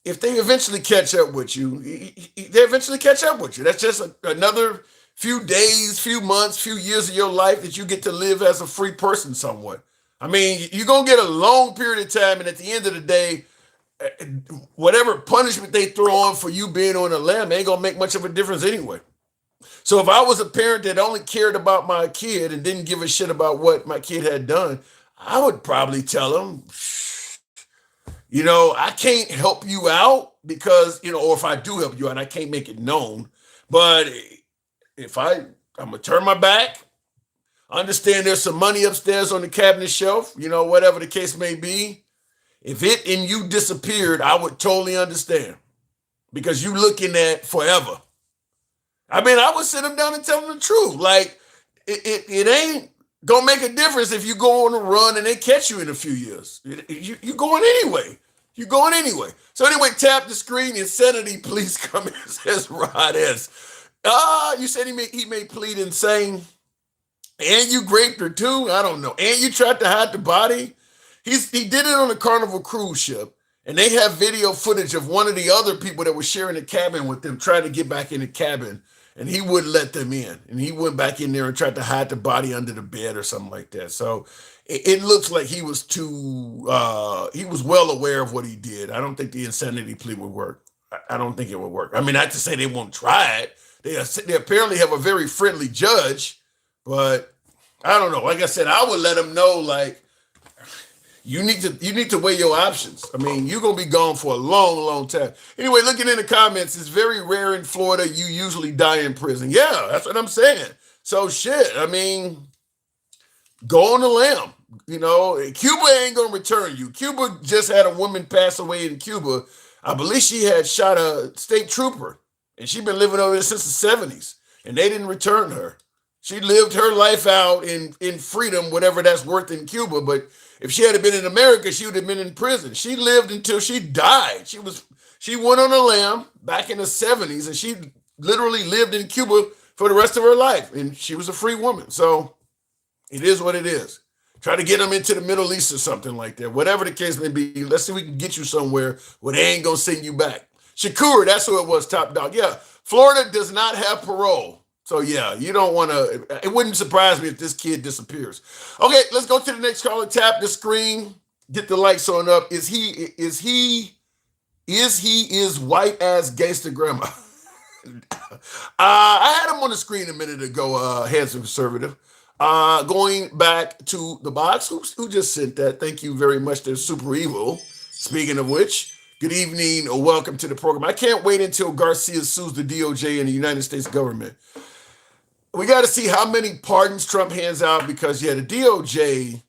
if they eventually catch up with you, they eventually catch up with you. That's just another few days, few months, few years of your life that you get to live as a free person somewhat. I mean, you're going to get a long period of time, and at the end of the day, whatever punishment they throw on for you being on a limb ain't going to make much of a difference anyway. So if I was a parent that only cared about my kid and didn't give a shit about what my kid had done, I would probably tell him, I can't help you out because, or if I do help you out, I can't make it known. But if I'm going to turn my back, understand there's some money upstairs on the cabinet shelf, whatever the case may be. If it and you disappeared, I would totally understand because you looking at forever. I mean, I would sit them down and tell them the truth. Like, it ain't gonna make a difference if you go on a run and they catch you in a few years. You're going anyway. You're going anyway. So anyway, tap the screen. Insanity, please come in, says Rod S. You said he may plead insane. And you raped her too? I don't know. And you tried to hide the body? He did it on a Carnival cruise ship. And they have video footage of one of the other people that was sharing the cabin with them trying to get back in the cabin. And he wouldn't let them in. And he went back in there and tried to hide the body under the bed or something like that. So it looks like he was he was well aware of what he did. I don't think the insanity plea would work. I don't think it would work. I mean, not to say they won't try it. They apparently have a very friendly judge, but I don't know. Like I said, I would let them know, like, you need to weigh your options. I mean, you're going to be gone for a long, long time. Anyway, looking in the comments, it's very rare in Florida. You usually die in prison. Yeah, that's what I'm saying. So shit, I mean, go on the limb. Cuba ain't going to return you. Cuba just had a woman pass away in Cuba. I believe she had shot a state trooper, and she'd been living over there since the 70s, and they didn't return her. She lived her life out in freedom, whatever that's worth in Cuba, but if she had been in America, she would have been in prison. She lived until she died. She went on a lam back in the 70s, and she literally lived in Cuba for the rest of her life, and she was a free woman. So it is what it is. Try to get them into the Middle East or something like that. Whatever the case may be, let's see if we can get you somewhere where they ain't going to send you back. Shakur, that's who it was, Top Dog. Yeah, Florida does not have parole. So yeah, you don't want to, it wouldn't surprise me if this kid disappears. Okay, let's go to the next caller. Tap the screen, get the lights on up. Is he white ass gangster grandma? I had him on the screen a minute ago, handsome conservative. Going back to the box, who just sent that? Thank you very much. They're super evil. Speaking of which, good evening or welcome to the program. I can't wait until Garcia sues the DOJ and the United States government. We got to see how many pardons Trump hands out because, the DOJ,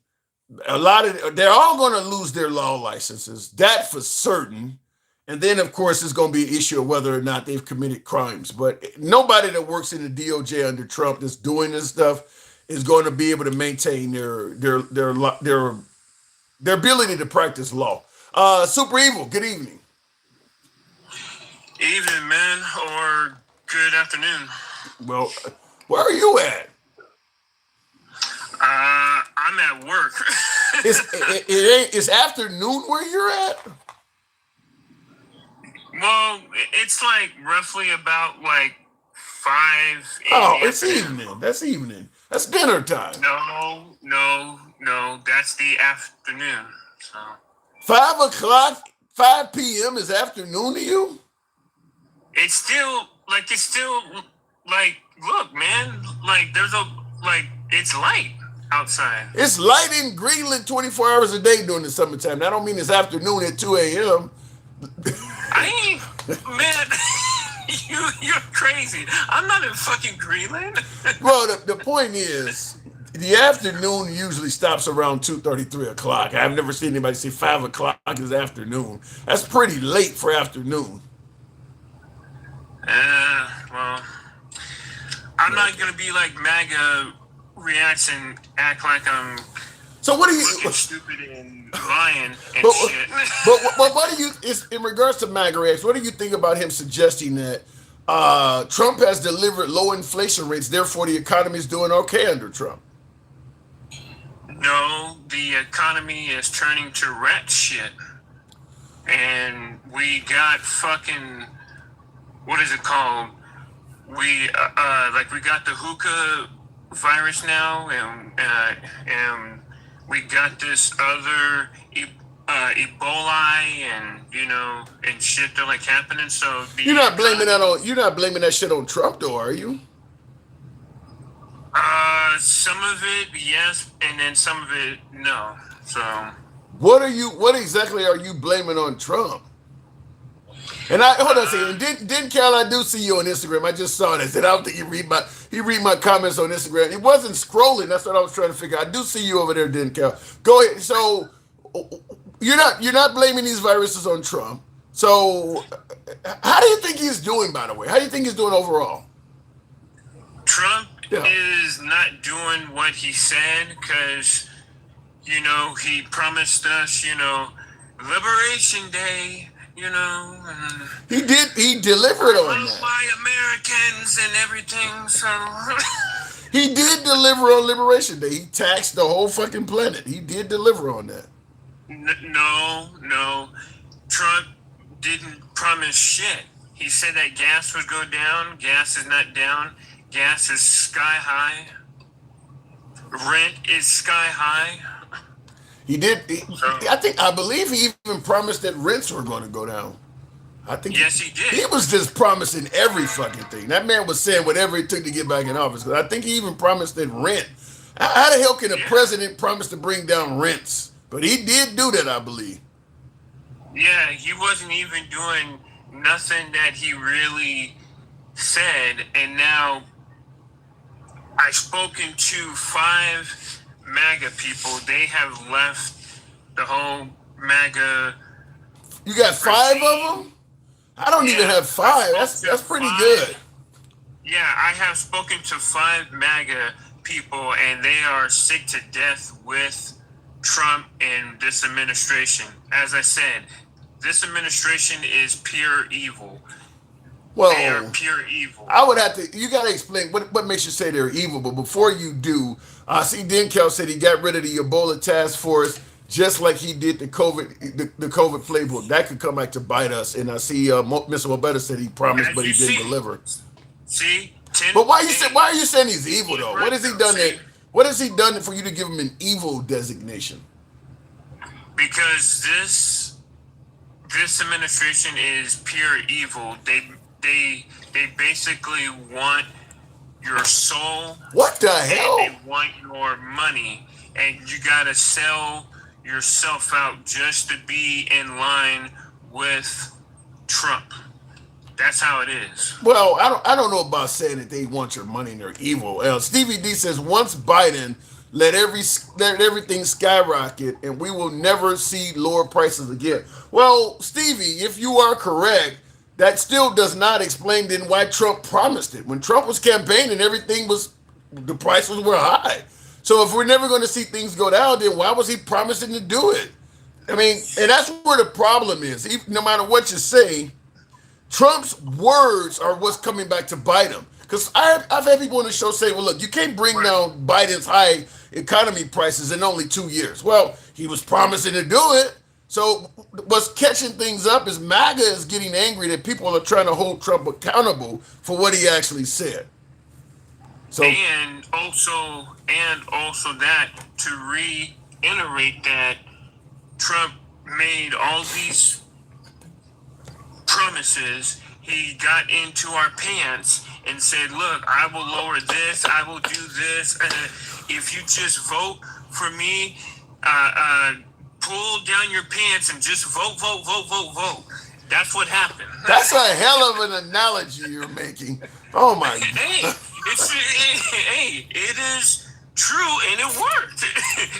they're all going to lose their law licenses. That for certain. And then, of course, it's going to be an issue of whether or not they've committed crimes. But nobody that works in the DOJ under Trump that's doing this stuff is going to be able to maintain their ability to practice law. Super Evil, good evening. Evening, man, or good afternoon. Well, where are you at? I'm at work. It's afternoon where you're at? Well, it's like roughly about like 5. Oh, it's evening. That's evening. That's dinner time. No. That's the afternoon. So 5 o'clock, 5 p.m. is afternoon to you? It's still like, look, man, like it's light outside. It's light in Greenland 24 hours a day during the summertime. That don't mean it's afternoon at 2 a.m. Man, you're crazy. I'm not in fucking Greenland. Well, the point is, the afternoon usually stops around 2:30, 3 o'clock. I've never seen anybody say 5 o'clock is afternoon. That's pretty late for afternoon. Well, I'm not gonna be like MAGA reacts and act like I'm So what do you? looking stupid and lying and But, shit. but what do you? Is in regards to MAGA X? What do you think about him suggesting that Trump has delivered low inflation rates, therefore the economy is doing okay under Trump? No, the economy is turning to rat shit, and we got fucking what is it called? We we got the hookah virus now, and we got this other Ebola, and and shit that like happening. So You're not blaming that shit on Trump, though, are you? some of it yes, and then some of it no. So What exactly are you blaming on Trump? And hold on a second. Didn't Cal, I do see you on Instagram. I just saw this. And I don't think he read my comments on Instagram. It wasn't scrolling. That's what I was trying to figure out. I do see you over there, didn't Cal. Go ahead. So you're not blaming these viruses on Trump. So how do you think he's doing, by the way? How do you think he's doing overall? Trump Yeah. is not doing what he said because, he promised us, Liberation Day, and He delivered on love that. my Americans and everything. So, He did deliver on Liberation Day. He taxed the whole fucking planet. He did deliver on that. no, Trump didn't promise shit. He said that gas would go down. Gas is not down. Gas is sky high. Rent is sky high. He did. I believe he even promised that rents were going to go down. I think. Yes, he did. He was just promising every fucking thing. That man was saying whatever it took to get back in office. 'Cause I think he even promised that rent. How the hell can a president promise to bring down rents? But he did do that, I believe. Yeah, he wasn't even doing nothing that he really said. And now I've spoken to 5 MAGA people. They have left the whole MAGA. You got 5 of them? I don't even have 5. That's pretty good. Yeah, I have spoken to 5 MAGA people, and they are sick to death with Trump and this administration. As I said, this administration is pure evil. Well, they are pure evil. I would have to. You got to explain what makes you say they're evil. But before you do, I see Denkel said he got rid of the Ebola task force just like he did the COVID playbook. That could come back to bite us. And I see Mr. Mobetta said he promised, but he didn't deliver. See, but why are you saying he's evil though? What has he done? What has he done for you to give him an evil designation? Because this administration is pure evil. They basically want your soul. What the hell? They want your money, and you gotta sell yourself out just to be in line with Trump. That's how it is. Well, I don't know about saying that they want your money and they're evil. Stevie D says once Biden let everything skyrocket and we will never see lower prices again. Well, Stevie, if you are correct, that still does not explain then why Trump promised it. When Trump was campaigning, the prices were high. So if we're never going to see things go down, then why was he promising to do it? I mean, and that's where the problem is. No matter what you say, Trump's words are what's coming back to bite him. Because I've had people on the show say, well, look, you can't bring down Biden's high economy prices in only 2 years. Well, he was promising to do it. So what's catching things up is MAGA is getting angry that people are trying to hold Trump accountable for what he actually said. So and also that to reiterate that Trump made all these promises. He got into our pants and said, look, I will lower this, I will do this. If you just vote for me, pull down your pants and just vote. That's what happened. That's a hell of an analogy you're making. Oh my God. It is true, and it worked.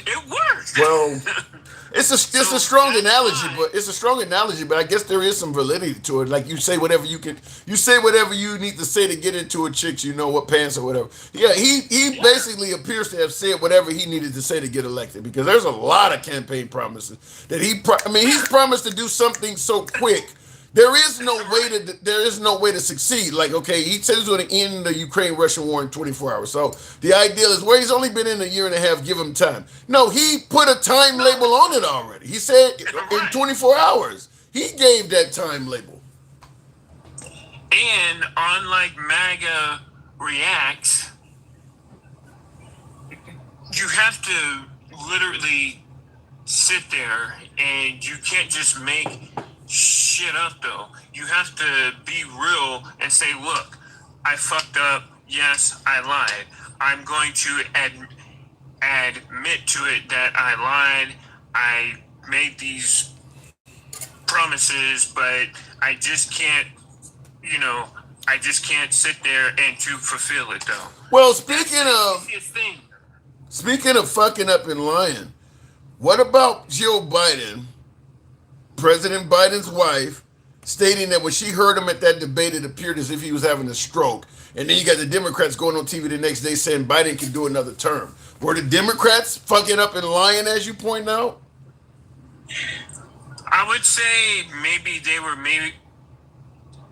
It worked. Well, it's a strong analogy, but I guess there is some validity to it. Like you say whatever you need to say to get into a chick, what pants or whatever. Yeah, he basically appears to have said whatever he needed to say to get elected, because there's a lot of campaign promises that he's promised to do something so quick. There is no way to succeed. Like, okay, he said he's going to end the Ukraine-Russian war in 24 hours. So the ideal is, where he's only been in a year and a half, give him time. No, he put a time label on it already. He said in 24 hours. He gave that time label. And unlike MAGA reacts, you have to literally sit there, and you can't just make shit up though. You have to be real and say, look, I fucked up. Yes, I lied. I'm going to admit to it that I lied. I made these promises, but I just can't, sit there and to fulfill it though. Well, speaking of fucking up and lying, what about Jill Biden, President Biden's wife, stating that when she heard him at that debate, it appeared as if he was having a stroke. And then you got the Democrats going on TV the next day saying Biden can do another term. Were the Democrats fucking up and lying, as you point out? I would say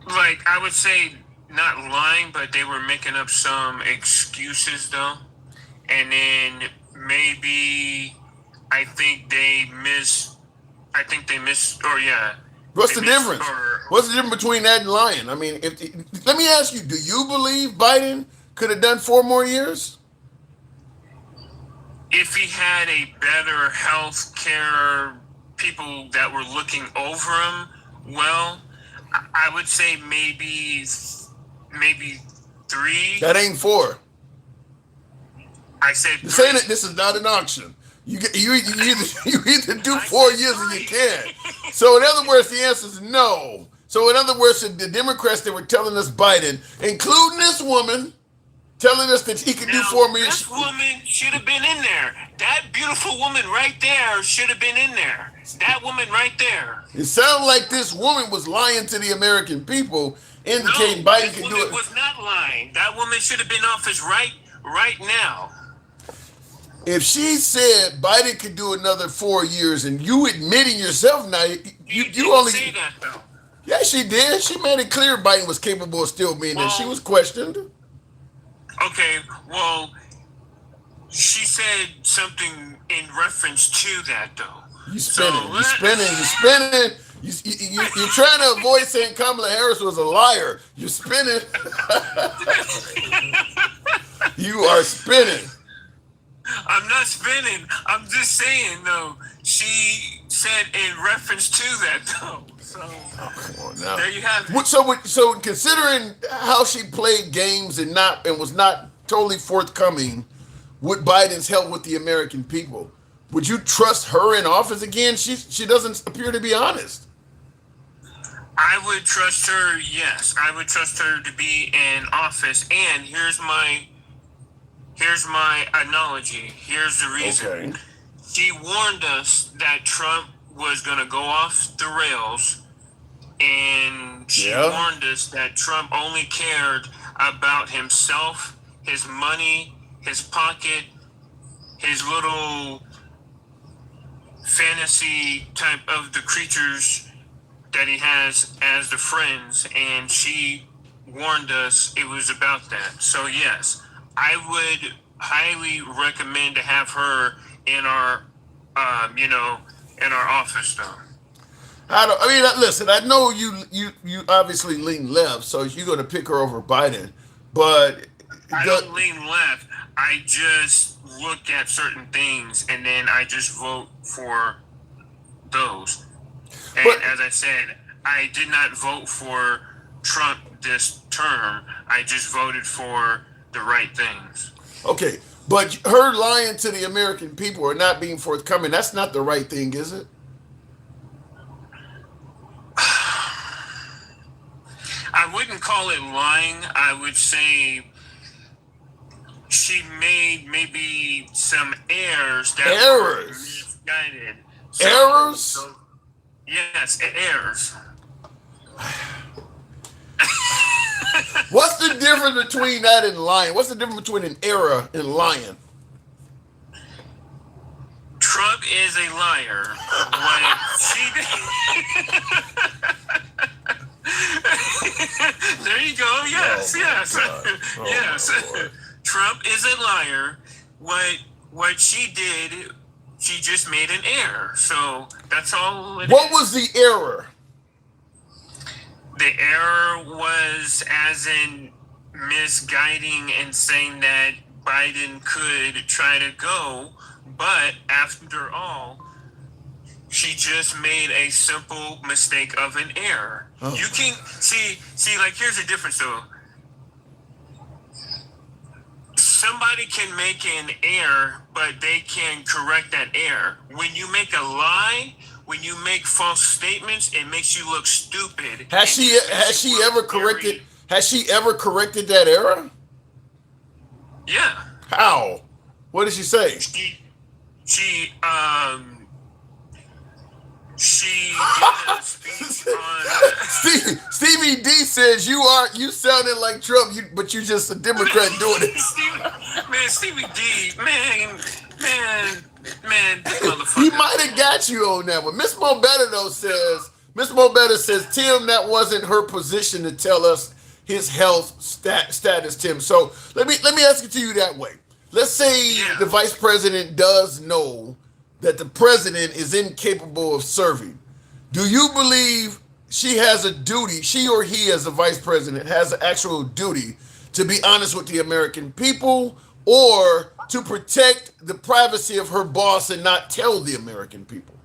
I would say not lying, but they were making up some excuses though. And then maybe I think they missed. What's the difference? What's the difference between that and lying? I mean, let me ask you, do you believe Biden could have done 4 more years? If he had a better health care, people that were looking over him, well, I would say maybe 3. That ain't 4. I said 3. You're saying that this is not an auction. You either do 4 years or you can't. So in other words, the answer is no. So in other words, the Democrats that were telling us Biden, including this woman, telling us that he could do 4 more years. This woman should have been in there. That beautiful woman right there should have been in there. That woman right there. It sounded like this woman was lying to the American people, indicating Biden could do it. That woman was not lying. That woman should have been in office right now. If she said Biden could do another 4 years, and you admitting yourself now, you only say that though. Yeah, she did. She made it clear Biden was capable of still being there. She was questioned. Okay, well, she said something in reference to that though. You're spinning. You're trying to avoid saying Kamala Harris was a liar. You're spinning. You are spinning. I'm not spinning. I'm just saying, though. She said in reference to that, though. So, come on now. There you have it. So considering how she played games and was not totally forthcoming with Biden's help with the American people, would you trust her in office again? She doesn't appear to be honest. I would trust her, yes. I would trust her to be in office. And here's my analogy. Here's the reason. Okay. She warned us that Trump was going to go off the rails, and she warned us that Trump only cared about himself, his money, his pocket, his little fantasy type of the creatures that he has as the friends, and she warned us it was about that. So yes, I would highly recommend to have her in our, in our office, though. Listen, I know you obviously lean left, so you're going to pick her over Biden, but I don't lean left. I just look at certain things, and then I just vote for those. And as I said, I did not vote for Trump this term. I just voted for the right things. Okay, but her lying to the American people or not being forthcoming, that's not the right thing, is it? I wouldn't call it lying. I would say she made maybe some errors that were misguided. Errors? Yes, errors. What's the difference between that and lying? What's the difference between an error and lying? Trump is a liar. What she There you go. Yes, yes, yes. Trump is a liar. What she did, she just made an error. So that's all. What was the error? The error was as in misguiding and saying that Biden could try to go, but after all, she just made a simple mistake of an error. Oh. You can see, like, here's the difference though. Somebody can make an error, but they can correct that error. When you make a lie, when you make false statements, it makes you look stupid. Has she ever corrected that error? Yeah. How? What did she say? She did a speech on Stevie D says you sounded like Trump, but you just a Democrat doing it. Stevie D, man, this motherfucker. He might have got you on that one. Miss Mobetta says, Tim, that wasn't her position to tell us his health status, Tim. So let me ask it to you that way. Let's say the vice president does know that the president is incapable of serving. Do you believe she has a duty, she or he as the vice president has an actual duty to be honest with the American people or to protect the privacy of her boss and not tell the American people?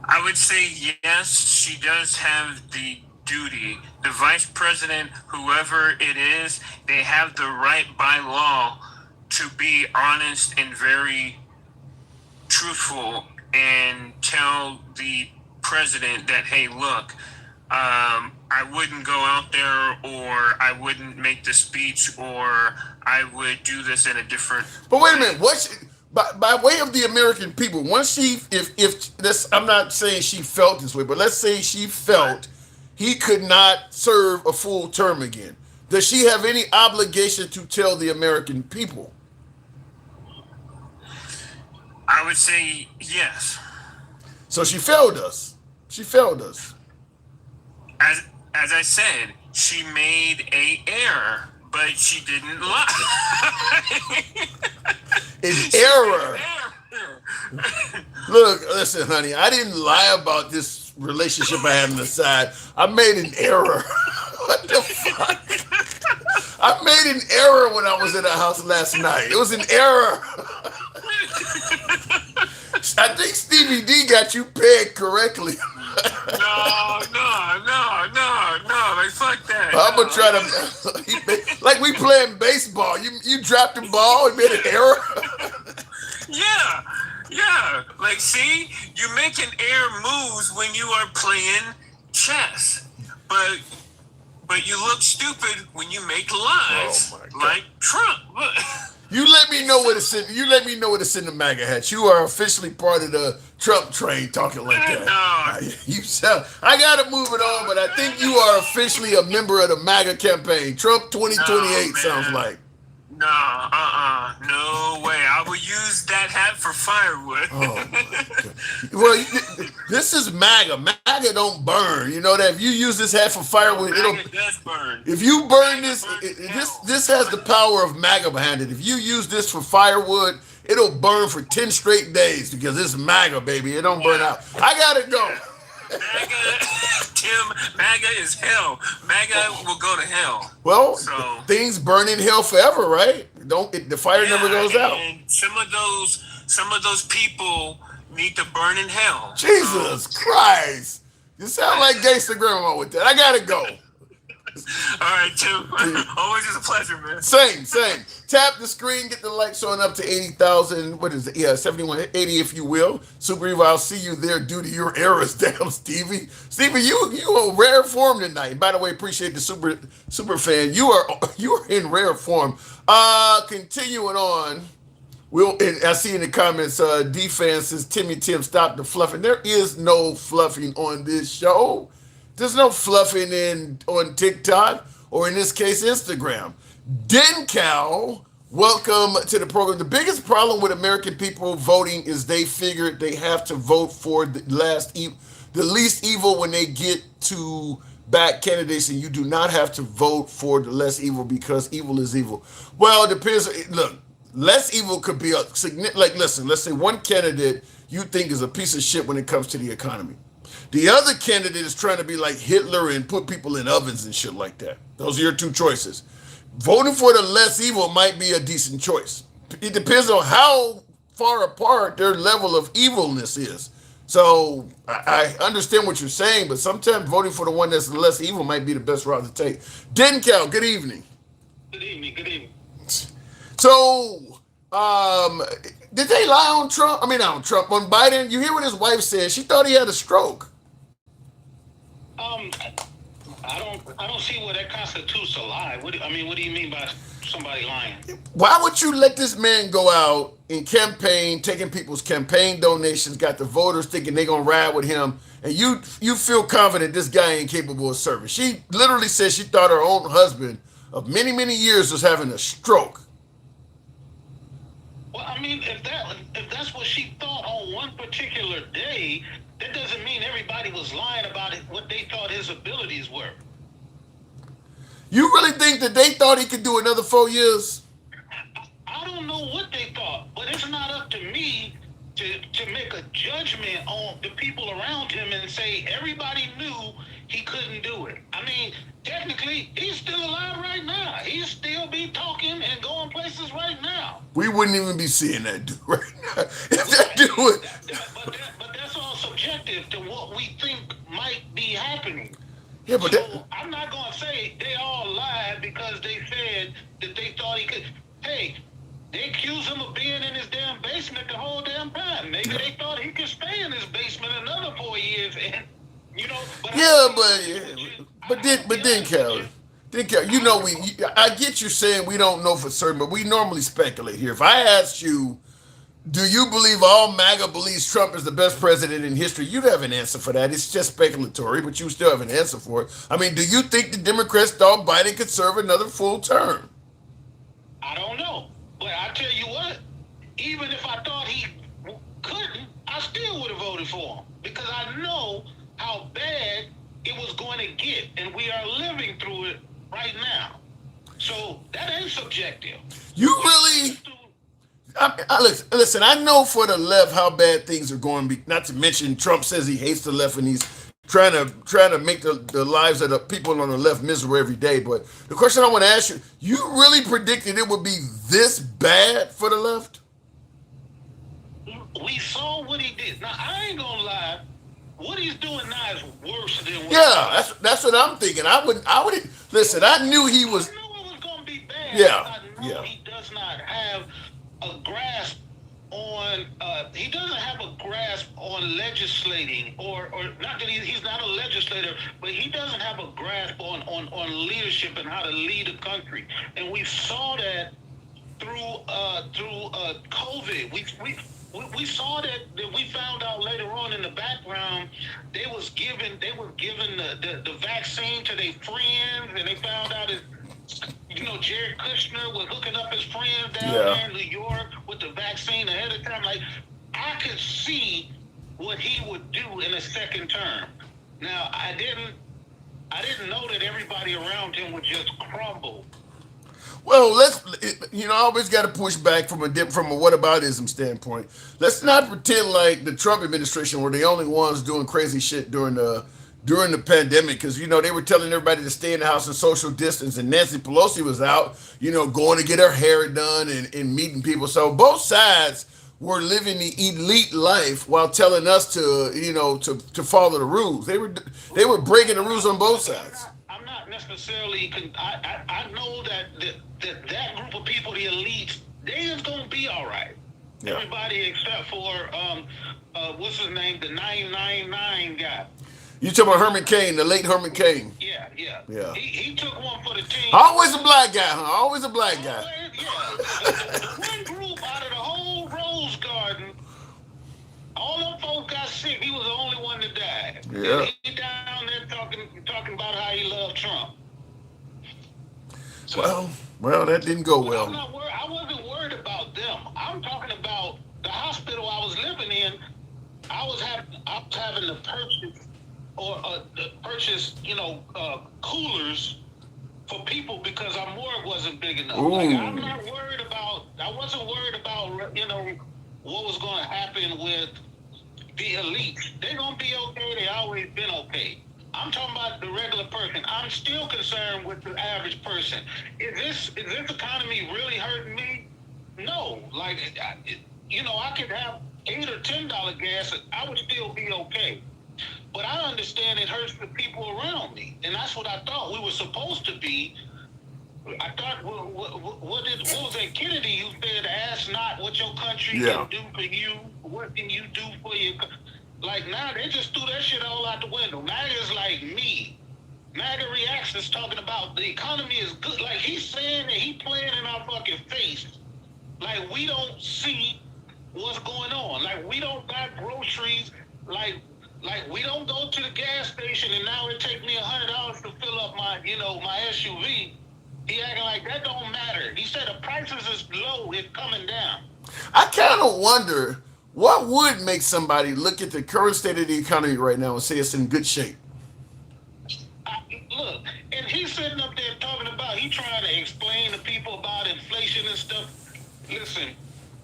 I would say yes, she does have the duty. The vice president, whoever it is, they have the right by law to be honest and very truthful and tell the president that, hey, look, I wouldn't go out there, or I wouldn't make the speech, or I would do this in a different. But wait a minute, by way of the American people, once if this, I'm not saying she felt this way, but let's say she felt he could not serve a full term again. Does she have any obligation to tell the American people? I would say yes. So she failed us. She failed us. As I said, she made a error, but she didn't lie. An error. Look, listen, honey, I didn't lie about this relationship I had on the side. I made an error. What the fuck? I made an error when I was at the house last night. It was an error. I think Stevie D got you pegged correctly. No. Like, fuck that. I'm gonna try to, like we playing baseball. You dropped the ball and made an error. Yeah. Like, see, you making error moves when you are playing chess, but you look stupid when you make lies, like Trump. You let me know what it's in. You let me know what it's in the MAGA hat. You are officially part of the Trump train, talking like that. No. You sound. I gotta move it on, but I think you are officially a member of the MAGA campaign. Trump 2028 sounds like. No way. I will use that hat for firewood. Oh my God. Well, this is MAGA. MAGA don't burn. You know that if you use this hat for firewood, MAGA does burn. If you burn this, this has the power of MAGA behind it. If you use this for firewood, it'll burn for 10 straight days because it's MAGA, baby. It don't burn out. I gotta go. MAGA is hell. MAGA will go to hell. Well, things burn in hell forever, right? The fire never goes out. And some of those people need to burn in hell. Jesus Christ. You sound like gangster grandma with that. I gotta go. right, Tim. Always is a pleasure, man. Same. Tap the screen, get the like showing up to 80,000. What is it? Yeah, 7180 if you will. Super Evil, I'll see you there due to your errors. Damn, Stevie. Stevie, you are rare form tonight. By the way, appreciate the super fan. You are in rare form. Continuing on. And I see in the comments, D-Fan says, Tim, stop the fluffing. There is no fluffing on this show. There's no fluffing on TikTok, or in this case, Instagram. DenCal, welcome to the program. The biggest problem with American people voting is they figured they have to vote for the least evil when they get to back candidates, and you do not have to vote for the less evil because evil is evil. Well, it depends. Look, less evil could be listen, let's say one candidate you think is a piece of shit when it comes to the economy. The other candidate is trying to be like Hitler and put people in ovens and shit like that. Those are your two choices. Voting for the less evil might be a decent choice. It depends on how far apart their level of evilness is. So I understand what you're saying, but sometimes voting for the one that's the less evil might be the best route to take. DenCal, good evening. Good evening. So, did they lie on Trump? I mean, not on Trump, on Biden. You hear what his wife said? She thought he had a stroke. I don't see where that constitutes a lie. What do you mean by somebody lying? Why would you let this man go out and campaign, taking people's campaign donations, got the voters thinking they're gonna ride with him, and you feel confident this guy ain't capable of serving? She literally said she thought her own husband of many, many years was having a stroke. Well, I mean, if that's what she thought on one particular day, that doesn't mean everybody was lying about what they thought his abilities were. You really think that they thought he could do another 4 years? I don't know what they thought, but it's not up to me to make a judgment on the people around him and say everybody knew he couldn't do it. I mean, technically, he's still alive right now. He still be talking and going places right now. We wouldn't even be seeing that dude right now. If that dude would. But that's all subjective to what we think might be happening. Yeah, but so I'm not going to say they all lied because they said that they thought he could. Hey, they accused him of being in his damn basement the whole damn time. Maybe they thought he could stay in his basement another 4 years, and but then, Kelly, I get you saying we don't know for certain, but we normally speculate here. If I asked you, do you believe all MAGA believes Trump is the best president in history? You'd have an answer for that. It's just speculatory, but you still have an answer for it. I mean, do you think the Democrats thought Biden could serve another full term? I don't know. But I tell you what, even if I thought he couldn't, I still would have voted for him because I know how bad it was going to get, and we are living through it right now. So that ain't subjective. You really... Listen, I know for the left how bad things are going. Not to mention Trump says he hates the left and he's trying to make the lives of the people on the left miserable every day. But the question I want to ask you, you really predicted it would be this bad for the left? We saw what he did. Now, I ain't going to lie. What he's doing now is worse than what that's what I'm thinking. I would listen, I knew he was... I knew it was going to be bad. He does not have a grasp on he doesn't have a grasp on legislating or not that he's not a legislator, but he doesn't have a grasp on leadership and how to lead a country. And we saw that through COVID. We saw that we found out later on in the background they was giving the vaccine to their friends, and they found out that Jared Kushner was hooking up his friends down there in New York with the vaccine ahead of time. Like, I could see what he would do in a second term. Now, I didn't know that everybody around him would just crumble. Well, I always got to push back from a whataboutism standpoint. Let's not pretend like the Trump administration were the only ones doing crazy shit during the pandemic, because they were telling everybody to stay in the house and social distance, and Nancy Pelosi was out, going to get her hair done and meeting people. So both sides were living the elite life while telling us to follow the rules. They were breaking the rules on both sides. I'm not not necessarily. I know that group of people, the elites, they is gonna be all right. Yeah. Everybody except for what's his name, the 999 guy. You talking about Herman Cain, the late Herman Cain? Yeah. Yeah. He took one for the team. Always a black guy, huh? Always a black guy. The one group out of the whole Rose Garden, all them folks got sick. He was the only one that died. Yeah. And he down there talking about how he loved Trump. Well, that didn't go well. I wasn't worried about them. I'm talking about the hospital I was living in. I was having to purchase coolers for people because our morgue wasn't big enough. Like, I'm not worried about. I wasn't worried about what was going to happen with the elites. They're gonna be okay. They always been okay. I'm talking about the regular person. I'm still concerned with the average person. Is this economy really hurting me? No. Like, I could have $8 or $10 gas and I would still be okay. But I understand it hurts the people around me. And that's what I thought we were supposed to be. I thought, what was that Kennedy who said, ask not what your country can do for you, what can you do for your country? Like, now they just threw that shit all out the window. MAGA's like me. MAGA Reacts is talking about the economy is good. Like, he's saying that he playing in our fucking face. Like, we don't see what's going on. Like, we don't buy groceries. Like we don't go to the gas station and now it takes me $100 to fill up my SUV. He acting like that don't matter. He said the prices is low, it's coming down. I kind of wonder what would make somebody look at the current state of the economy right now and say it's in good shape. Look, and he's sitting up there talking about, he trying to explain to people about inflation and stuff. Listen,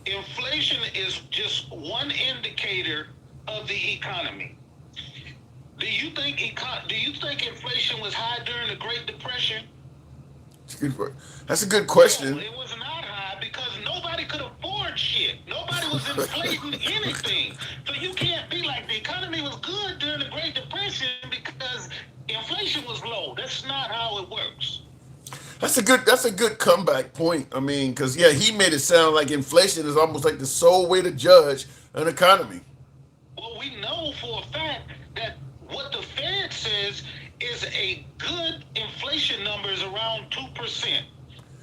inflation is just one indicator of the economy. Do you think inflation was high during the Great Depression? That's a good question. No, it was not high because nobody could afford shit. Nobody was inflating anything. So you can't be like the economy was good during the Great Depression because inflation was low. That's not how it works. That's a good comeback point. I mean, because he made it sound like inflation is almost like the sole way to judge an economy. Well, we know for a fact that what the Fed says is a good inflation number is around 2%.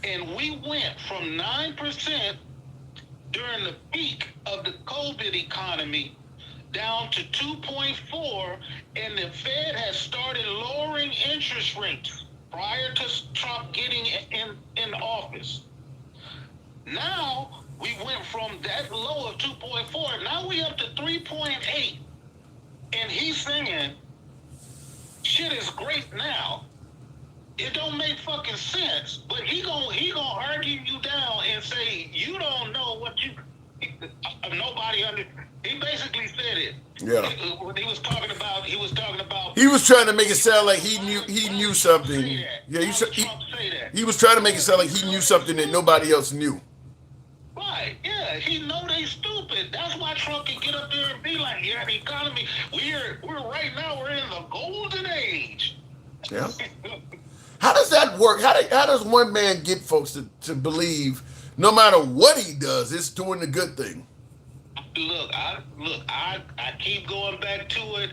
And we went from 9% during the peak of the COVID economy down to 2.4, and the Fed has started lowering interest rates prior to Trump getting in office. Now, we went from that low of 2.4, now we up to 3.8. And he's saying, shit is great now. It don't make fucking sense, but he gonna argue you down and say you don't know what you. Nobody He basically said it. Yeah. When he was talking about. He was trying to make it sound like he knew something. Yeah. He was trying to make it sound like he knew something that nobody else knew. Right, yeah, he know they stupid. That's why Trump can get up there and be like, the economy, we're right now, we're in the golden age. Yeah. How does that work? How does one man get folks to believe no matter what he does, it's doing the good thing? Look, I keep going back to it.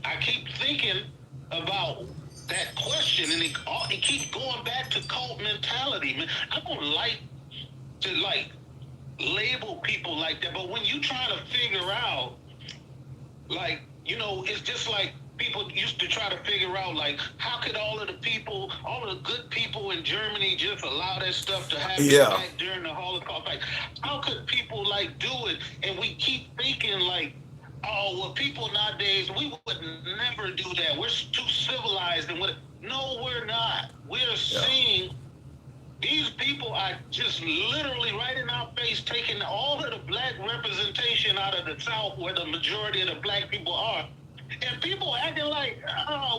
I keep thinking about that question, and it keeps going back to cult mentality, man. I don't like to label people like that, but when you try to figure out, it's just like people used to try to figure out, how could all of the good people in Germany just allow that stuff to happen back during the Holocaust? How could people do it? And we keep thinking people nowadays, we would never do that. We're too civilized and no, we're not. We're seeing these people are just literally right in our face, taking all of the black representation out of the South, where the majority of the black people are. And people acting like,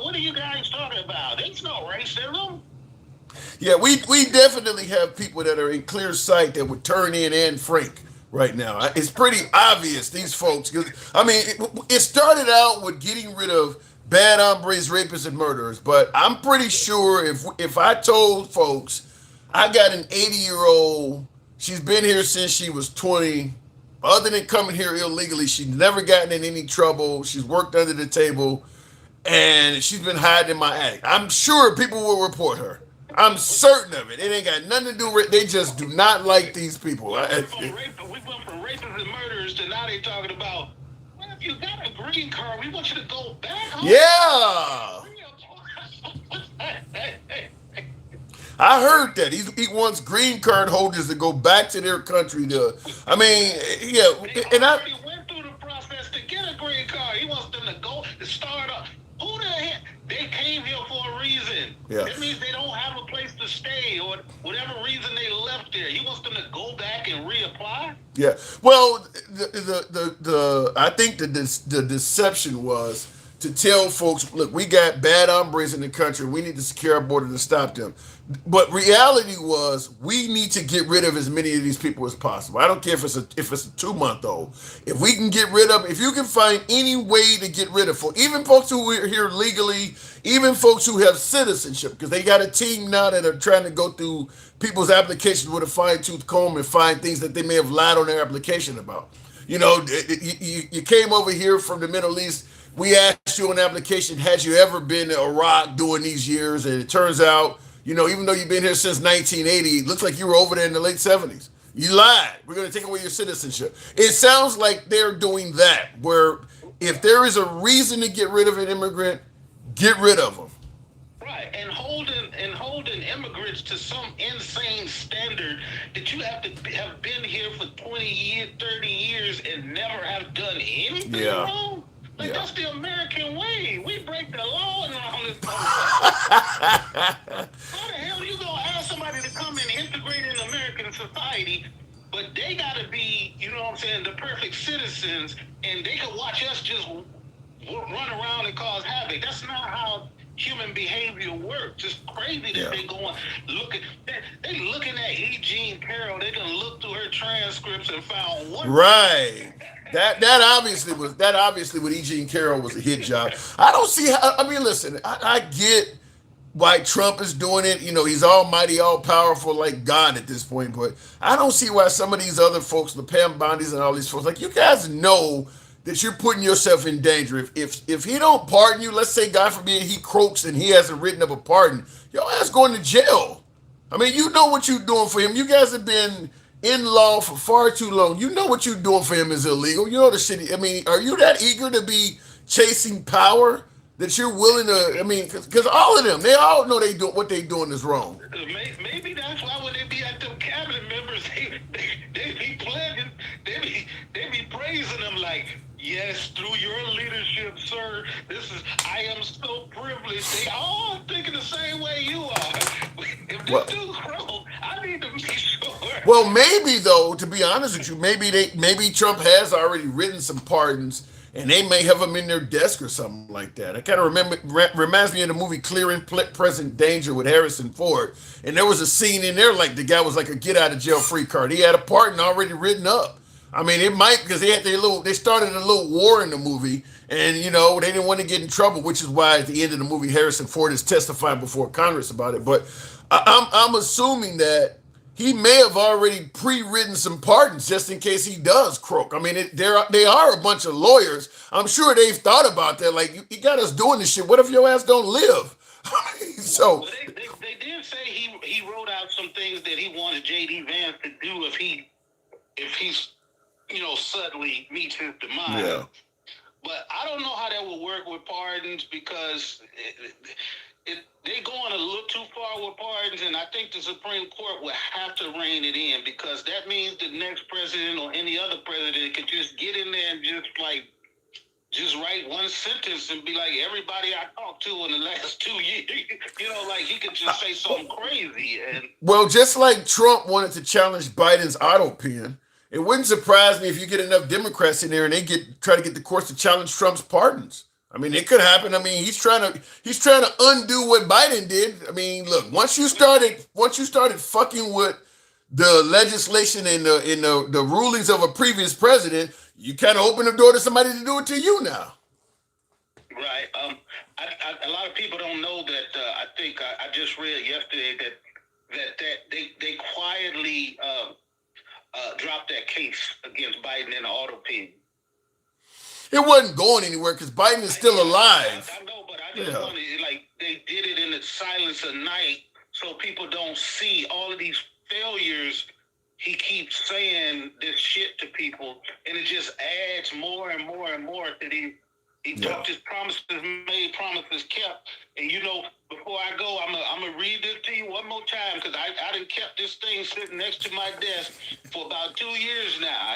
what are you guys talking about? There's no racism. Yeah, we definitely have people that are in clear sight that would turn in Anne Frank right now. It's pretty obvious, these folks. It started out with getting rid of bad hombres, rapists, and murderers. But I'm pretty sure if I told folks I got an 80-year-old, she's been here since she was 20. Other than coming here illegally, she's never gotten in any trouble. She's worked under the table, and she's been hiding in my attic. I'm sure people will report her. I'm certain of it. It ain't got nothing to do with. They just do not like these people. We went from rapists and murderers to now they talking about, well, if you got a green card, we want you to go back home. Yeah. I heard that he wants green card holders to go back to their country to. I mean, yeah, and I already went through the process to get a green card. He wants them to go to start up. Who the heck? They came here for a reason. Yeah. That means they don't have a place to stay or whatever reason they left there. He wants them to go back and reapply. Yeah. Well, the I think the deception was to tell folks, look, we got bad hombres in the country. We need to secure our border to stop them. But reality was, we need to get rid of as many of these people as possible. I don't care if it's a 2-month-old. If we can get rid of, if you can find any way to get rid of folks, even folks who are here legally, even folks who have citizenship, because they got a team now that are trying to go through people's applications with a fine-tooth comb and find things that they may have lied on their application about. You know, you came over here from the Middle East. We asked you on the application, had you ever been to Iraq during these years? And it turns out, you know, even though you've been here since 1980, it looks like you were over there in the late 70s. You lied. We're going to take away your citizenship. It sounds like they're doing that, where if there is a reason to get rid of an immigrant, get rid of them. Right, and holding immigrants to some insane standard that you have to have been here for 20 years, 30 years, and never have done anything wrong. Like, that's the American way. We break the law around this How the hell you gonna ask somebody to come and integrate in American society, but they gotta be, you know what I'm saying, the perfect citizens, and they can watch us just run around and cause havoc? That's not how human behavior works. It's crazy that they going they looking at E. Jean Carroll. They gonna look through her transcripts and found one. Right. That obviously with E. Jean Carroll was a hit job. I don't see how. I mean, listen, I get why Trump is doing it. You know, he's almighty, all powerful, like God at this point. But I don't see why some of these other folks, the Pam Bondis and all these folks, like, you guys know that you're putting yourself in danger. If he don't pardon you, let's say God forbid he croaks and he hasn't written up a pardon, your ass going to jail. I mean, you know what you're doing for him. You guys have been in law for far too long. You know what you're doing for him is illegal. You know the shit. I mean, are you that eager to be chasing power that you're willing to? I mean, because all of them, they all know what they doing is wrong. Maybe that's why when they be at them cabinet members, they be pledging, they be praising them like, yes, through your leadership, sir. I am so privileged. They all thinking the same way you are. If this dude's wrong, I need to be sure. Well, maybe though, to be honest with you, maybe Trump has already written some pardons, and they may have them in their desk or something like that. I kind of reminds me of the movie Clearing Present Danger with Harrison Ford, and there was a scene in there like the guy was like a get out of jail free card. He had a pardon already written up. I mean, it might, because they started a little war in the movie, and you know they didn't want to get in trouble, which is why at the end of the movie Harrison Ford is testifying before Congress about it. But I'm assuming that he may have already pre-written some pardons just in case he does croak. I mean, they are a bunch of lawyers. I'm sure they've thought about that. Like, you got us doing this shit. What if your ass don't live? So well, they did say he wrote out some things that he wanted J.D. Vance to do if he's, you know, suddenly meets his demise. Yeah. But I don't know how that will work with pardons, because they're going a little too far with pardons, and I think the Supreme Court will have to rein it in, because that means the next president or any other president could just get in there and just write one sentence and be like, everybody I talked to in the last 2 years, you know, like he could just say something crazy. And well, just like Trump wanted to challenge Biden's auto pen, it wouldn't surprise me if you get enough Democrats in there and they try to get the courts to challenge Trump's pardons. I mean, it could happen. I mean, he's trying to undo what Biden did. I mean, look, once you started fucking with the legislation and the rulings of a previous president, you kind of open the door to somebody to do it to you now. Right. a lot of people don't know that. I think I just read yesterday that they quietly dropped that case against Biden in the auto pen. It wasn't going anywhere because Biden is still alive. I know, but I just wanted, like, they did it in the silence of night so people don't see all of these failures. He keeps saying this shit to people, and it just adds more and more and more to these. He talked his promises made, promises kept. And before I go, I'm gonna read this to you one more time because I done kept this thing sitting next to my desk for about 2 years now.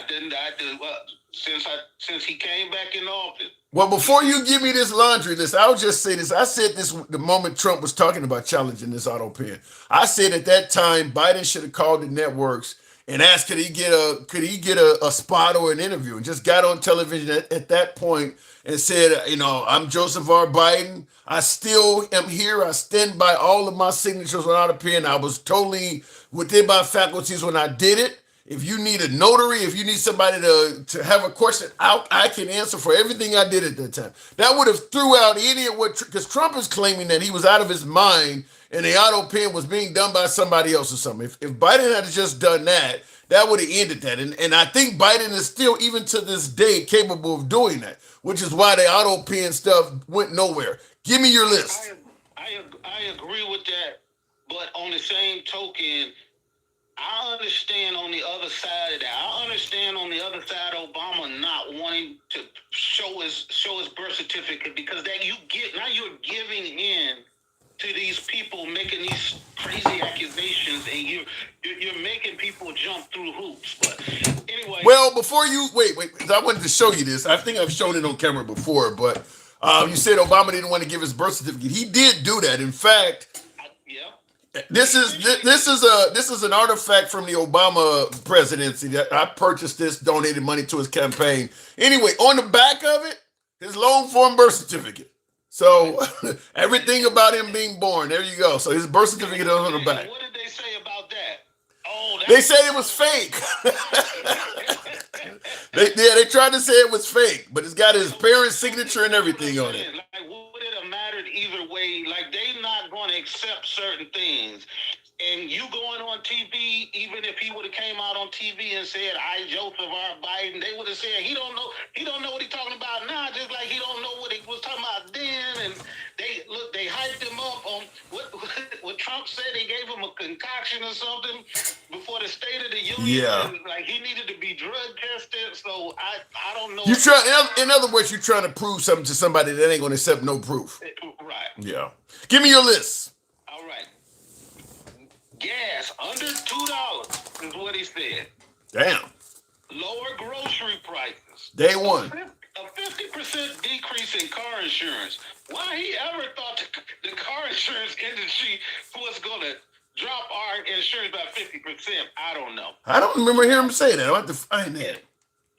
Since he came back in office. Well, before you give me this laundry list, I'll just say this. I said this the moment Trump was talking about challenging this auto pen. I said at that time Biden should have called the networks and asked could he get a spot or an interview, and just got on television at that point and said, I'm Joseph R. Biden. I still am here. I stand by all of my signatures on auto pen. I was totally within my faculties when I did it. If you need a notary, if you need somebody to have a question, I can answer for everything I did at that time. That would have threw out any of what, because Trump is claiming that he was out of his mind and the auto pen was being done by somebody else or something. If Biden had just done that, that would have ended that. And I think Biden is still, even to this day, capable of doing that, which is why the auto pen stuff went nowhere. Give me your list. I agree with that, but on the same token, I understand on the other side of that. I understand on the other side Obama not wanting to show his birth certificate, because you're giving in to these people making these crazy accusations, and you're making people jump through hoops. But anyway. Well, before you wait, because I wanted to show you this. I think I've shown it on camera before, but you said Obama didn't want to give his birth certificate. He did do that. In fact, this is an artifact from the Obama presidency. I purchased this, donated money to his campaign. Anyway, on the back of it, his long form birth certificate. So everything about him being born, there you go. So his birth certificate is on the back. What did they say about that? Oh, they said it was fake. They tried to say it was fake, but it's got his parents' signature and everything on it. Like, would it have mattered either way? Like, they not going to accept certain things. And you going on TV, even if he would have came out on TV and said, I, Joseph R. Biden, they would have said, he don't know what he's talking about now, just like he don't know what he was talking about then. And they hyped him up on what Trump said. They gave him a concoction or something before the State of the Union. Yeah. And, like, he needed to be drug tested. So I don't know. In other words, you're trying to prove something to somebody that ain't going to accept no proof. Right. Yeah. Give me your list. All right. Gas under $2 is what he said. Damn. Lower grocery prices. Day one. A 50% decrease in car insurance. Why he ever thought the car insurance industry was going to drop our insurance by 50%? I don't know. I don't remember hearing him say that. I'll have to find that.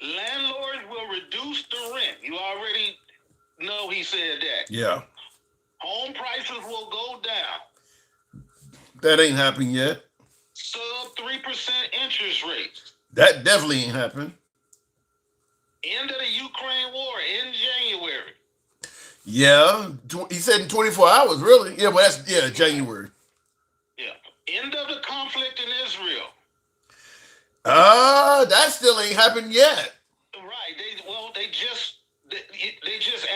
Landlords will reduce the rent. You already know he said that. Yeah. Home prices will go down. That ain't happened yet. Sub 3% interest rates. That definitely ain't happened. End of the Ukraine war in January. Yeah. He said in 24 hours, really? Yeah, well, that's, January. Yeah. End of the conflict in Israel. That still ain't happened yet. Right. They just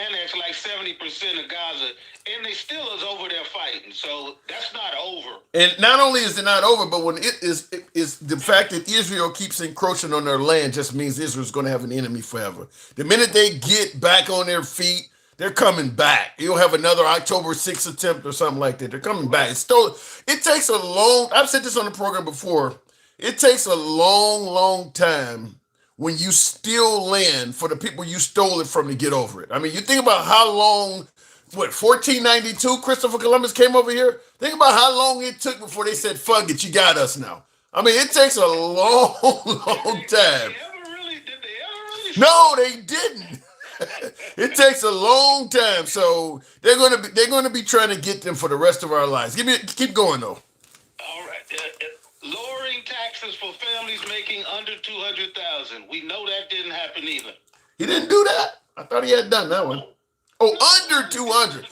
annexed like 70% of Gaza, and they still is over there fighting. So that's not over. And not only is it not over, but when it is the fact that Israel keeps encroaching on their land just means Israel's going to have an enemy forever. The minute they get back on their feet, they're coming back. You'll have another October 6th attempt or something like that. They're coming back. It takes a long, I've said this on the program before, it takes a long, long time when you steal land for the people you stole it from to get over it. I mean, you think about how long, 1492, Christopher Columbus came over here? Think about how long it took before they said, fuck it, you got us now. I mean, it takes a long, long time. No, they didn't. It takes a long time. So they're gonna be trying to get them for the rest of our lives. Keep going though. All right. Lowering taxes for families making under $200,000. We know that didn't happen either. He didn't do that? I thought he had done that one. Oh, under 200.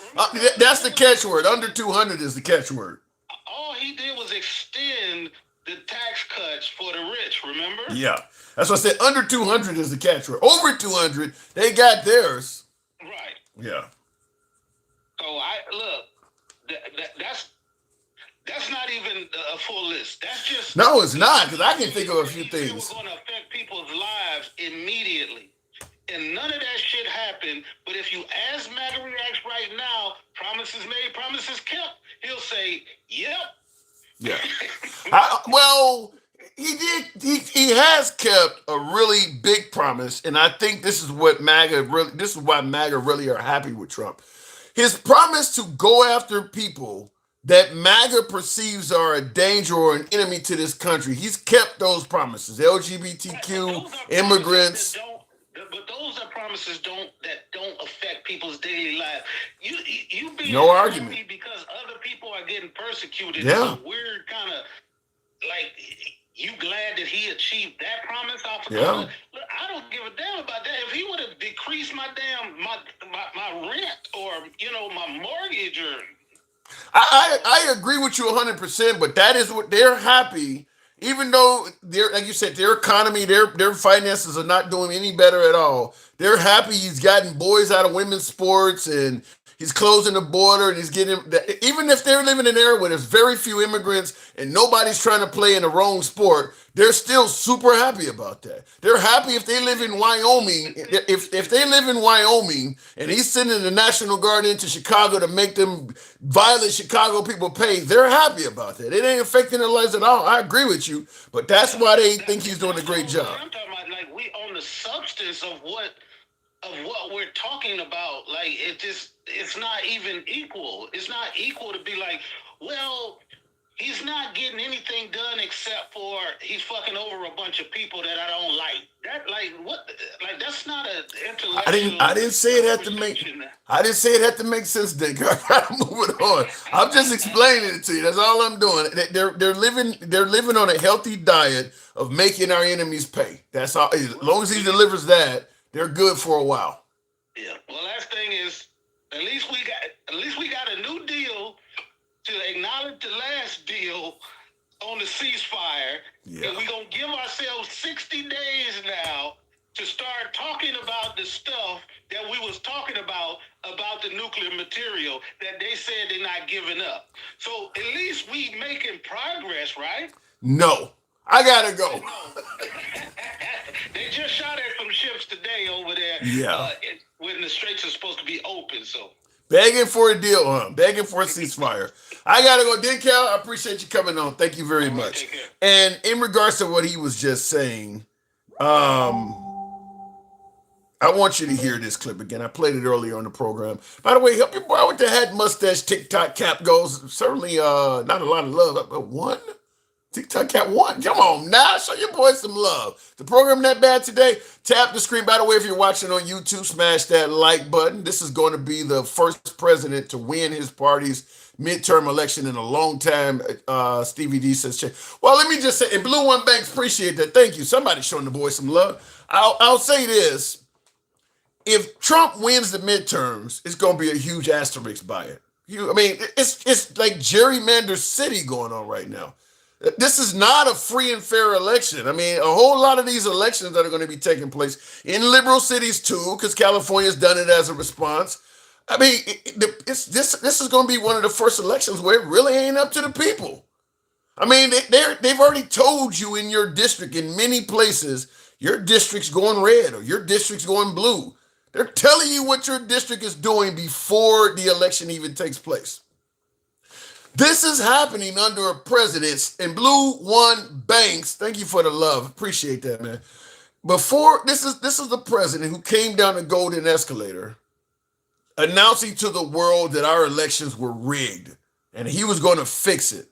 That's the catchword. Under 200 is the catchword. All he did was extend the tax cuts for the rich, remember? Yeah. That's what I said. Under 200 is the catchword. Over 200, they got theirs. Right. Yeah. So I look, that's not even a full list. That's just No, it's not, because I can think of a few It things. was going to affect people's lives immediately. And none of that shit happened. But if you ask MAGA Reacts right now, promises made, promises kept, he'll say, yep. Yeah. Well, he did. He has kept a really big promise, and I think this is what MAGA really. This is why MAGA really are happy with Trump. His promise to go after people that MAGA perceives are a danger or an enemy to this country. He's kept those promises. LGBTQ, immigrants. But those are promises that don't affect people's daily life. You being No argument. happy because other people are getting persecuted. Yeah. Is a weird kind of like you glad that he achieved that promise off of Yeah. Look, I don't give a damn about that. If he would have decreased my rent or my mortgage or I agree with you 100%, but that is what they're happy. Even though they're, like you said, their economy, their finances are not doing any better at all. They're happy he's gotten boys out of women's sports and he's closing the border and he's getting, even if they're living in an area where there's very few immigrants and nobody's trying to play in the wrong sport, they're still super happy about that. They're happy if they live in Wyoming, if they live in Wyoming and he's sending the National Guard into Chicago to make them violent Chicago people pay, they're happy about that. It ain't affecting their lives at all. I agree with you, but that's why they think he's doing a great job. I'm talking about like we on the substance of what we're talking about. Like it's not even equal. It's not equal to be like, well, he's not getting anything done except for he's fucking over a bunch of people that I don't like. That like what? Like that's not an intellectual. I didn't say it had to make. I didn't say it had to make sense, Dick. I gotta move it on. I'm just explaining it to you. That's all I'm doing. They're living on a healthy diet of making our enemies pay. That's all. As long as he delivers that, they're good for a while. Yeah. Well, last thing is, at least we got a new deal to acknowledge the last deal on the ceasefire. Yeah. And we're going to give ourselves 60 days now to start talking about the stuff that we was talking about the nuclear material that they said they're not giving up. So at least we making progress, right? No, I gotta go. They just shot at some ships today over there. Yeah. When the straits are supposed to be open, so. Begging for a deal, begging for a ceasefire. I gotta go. Denkel, I appreciate you coming on. Thank you very much. And in regards to what he was just saying, I want you to hear this clip again. I played it earlier on the program. By the way, help your boy with the hat, mustache, TikTok cap goes. Certainly not a lot of love, but one. TikTok Cat 1. Come on now. Show your boy some love. The program that bad today? Tap the screen. By the way, if you're watching on YouTube, smash that like button. This is going to be the first president to win his party's midterm election in a long time. Stevie D says, well, let me just say, and Blue One Banks, appreciate that. Thank you. Somebody showing the boy some love. I'll say this. If Trump wins the midterms, it's going to be a huge asterisk by it. It's like gerrymander city going on right now. This is not a free and fair election. A whole lot of these elections that are going to be taking place in liberal cities too, because California's done it as a response. This is going to be one of the first elections where it really ain't up to the people. They've already told you in your district, in many places, your district's going red or your district's going blue. They're telling you what your district is doing before the election even takes place. This is happening under a president, and Blue One Banks, thank you for the love. Appreciate that, man. Before, this is the president who came down the golden escalator announcing to the world that our elections were rigged and he was going to fix it.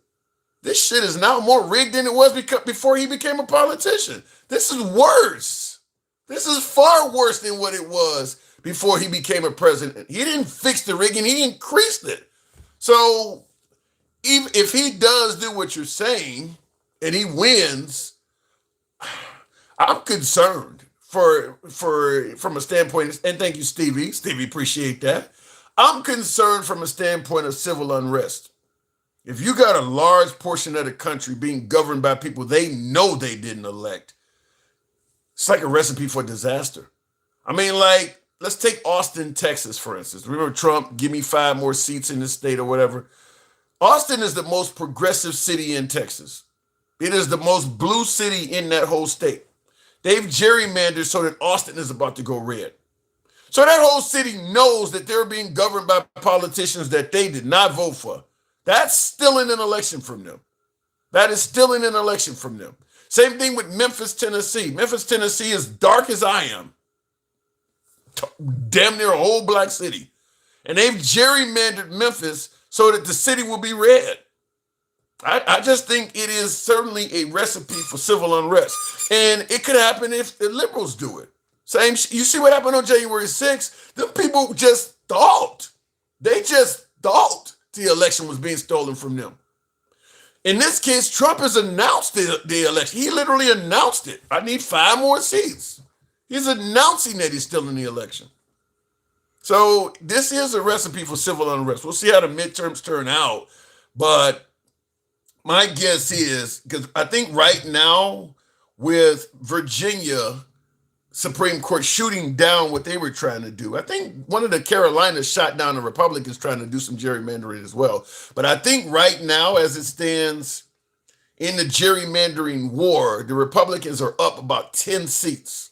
This shit is now more rigged than it was before he became a politician. This is worse. This is far worse than what it was before he became a president. He didn't fix the rigging, he increased it. So even if he does do what you're saying and he wins, I'm concerned from a standpoint, and thank you, Stevie. Stevie, appreciate that. I'm concerned from a standpoint of civil unrest. If you got a large portion of the country being governed by people they know they didn't elect, it's like a recipe for disaster. I mean, like, let's take Austin, Texas, for instance. Remember Trump, give me 5 more seats in the state or whatever. Austin is the most progressive city in Texas. It is the most blue city in that whole state. They've gerrymandered so that Austin is about to go red. So that whole city knows that they're being governed by politicians that they did not vote for. That's stealing an election from them. That is stealing an election from them. Same thing with Memphis, Tennessee. Memphis, Tennessee is dark as I am. Damn near a whole black city. And they've gerrymandered Memphis so that the city will be red. I just think it is certainly a recipe for civil unrest. And it could happen if the liberals do it. You see what happened on January 6th? Them people just thought. They just thought the election was being stolen from them. In this case, Trump has announced the election. He literally announced it. I need 5 more seats. He's announcing that he's stealing the election. So this is a recipe for civil unrest. We'll see how the midterms turn out. But my guess is, because I think right now with Virginia Supreme Court shooting down what they were trying to do, I think one of the Carolinas shot down the Republicans trying to do some gerrymandering as well. But I think right now, as it stands in the gerrymandering war, the Republicans are up about 10 seats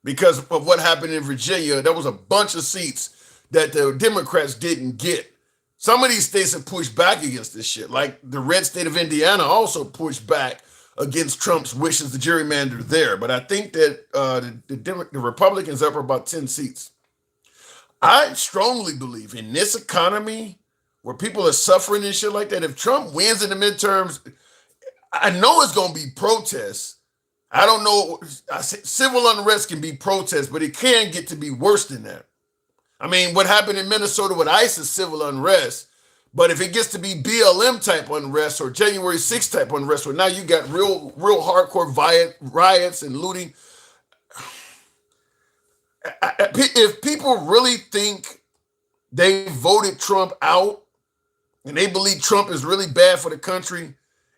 because of what happened in Virginia. There was a bunch of seats that the Democrats didn't get. Some of these states have pushed back against this shit. Like the red state of Indiana also pushed back against Trump's wishes to gerrymander there. But I think that the Republicans up are about 10 seats. I strongly believe in this economy where people are suffering and shit like that, if Trump wins in the midterms, I know it's going to be protests. I don't know. Civil unrest can be protests, but it can get to be worse than that. I mean, what happened in Minnesota with ICE is civil unrest. But if it gets to be BLM type unrest or January 6th type unrest, where now you got real hardcore riots and looting. If people really think they voted Trump out and they believe Trump is really bad for the country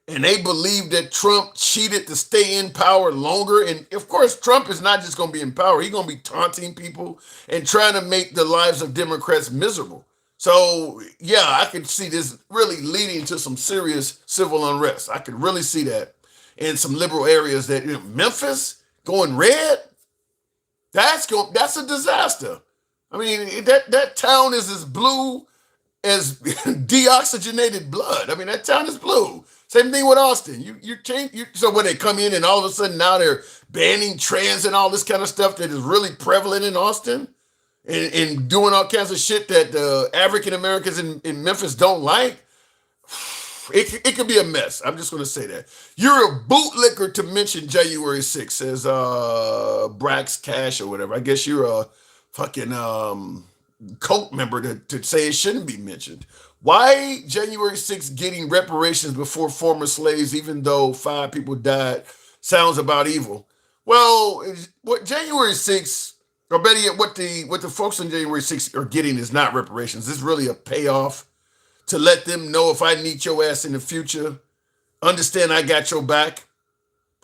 and they believe that Trump cheated to stay in power longer, and of course, Trump is not just going to be in power. He's going to be taunting people and trying to make the lives of Democrats miserable. So, yeah, I could see this really leading to some serious civil unrest. I could really see that in some liberal areas that, Memphis going red, that's a disaster. I mean, that town is as blue as deoxygenated blood. I mean, that town is blue. Same thing with Austin. So when they come in and all of a sudden now they're banning trans and all this kind of stuff that is really prevalent in Austin and doing all kinds of shit that the African Americans in Memphis don't like, it could be a mess. I'm just going to say that. You're a bootlicker to mention January 6th, says Brax Cash or whatever. I guess you're a fucking cult member to say it shouldn't be mentioned. Why January 6th getting reparations before former slaves, even though 5 people died, sounds about evil? Well, what January 6th, or better yet, what the folks on January 6th are getting is not reparations. It's really a payoff to let them know if I need your ass in the future, understand I got your back.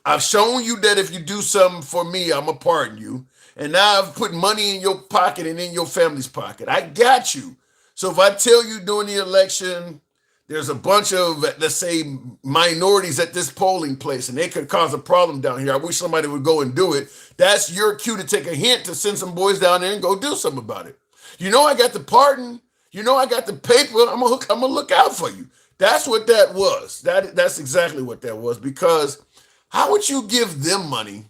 I've shown you that if you do something for me, I'm going to pardon you. And now I've put money in your pocket and in your family's pocket. I got you. So if I tell you during the election, there's a bunch of, let's say, minorities at this polling place, and they could cause a problem down here. I wish somebody would go and do it. That's your cue to take a hint to send some boys down there and go do something about it. You know I got the pardon. You know I got the paper. I'm gonna look out for you. That's what that was. That's exactly what that was. Because how would you give them money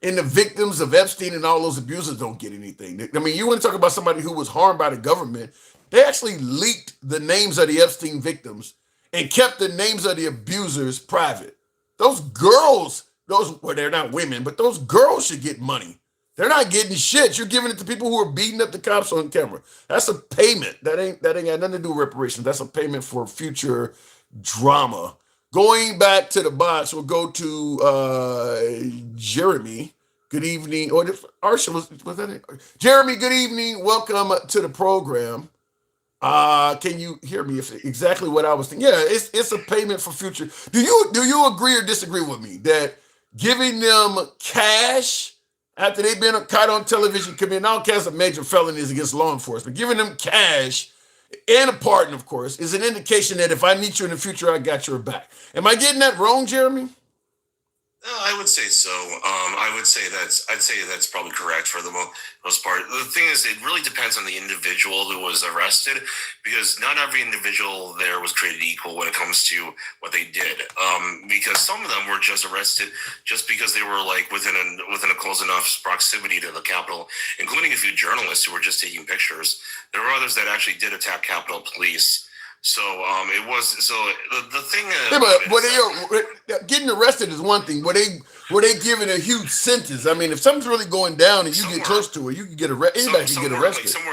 and the victims of Epstein and all those abusers don't get anything? I mean, you want to talk about somebody who was harmed by the government. They actually leaked the names of the Epstein victims and kept the names of the abusers private. Those girls, well, they're not women, but those girls should get money. They're not getting shit. You're giving it to people who are beating up the cops on camera. That's a payment. That ain't got nothing to do with reparations. That's a payment for future drama. Going back to the box, we'll go to Jeremy, good evening. Or Arsha, was that it? Jeremy, good evening. Welcome to the program. Can you hear me? If exactly what I was thinking? Yeah, it's a payment for future. Do you agree or disagree with me that giving them cash after they've been caught on television committing all kinds of major felonies against law enforcement, giving them cash and a pardon, of course, is an indication that if I need you in the future, I got your back. Am I getting that wrong, Jeremy? No, I would say so. I'd say that's probably correct for the most part. The thing is, it really depends on the individual who was arrested, because not every individual there was created equal when it comes to what they did. Because some of them were just arrested just because they were like within a close enough proximity to the Capitol, including a few journalists who were just taking pictures. There were others that actually did attack Capitol Police. So it was the thing. Yeah, but getting arrested is one thing. Were they given a huge sentence? I mean, if something's really going down and you get close to it, you can get arrested. Anybody can get arrested. Some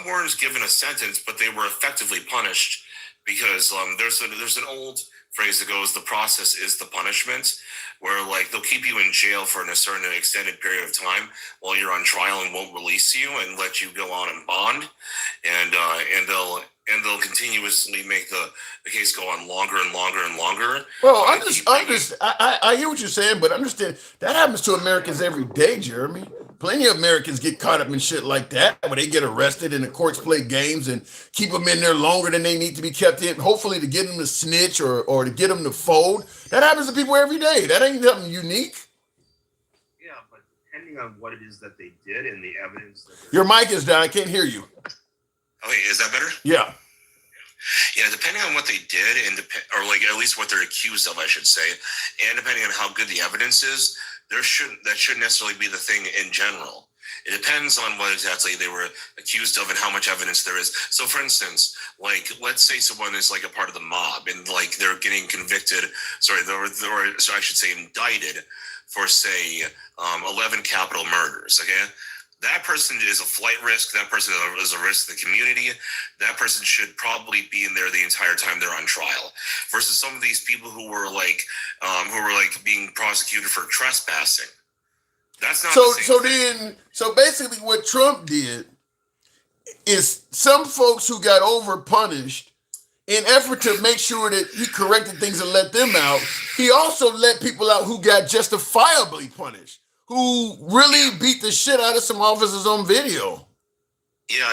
weren't given a sentence, but they were effectively punished because there's an old phrase that goes, "The process is the punishment," where like they'll keep you in jail for a certain extended period of time while you're on trial and won't release you and let you go on and bond, and they'll continuously make the case go on longer and longer and longer. Well, I hear what you're saying, but understand that happens to Americans every day, Jeremy. Plenty of Americans get caught up in shit like that, where they get arrested and the courts play games and keep them in there longer than they need to be kept in, hopefully to get them to snitch or to get them to fold. That happens to people every day. That ain't something unique. Yeah, but depending on what it is that they did and the evidence. Your mic is down. I can't hear you. Okay, is that better? Yeah. Yeah, depending on what they did or like at least what they're accused of, I should say, and depending on how good the evidence is, that shouldn't necessarily be the thing in general. It depends on what exactly they were accused of and how much evidence there is. So, for instance, like let's say someone is like a part of the mob and like they're getting convicted. So I should say indicted for say 11 capital murders. Okay. That person is a flight risk. That person is a risk to the community. That person should probably be in there the entire time they're on trial. Versus some of these people who were being prosecuted for trespassing. That's not the same thing. So basically, what Trump did is some folks who got over punished, in effort to make sure that he corrected things and let them out, he also let people out who got justifiably punished, who really beat the shit out of some officers on video. Yeah.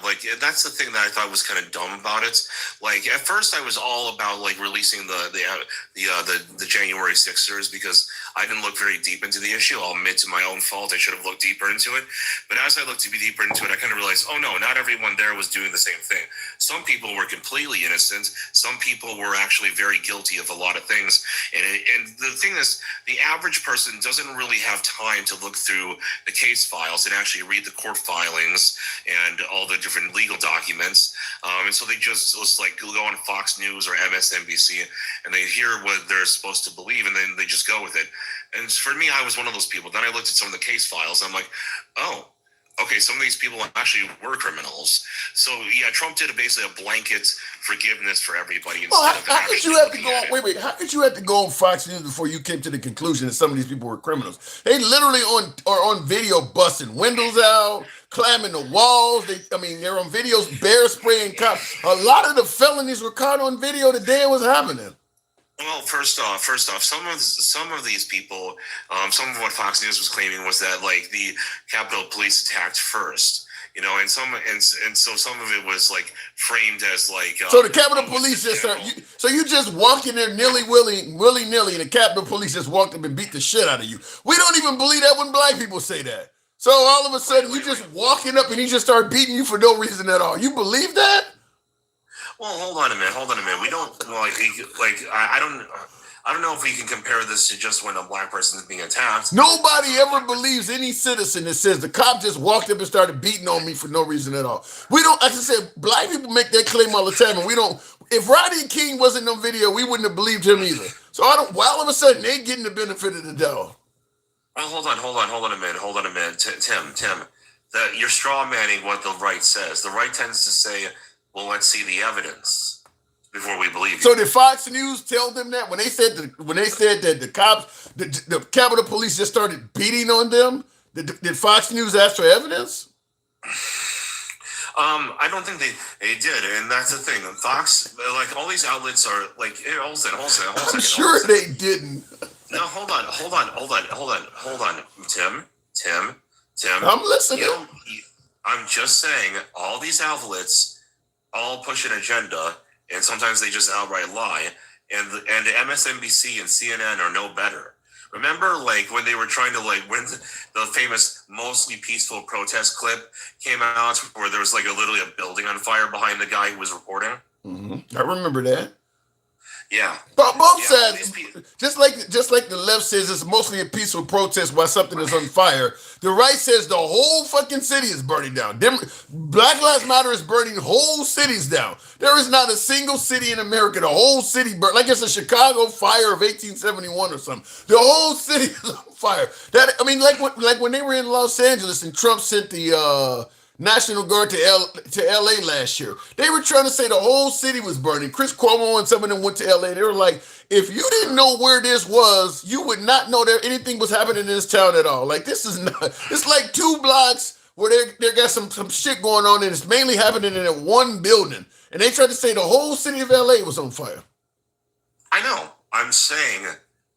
Like that's the thing that I thought was kind of dumb about it. Like at first, I was all about like releasing the January 6ers because I didn't look very deep into the issue. I'll admit to my own fault. I should have looked deeper into it. But as I looked deeper into it, I kind of realized, oh no, not everyone there was doing the same thing. Some people were completely innocent. Some people were actually very guilty of a lot of things. And the thing is, the average person doesn't really have time to look through the case files and actually read the court filings and all the different legal documents. And so they just like go on Fox News or MSNBC and they hear what they're supposed to believe and then they just go with it. And for me, I was one of those people. Then I looked at some of the case files. And I'm like, oh, okay, some of these people actually were criminals. So yeah, Trump did basically a blanket forgiveness for everybody. Well, how could you have to go on? Wait. How could you have to go on Fox News before you came to the conclusion that some of these people were criminals? They literally are on video busting windows out, climbing the walls. They're on videos, bear spraying cops. A lot of the felonies were caught on video the day it was happening. Well, first off, some of these people, some of what Fox News was claiming was that like the Capitol Police attacked first, and so some of it was like framed as like. So the Capitol Police just so you just walk in there willy nilly, and the Capitol Police just walked up and beat the shit out of you. We don't even believe that when black people say that. So all of a sudden you just walking up and he just start beating you for no reason at all. You believe that? Well, hold on a minute. We don't I don't know if we can compare this to just when a black person is being attacked. Nobody ever believes any citizen that says the cop just walked up and started beating on me for no reason at all. We don't, like I said, black people make that claim all the time, and we don't. If Rodney King wasn't on video, we wouldn't have believed him either. So why all of a sudden they getting the benefit of the doubt? Well, hold on a minute, Tim. You're straw manning what the right says. The right tends to say, well, let's see the evidence. before we believe you. So did Fox News tell them that when they said that the cops, the Capitol Police just started beating on them? Did Fox News ask for evidence? I don't think they did, and that's the thing. Fox, like all these outlets are like, hey, hold on. I'm sure they didn't. No, hold on, Tim. I'm listening. I'm just saying, all these outlets all push an agenda, and sometimes they just outright lie. And the MSNBC and CNN are no better. Remember, like when they were trying to when the famous mostly peaceful protest clip came out, where there was literally a building on fire behind the guy who was reporting. Mm-hmm. I remember that. Yeah. But both sides, just like the left says it's mostly a peaceful protest while something is on fire, the right says the whole fucking city is burning down. Black Lives Matter is burning whole cities down. There is not a single city in America, the whole city burned, like it's a Chicago fire of 1871 or something. The whole city is on fire. Like when they were in Los Angeles and Trump sent the National Guard to LA last year. They were trying to say the whole city was burning. Chris Cuomo and some of them went to LA. They were like, if you didn't know where this was, you would not know that anything was happening in this town at all. Like, this is not, it's like 2 blocks where they got some shit going on, and it's mainly happening in that one building. And they tried to say the whole city of LA was on fire. I know. I'm saying,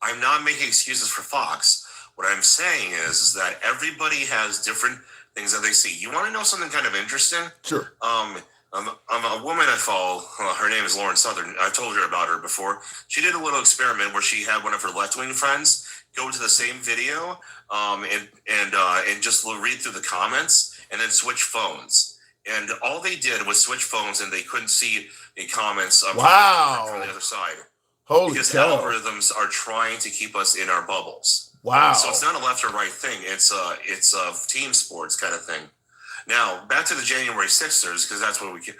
I'm not making excuses for Fox. What I'm saying is that everybody has different things that they see. You want to know something kind of interesting? Sure. I'm a woman I follow. Her name is Lauren Southern. I've told her about her before. She did a little experiment where she had one of her left-wing friends go to the same video and just read through the comments and then switch phones. And all they did was switch phones, and they couldn't see the comments from the other side. Holy because cow. algorithms are trying to keep us in our bubbles. Wow. So it's not a left or right thing. It's a team sports kind of thing. Now, back to the January 6ers, because that's what we can.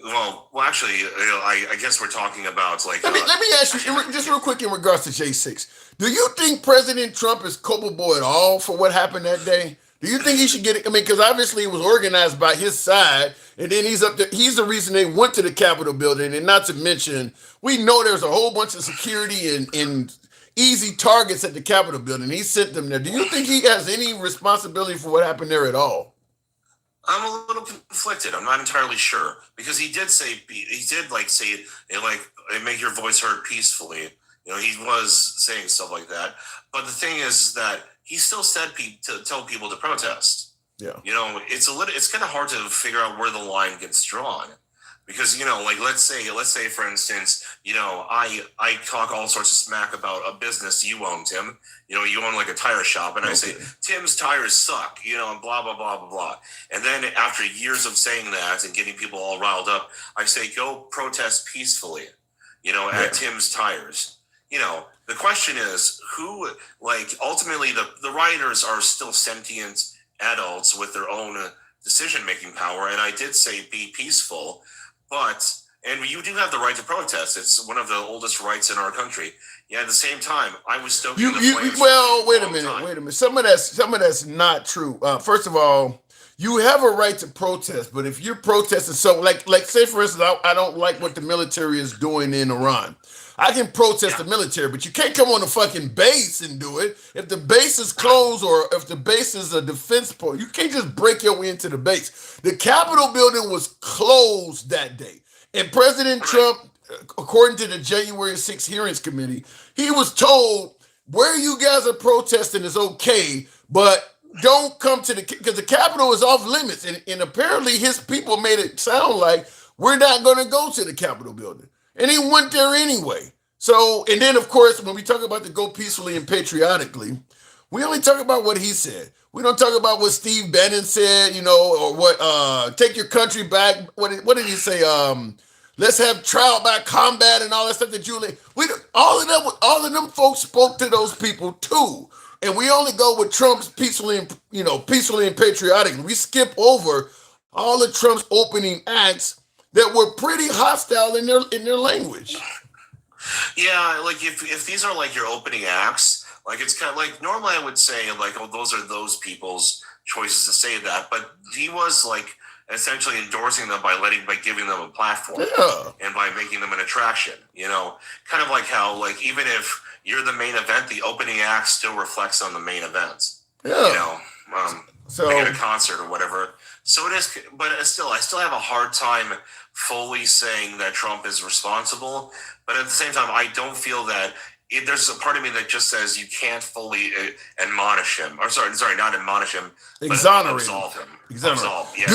Well, actually, I guess we're talking about Let me ask you just real quick in regards to J6. Do you think President Trump is culpable at all for what happened that day? Do you think he should get it? I mean, because obviously it was organized by his side, and then he's the reason they went to the Capitol building, and not to mention, we know there's a whole bunch of security and easy targets at the Capitol building. He sent them there. Do you think he has any responsibility for what happened there at all? I'm a little conflicted. I'm not entirely sure, because he did say make your voice heard peacefully. You know, he was saying stuff like that. But the thing is that he still said to tell people to protest. Yeah. You know, it's kind of hard to figure out where the line gets drawn. Because, you know, like let's say for instance, you know, I talk all sorts of smack about a business you own, Tim. You know, you own like a tire shop, and I say Tim's tires suck, you know, and blah blah blah blah blah. And then after years of saying that and getting people all riled up, I say go protest peacefully, you know, at Tim's tires. You know, the question is who, like, ultimately the rioters are still sentient adults with their own decision-making power, and I did say be peaceful. And you do have the right to protest. It's one of the oldest rights in our country. Yeah, at the same time, I was stoking the flames. Well, wait a minute. Some of that's not true. First of all, you have a right to protest, but if you're protesting, so like say for instance, I don't like what the military is doing in Iran. I can protest the military, but you can't come on the fucking base and do it. If the base is closed or if the base is a defense post, you can't just break your way into the base. The Capitol building was closed that day. And President Trump, according to the January 6th hearings committee, he was told where you guys are protesting is okay, but don't come to because the Capitol is off limits. And apparently his people made it sound like we're not going to go to the Capitol building. And he went there anyway. So, and then of course, when we talk about the go peacefully and patriotically, we only talk about what he said. We don't talk about what Steve Bannon said, you know, or what, take your country back. What did he say? Let's have trial by combat and all that stuff that Julie, all of them folks spoke to those people too. And we only go with Trump's peacefully and patriotically. We skip over all of Trump's opening acts that were pretty hostile in their language. Yeah, like if these are like your opening acts, like it's kind of like normally I would say like, oh, those are those people's choices to say that, but he was like essentially endorsing them by giving them a platform and by making them an attraction. You know, kind of like how like even if you're the main event, the opening act still reflects on the main event. You know, so like at a concert or whatever. So it is, but I still have a hard time fully saying that Trump is responsible. But at the same time, I don't feel that there's a part of me that just says you can't fully admonish him. Or sorry, not admonish him, but exonerate absolve him. Exonerate. Yeah,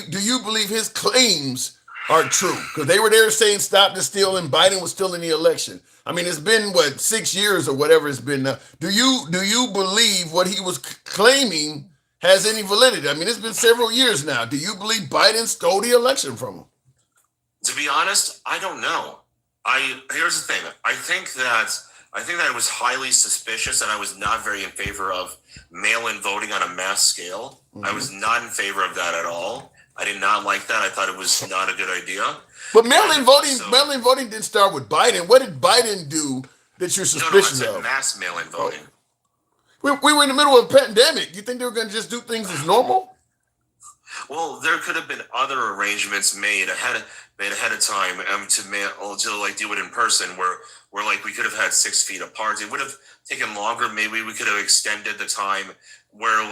Do you believe his claims are true? Because they were there saying stop the steal, and Biden was still in the election. I mean, it's been 6 years or whatever it's been now. Do you believe what he was claiming has any validity? I mean, it's been several years now. Do you believe Biden stole the election from him? To be honest, I don't know. Here's the thing. I think that it was highly suspicious, and I was not very in favor of mail-in voting on a mass scale. I was not in favor of that at all. I did not like that. I thought it was not a good idea. But mail-in voting didn't start with Biden. What did Biden do that you're suspicious of? Mass mail-in voting. We were in the middle of a pandemic. You think they were going to just do things as normal? Well, there could have been other arrangements made ahead of time to like do it in person, where like we could have had 6 feet apart. It would have taken longer. Maybe we could have extended the time where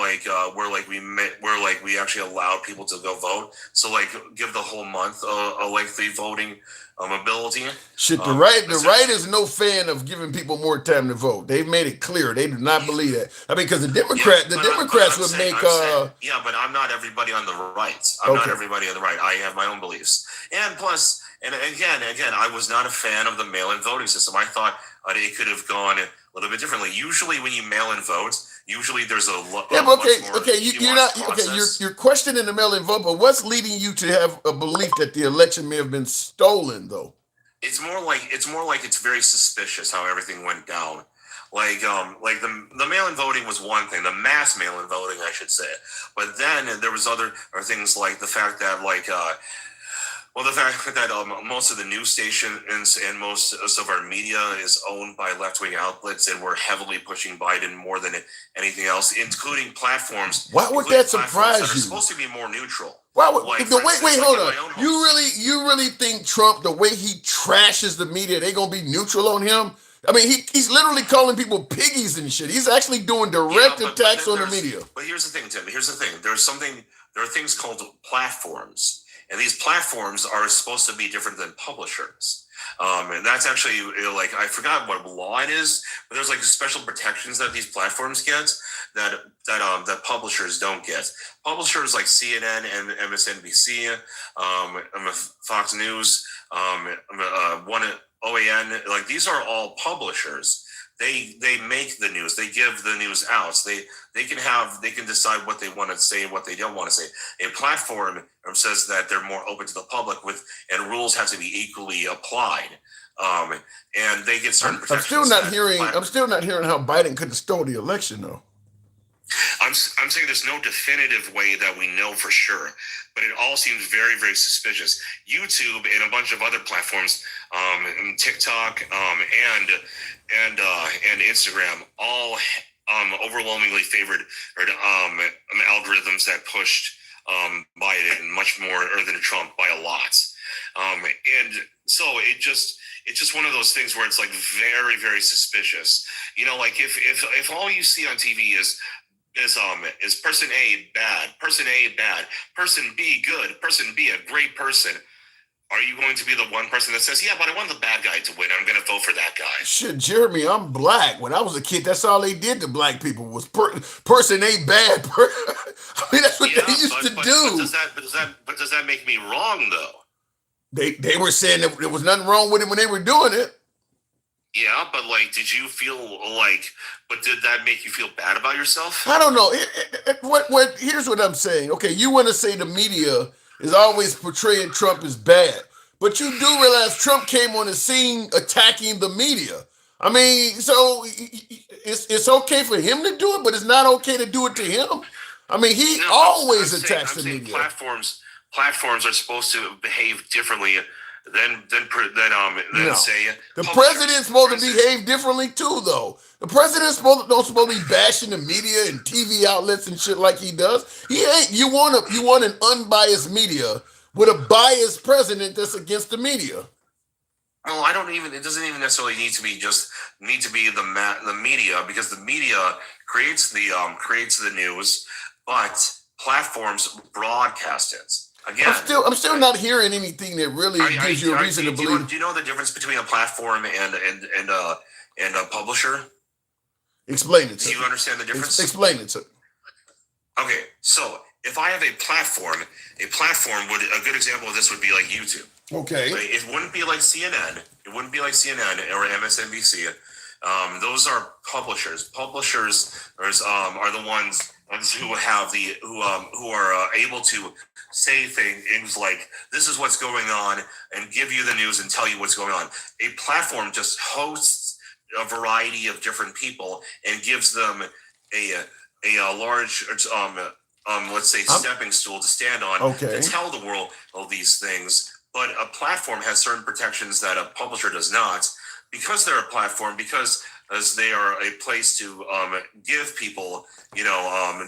we actually allowed people to go vote. So like give the whole month a lengthy voting ability. Shit, the right is no fan of giving people more time to vote. They've made it clear they do not believe that. I mean, because the Democrats would make. Yeah, but I'm not everybody on the right. I'm not everybody on the right. I have my own beliefs, and plus, and again, I was not a fan of the mail-in voting system. I thought it could have gone a little bit differently. Usually, when you mail-in vote, there's you're questioning the mail-in vote, but what's leading you to have a belief that the election may have been stolen, though? It's more like it's very suspicious how everything went down. Like the mail-in voting was one thing, the mass mail-in voting, I should say. But then there was other things like the fact that most of the news stations and most of our media is owned by left-wing outlets, and we're heavily pushing Biden more than anything else, including platforms. Why would that surprise you? That are supposed to be more neutral. Why would hold on. You really think Trump, the way he trashes the media, they gonna be neutral on him? I mean, he's literally calling people piggies and shit. He's actually doing direct attacks on the media. But here's the thing, Tim. Here's the thing. There are things called platforms. And these platforms are supposed to be different than publishers. And that's actually I forgot what law it is, but there's like special protections that these platforms get that publishers don't get. Publishers like CNN and MSNBC, Fox News, OAN, like these are all publishers. They make the news. They give the news out. They can decide what they want to say and what they don't want to say. A platform says that they're more open to the public and rules have to be equally applied. And they get certain protections. I'm still not hearing how Biden could have stole the election, though. I'm saying there's no definitive way that we know for sure, but it all seems very, very suspicious. YouTube and a bunch of other platforms, TikTok, and Instagram, all overwhelmingly favored algorithms that pushed Biden much more than Trump by a lot. And so it's just one of those things where it's like very, very suspicious. You know, like if all you see on TV is person A bad, person A bad, person B good, person B a great person, are you going to be the one person that says, yeah, but I want the bad guy to win, I'm going to vote for that guy? Shit, Jeremy, I'm black. When I was a kid, that's all they did to black people was person A bad. I mean, that's what they used to do. But does that make me wrong, though? They were saying that there was nothing wrong with it when they were doing it. Yeah, but did you feel but did that make you feel bad about yourself? I don't know. Here's what I'm saying. Okay, you want to say the media is always portraying Trump as bad, but you do realize Trump came on the scene attacking the media. I mean, so it's okay for him to do it, but it's not okay to do it to him. I mean, he always attacks the media. Platforms are supposed to behave differently then No. say The publishers. president's supposed to behave differently too, though. The president's supposed to be bashing the media and TV outlets and shit like he does. He ain't. You want an unbiased media with a biased president that's against the media. Well, it doesn't even necessarily need to be the media, because the media creates the news, but platforms broadcast it. Again, I'm still not hearing anything that really gives you a reason to believe. Do you know the difference between a platform and a publisher? Explain it to me. Do you understand the difference? Explain it to me. Okay. So if I have a platform would, a good example of this would be like YouTube. Okay. It wouldn't be like CNN. It wouldn't be like CNN or MSNBC. Those are publishers. Publishers are the ones who have who are able to say things like, this is what's going on, and give you the news and tell you what's going on. A platform just hosts a variety of different people and gives them a large let's say stepping stool to stand on to tell the world all these things. But a platform has certain protections that a publisher does not, because they're a platform, because as they are a place to give people,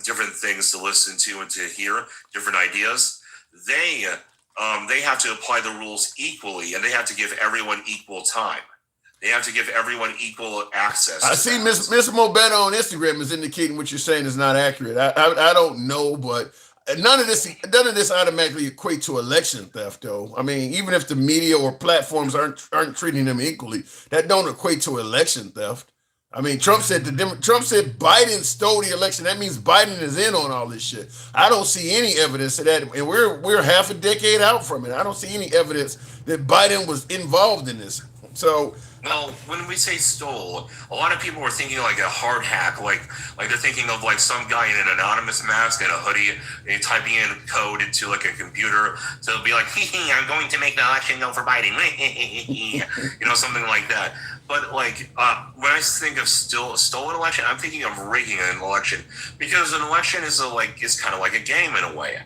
different things to listen to and to hear, different ideas. They have to apply the rules equally, and they have to give everyone equal time. They have to give everyone equal access. I see Miss Mobetta on Instagram is indicating what you're saying is not accurate. I don't know, but none of this automatically equate to election theft, though. I mean, even if the media or platforms aren't treating them equally, that don't equate to election theft. I mean, Trump said Biden stole the election. That means Biden is in on all this shit. I don't see any evidence of that, and we're half a decade out from it. I don't see any evidence that Biden was involved in this. So. Well, when we say stole, a lot of people were thinking like a hard hack, like they're thinking of like some guy in an anonymous mask and a hoodie, and typing in code into like a computer. So it'll be like, I'm going to make the election go for Biden, something like that. But like when I think of stolen election, I'm thinking of rigging an election, because an election is kind of like a game in a way.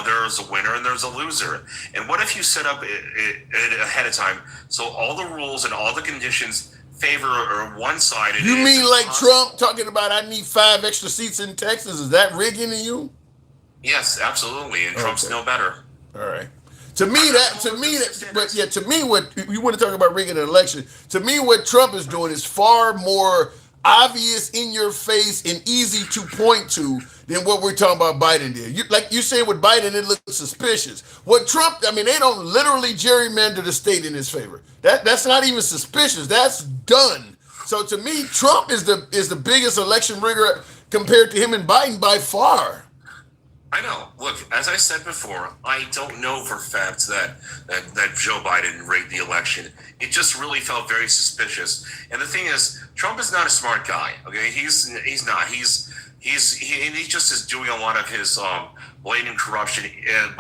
There's a winner and there's a loser. And what if you set up it ahead of time so all the rules and all the conditions favor or one side? You mean like Trump talking about, I need 5 extra seats in Texas? Is that rigging to you? Yes, absolutely. And Trump's no better. All right. To me, what you want to talk about rigging an election? To me, what Trump is doing is far more obvious, in your face, and easy to point to than what we're talking about Biden did. Like you say with Biden, it looks suspicious. What Trump, they don't literally gerrymander the state in his favor. That's not even suspicious. That's done. So to me, Trump is the biggest election rigger compared to him and Biden by far. I know. Look, as I said before, I don't know for fact that Joe Biden rigged the election. It just really felt very suspicious. And the thing is, Trump is not a smart guy. Okay, he's not. He just is doing a lot of his blatant corruption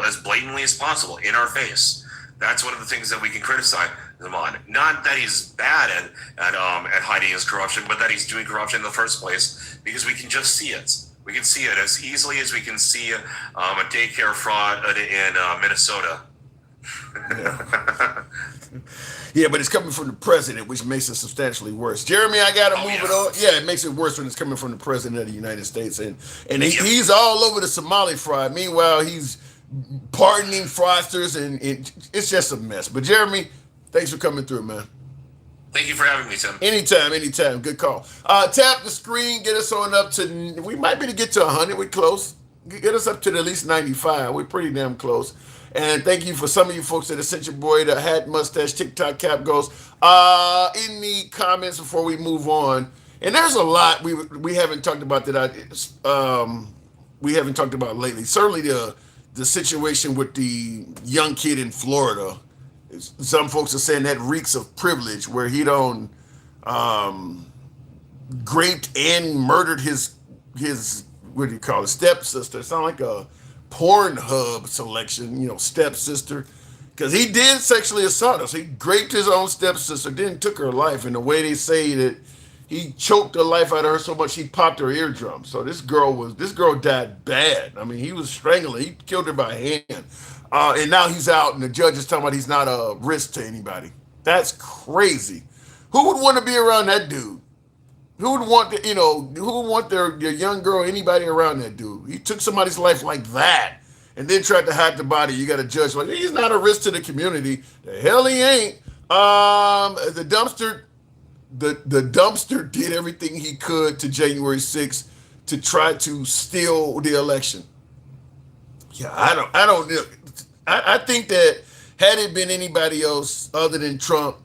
as blatantly as possible in our face. That's one of the things that we can criticize him on. Not that he's bad at hiding his corruption, but that he's doing corruption in the first place, because we can just see it. We can see it as easily as we can see a daycare fraud in Minnesota. Yeah, but it's coming from the president, which makes it substantially worse. Jeremy, I got to move it on. Yeah, it makes it worse when it's coming from the president of the United States. And he's all over the Somali fraud. Meanwhile, he's pardoning fraudsters, and it's just a mess. But Jeremy, thanks for coming through, man. Thank you for having me, Tim. Anytime. Good call. Tap the screen. Get us on up to, we might be to get to 100. We're close. Get us up to at least 95. We're pretty damn close. And thank you for some of you folks that have sent your boy the hat, mustache, TikTok cap goes in the comments before we move on. And there's a lot we haven't talked about we haven't talked about lately. Certainly the situation with the young kid in Florida. Some folks are saying that reeks of privilege, where he raped and murdered his what do you call it, stepsister. It sounds like a Pornhub selection, stepsister, because he did sexually assault us. He raped his own stepsister, then took her life. And the way they say that he choked the life out of her so much he popped her eardrum. So this girl died bad. He was strangling. He killed her by hand. And now he's out, and the judge is talking about he's not a risk to anybody. That's crazy. Who would want to be around that dude? Who would want to, who would want their young girl, anybody around that dude? He took somebody's life like that and then tried to hide the body. You got a judge like, he's not a risk to the community. The hell he ain't. The dumpster did everything he could to January 6th to try to steal the election. Yeah, I think that had it been anybody else other than Trump,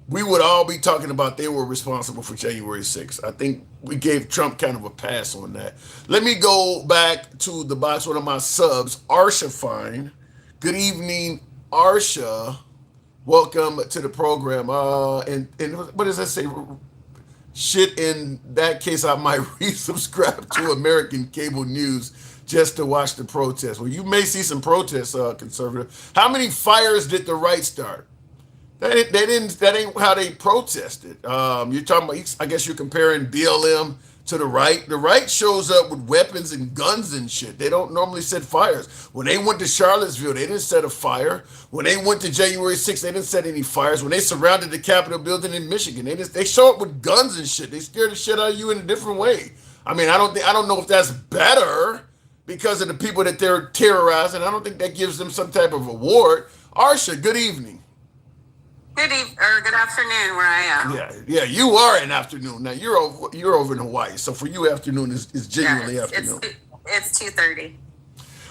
we would all be talking about they were responsible for January 6th. I think we gave Trump kind of a pass on that. Let me go back to the box, one of my subs, Arsha Fine. Good evening, Arsha. Welcome to the program. And what does that say? Shit, in that case, I might resubscribe to American cable news just to watch the protests. Well, you may see some protests, conservative. How many fires did the right start? That ain't how they protested. You're talking about, I guess you're comparing BLM to the right. The right shows up with weapons and guns and shit. They don't normally set fires. When they went to Charlottesville, they didn't set a fire. When they went to January 6th, they didn't set any fires. When they surrounded the Capitol building in Michigan, they show up with guns and shit. They scare the shit out of you in a different way. I mean, I don't know if that's better because of the people that they're terrorizing. I don't think that gives them some type of award. Arsha, good evening. Good afternoon where I am. Yeah, you are in afternoon. Now you're over in Hawaii, so for you afternoon is genuinely afternoon. It's 2:30.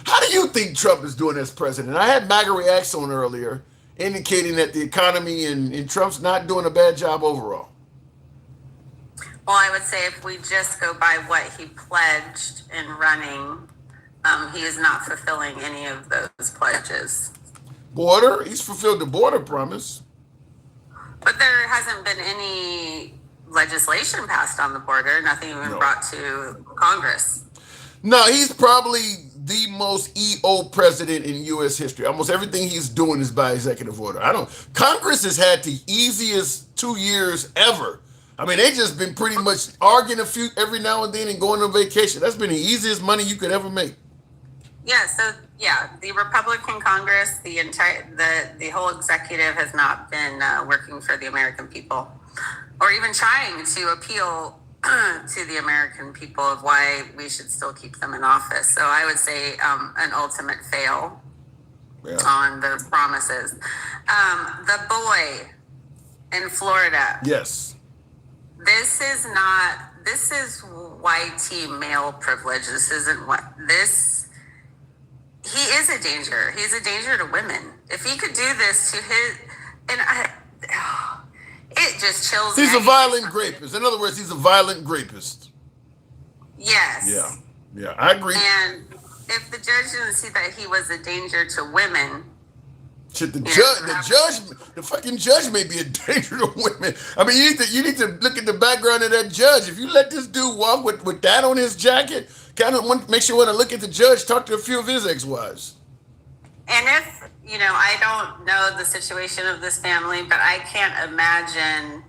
How do you think Trump is doing as president? I had MAGA Reacts on earlier indicating that the economy and Trump's not doing a bad job overall. Well, I would say if we just go by what he pledged in running, he is not fulfilling any of those pledges. Border, he's fulfilled the border promise. But there hasn't been any legislation passed on the border, nothing even brought to Congress. No, he's probably the most EO president in U.S. history. Almost everything he's doing is by executive order. Congress has had the easiest 2 years ever. I mean, they just been pretty much arguing every now and then and going on vacation. That's been the easiest money you could ever make. Yeah, the Republican Congress, the whole executive has not been working for the American people, or even trying to appeal to the American people of why we should still keep them in office. So I would say an ultimate fail on those promises. The boy in Florida. Yes. This is white male privilege. This isn't he is a danger. He's a danger to women. If he could do this to it just chills me. He's a violent rapist. In other words, he's a violent rapist. Yes. Yeah, I agree. And if the judge didn't see that he was a danger to women, the fucking judge may be a danger to women. I mean, you need to look at the background of that judge. If you let this dude walk with that on his jacket, kind of makes you want to look at the judge, talk to a few of his ex-wives. And if, I don't know the situation of this family, but I can't imagine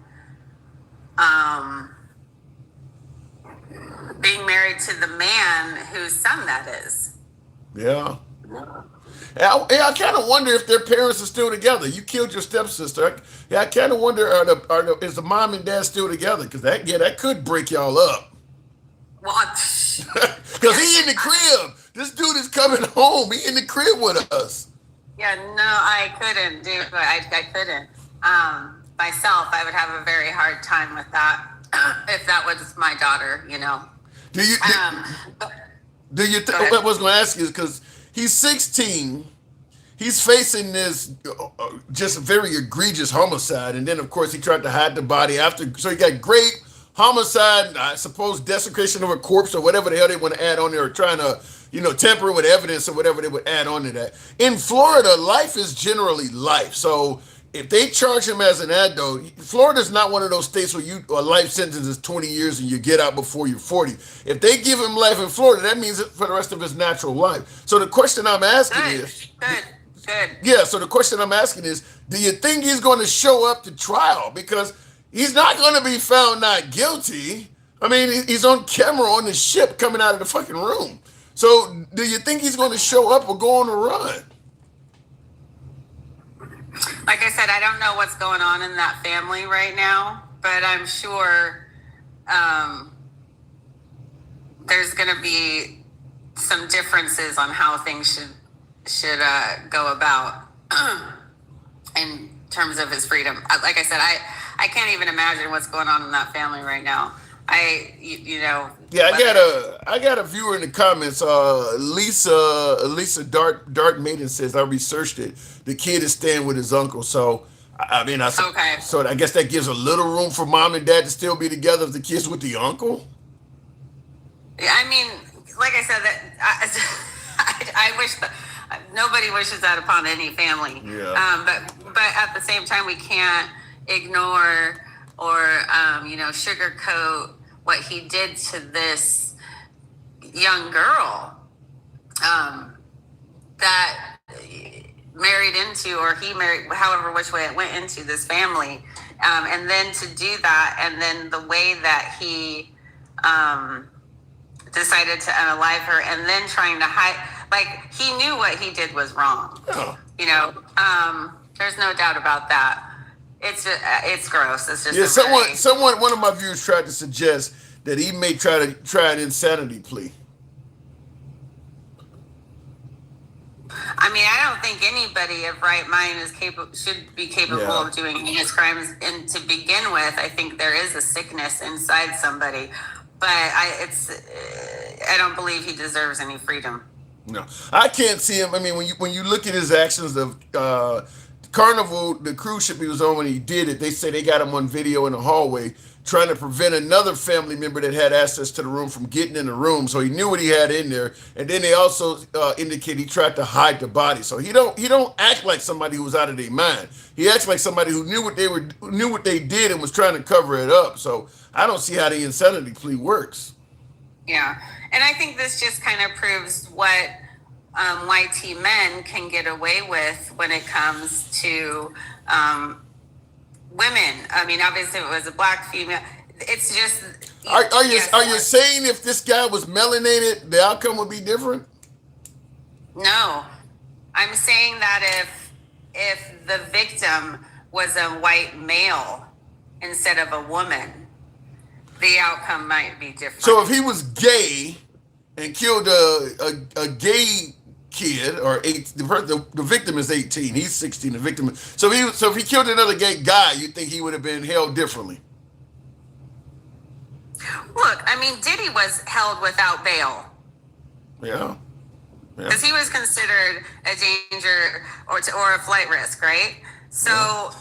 being married to the man whose son that is. Yeah. I kind of wonder if their parents are still together. You killed your stepsister. I kind of wonder, is the mom and dad still together? Because that could break y'all up. What? Because he in the crib. This dude is coming home. He in the crib with us. Yeah, no, I couldn't do it. I couldn't. Myself, I would have a very hard time with that if that was my daughter, Do you what I was going to ask you is because he's 16, he's facing this just very egregious homicide, and then of course he tried to hide the body after. So he got rape, homicide, I suppose desecration of a corpse or whatever the hell they want to add on there, or trying to tamper with evidence or whatever they would add on to that. In Florida, life is generally life. So if they charge him as an adult, Florida's not one of those states where a life sentence is 20 years and you get out before you're 40. If they give him life in Florida, that means for the rest of his natural life. So the question I'm asking is, Good. Yeah, so the question I'm asking is, do you think he's going to show up to trial? Because he's not going to be found not guilty. I mean, he's on camera on the ship coming out of the fucking room. So do you think he's going to show up or go on a run? Like I said, I don't know what's going on in that family right now, but I'm sure there's going to be some differences on how things should go about in terms of his freedom. Like I said, I can't even imagine what's going on in that family right now. Yeah, I got a viewer in the comments. Lisa Dark Maiden says I researched it. The kid is staying with his uncle, so okay. So I guess that gives a little room for mom and dad to still be together if the kid's with the uncle. I mean, like I said, that I wish that nobody wishes that upon any family. Yeah. But at the same time, we can't ignore or sugarcoat what he did to this young girl that married into, or he married, however which way it went, into this family, and then to do that, and then the way that he decided to unalive her, and then trying to hide, like, he knew what he did was wrong. Oh. There's no doubt about that. It's gross. It's just one of my viewers tried to suggest that he may try an insanity plea. I mean, I don't think anybody of right mind should be capable of doing heinous crimes. And to begin with, I think there is a sickness inside somebody, but I don't believe he deserves any freedom. No, I can't see him. I mean, when you look at his actions of Carnival, the cruise ship he was on when he did it, they say they got him on video in the hallway trying to prevent another family member that had access to the room from getting in the room. So he knew what he had in there. And then they also indicate he tried to hide the body. So he don't act like somebody who was out of their mind. He acts like somebody who knew what they did and was trying to cover it up. So I don't see how the insanity plea works. Yeah. And I think this just kind of proves what YT men can get away with when it comes to women. I mean, obviously, if it was a black female, it's just. Are you saying if this guy was melanated, the outcome would be different? No, I'm saying that if the victim was a white male instead of a woman, the outcome might be different. So if he was gay and killed a gay kid, or the victim is 18, he's 16, the victim. So if he killed another gay guy, you think he would have been held differently? Look, I mean, Diddy was held without bail. Yeah. Because he was considered a danger or a flight risk, right? So,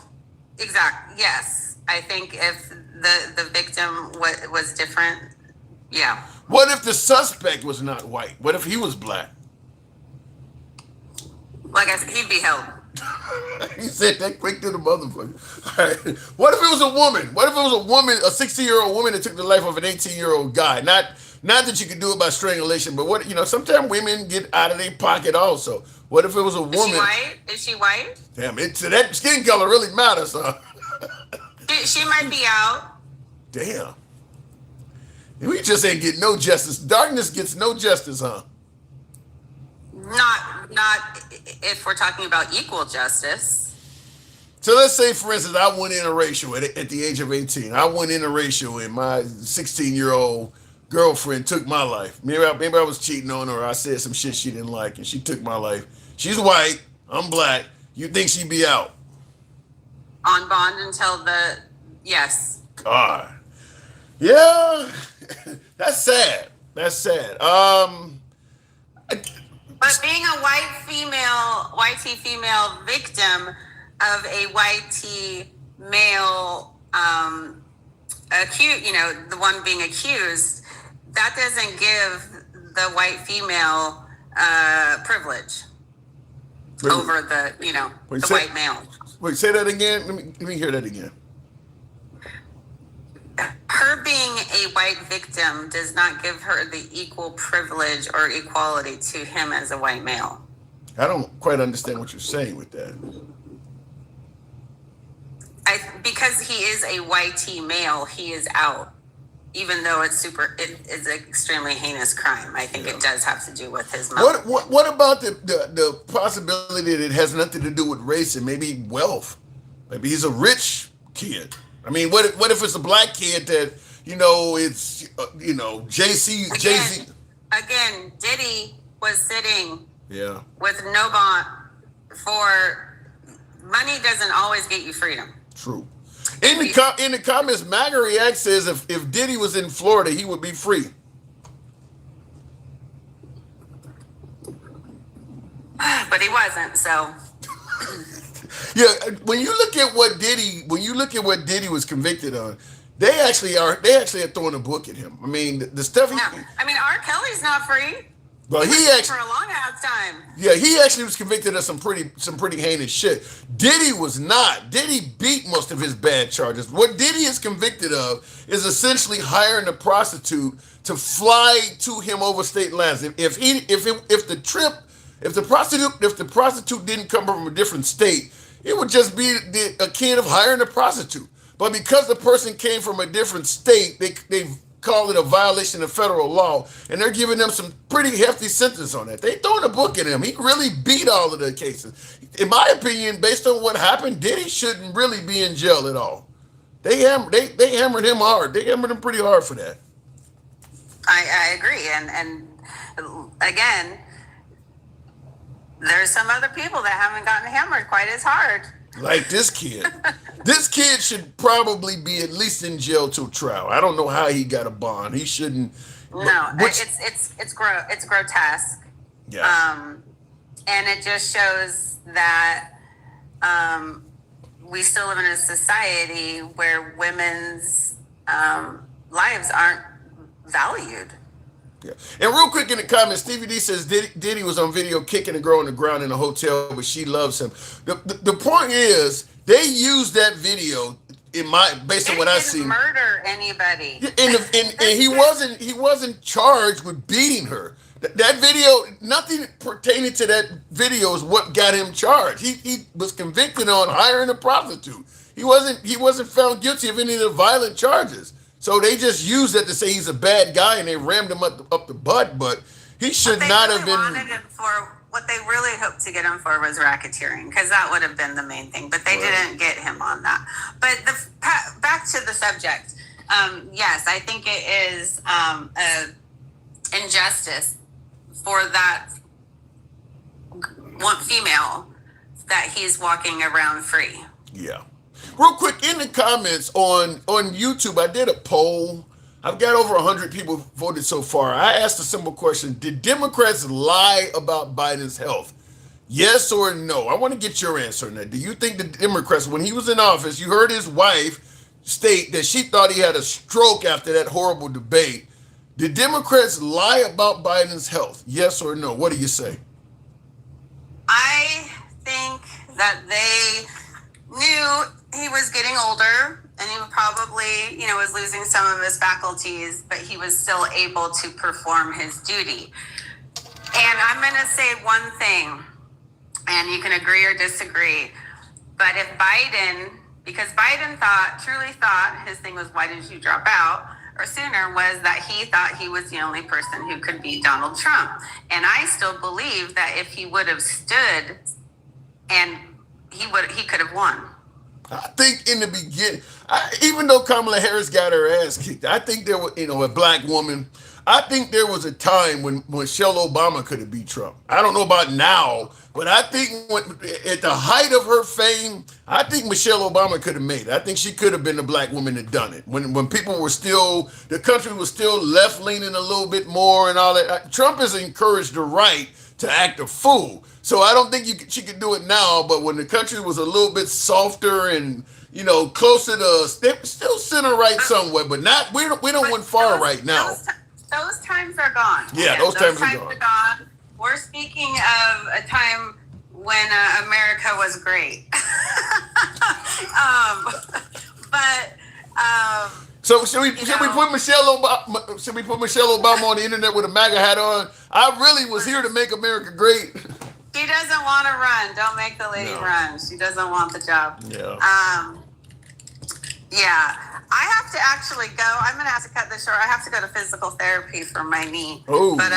exactly, yes. I think if the victim was different, yeah. What if the suspect was not white? What if he was black? Like I said, he'd be held. He said that quick to the motherfucker. All right. What if it was a woman? What if it was a woman, a 60-year-old woman that took the life of an 18-year-old guy? Not that you could do it by strangulation, but sometimes women get out of their pocket also. What if it was a woman? Is she white? Damn, so that skin color really matters, huh? She might be out. Damn. We just ain't getting no justice. Darkness gets no justice, huh? Not if we're talking about equal justice. So let's say, for instance, I went interracial at the age of 18. I went interracial and my 16-year-old girlfriend took my life. Maybe I was cheating on her, or I said some shit she didn't like, and she took my life. She's white, I'm black. You think she'd be out? On bond until yes. God. Yeah. That's sad. That's sad. But being a YT female victim of a YT male accused, the one being accused, that doesn't give the white female privilege over the white male. Wait, say that again. Let me hear that again. Her being a white victim does not give her the equal privilege or equality to him as a white male. I don't quite understand what you're saying with that. Because he is a YT male, he is out. even though it is an extremely heinous crime. I think it does have to do with his mother. What about the possibility that it has nothing to do with race and maybe wealth? Maybe he's a rich kid. I mean, what if it's a black kid that it's Jay-Z. Again, Diddy was sitting Yeah. with no bond for money doesn't always get you freedom. True. In the comments, MAGA React says if Diddy was in Florida, he would be free. But he wasn't, so. Yeah, when you look at what Diddy was convicted on, they actually are throwing a book at him. I mean, the stuff. I mean, R. Kelly's not free. Well, he was for a long ass time. Yeah, he actually was convicted of some pretty heinous shit. Diddy was not. Diddy beat most of his bad charges. What Diddy is convicted of is essentially hiring a prostitute to fly to him over state lines. If the prostitute didn't come from a different state, it would just be akin of hiring a prostitute. But because the person came from a different state, they call it a violation of federal law, and they're giving them some pretty hefty sentence on that. They throwing a book at him. He really beat all of the cases. In my opinion, based on what happened, Diddy shouldn't really be in jail at all. They hammered him hard. They hammered him pretty hard for that. I agree, and again, there's some other people that haven't gotten hammered quite as hard. Like this kid. This kid should probably be at least in jail till trial. I don't know how he got a bond. He shouldn't. No, it's grotesque. Yeah. And it just shows that we still live in a society where women's lives aren't valued. Yeah. And real quick in the comments, Stevie D says Diddy was on video kicking a girl on the ground in a hotel, but she loves him. The point is, they used that video based on what I've seen. Murder anybody. And he wasn't charged with beating her. That video, nothing pertaining to that video is what got him charged. He was convicted on hiring a prostitute. He wasn't found guilty of any of the violent charges. So they just used that to say he's a bad guy, and they rammed him up the butt. But he should not have been. What they really hoped to get him for was racketeering, because that would have been the main thing. But they didn't get him on that. But back to the subject. Yes, I think it is an injustice for that one female that he's walking around free. Yeah. Real quick, in the comments on YouTube, I did a poll. I've got over 100 people voted so far. I asked a simple question. Did Democrats lie about Biden's health? Yes or no? I want to get your answer on that. Do you think the Democrats, when he was in office, you heard his wife state that she thought he had a stroke after that horrible debate. Did Democrats lie about Biden's health? Yes or no? What do you say? I think that they knew he was getting older, and he probably, was losing some of his faculties, but he was still able to perform his duty. And I'm going to say one thing, and you can agree or disagree, but if Biden, because Biden truly thought his thing was, why didn't you drop out, or sooner, was that he thought he was the only person who could beat Donald Trump. And I still believe that if he would have stood, and he could have won. I think in the beginning, even though Kamala Harris got her ass kicked, I think there was, a black woman. I think there was a time when Michelle Obama could have beat Trump. I don't know about now, but I think at the height of her fame, I think Michelle Obama could have made it. I think she could have been the black woman that done it. When people were still, the country was still left leaning a little bit more and all that. Trump has encouraged the right to act a fool. So I don't think she could do it now, but when the country was a little bit softer and, closer to, still center right somewhere, but not, we don't went far right now. Those times are gone. Yeah, those times are gone. We're speaking of a time when America was great. So should we put Michelle Obama? Should we put Michelle Obama on the internet with a MAGA hat on? I really was here to make America great. She doesn't want to run. Don't make the lady run. She doesn't want the job. Yeah. Yeah. I have have to actually go. I'm gonna have to cut this short. I have to go to physical therapy for my knee. Oh. But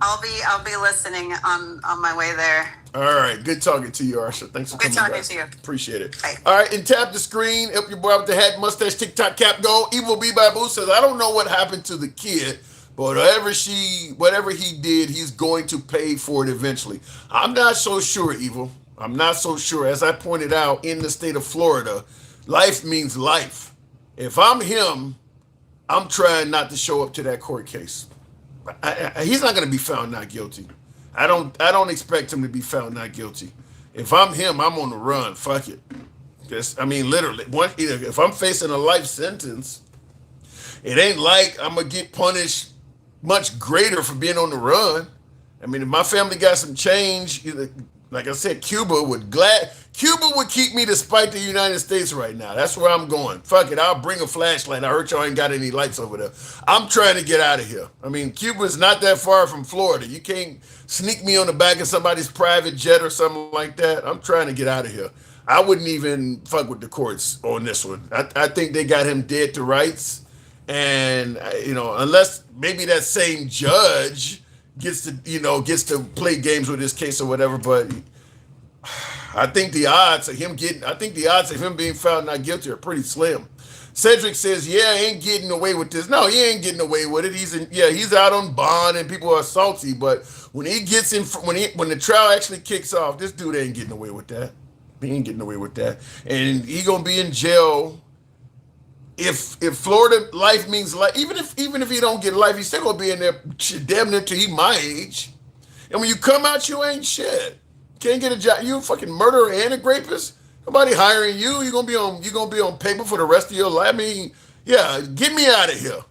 I'll be listening on my way there. All right. Good talking to you, Arsha. Thanks for coming Good talking back. to you. Appreciate it. Bye. All right. And tap the screen. Help your boy out with the hat, mustache, TikTok cap go. Evil B Babu says, I don't know what happened to the kid, but whatever he did, he's going to pay for it eventually. I'm not so sure, Evil. I'm not so sure. As I pointed out, in the state of Florida, life means life. If I'm him, I'm trying not to show up to that court case. He's not going to be found not guilty. I don't expect him to be found not guilty. If I'm him, I'm on the run. Fuck it. Literally. If I'm facing a life sentence, it ain't like I'm going to get punished much greater for being on the run. I mean, if my family got some change, like I said, Cuba would keep me despite the United States right now. That's where I'm going. Fuck it, I'll bring a flashlight. I heard y'all ain't got any lights over there. I'm trying to get out of here. I mean, Cuba's not that far from Florida. You can't sneak me on the back of somebody's private jet or something like that. I'm trying to get out of here. I wouldn't even fuck with the courts on this one. I think they got him dead to rights. And, unless maybe that same judge gets to play games with this case or whatever, but I think the odds of him being found not guilty are pretty slim. Cedric says, yeah, he ain't getting away with this. No, he ain't getting away with it. He's out on bond and people are salty, but when he gets when the trial actually kicks off, this dude ain't getting away with that. He ain't getting away with that. And he gonna be in jail. If Florida life means life, even if he don't get life, he's still gonna be in there damn near till he my age. And when you come out, you ain't shit. Can't get a job. You a fucking murderer and a rapist. Nobody hiring you. You're gonna be on paper for the rest of your life. I mean, yeah, get me out of here.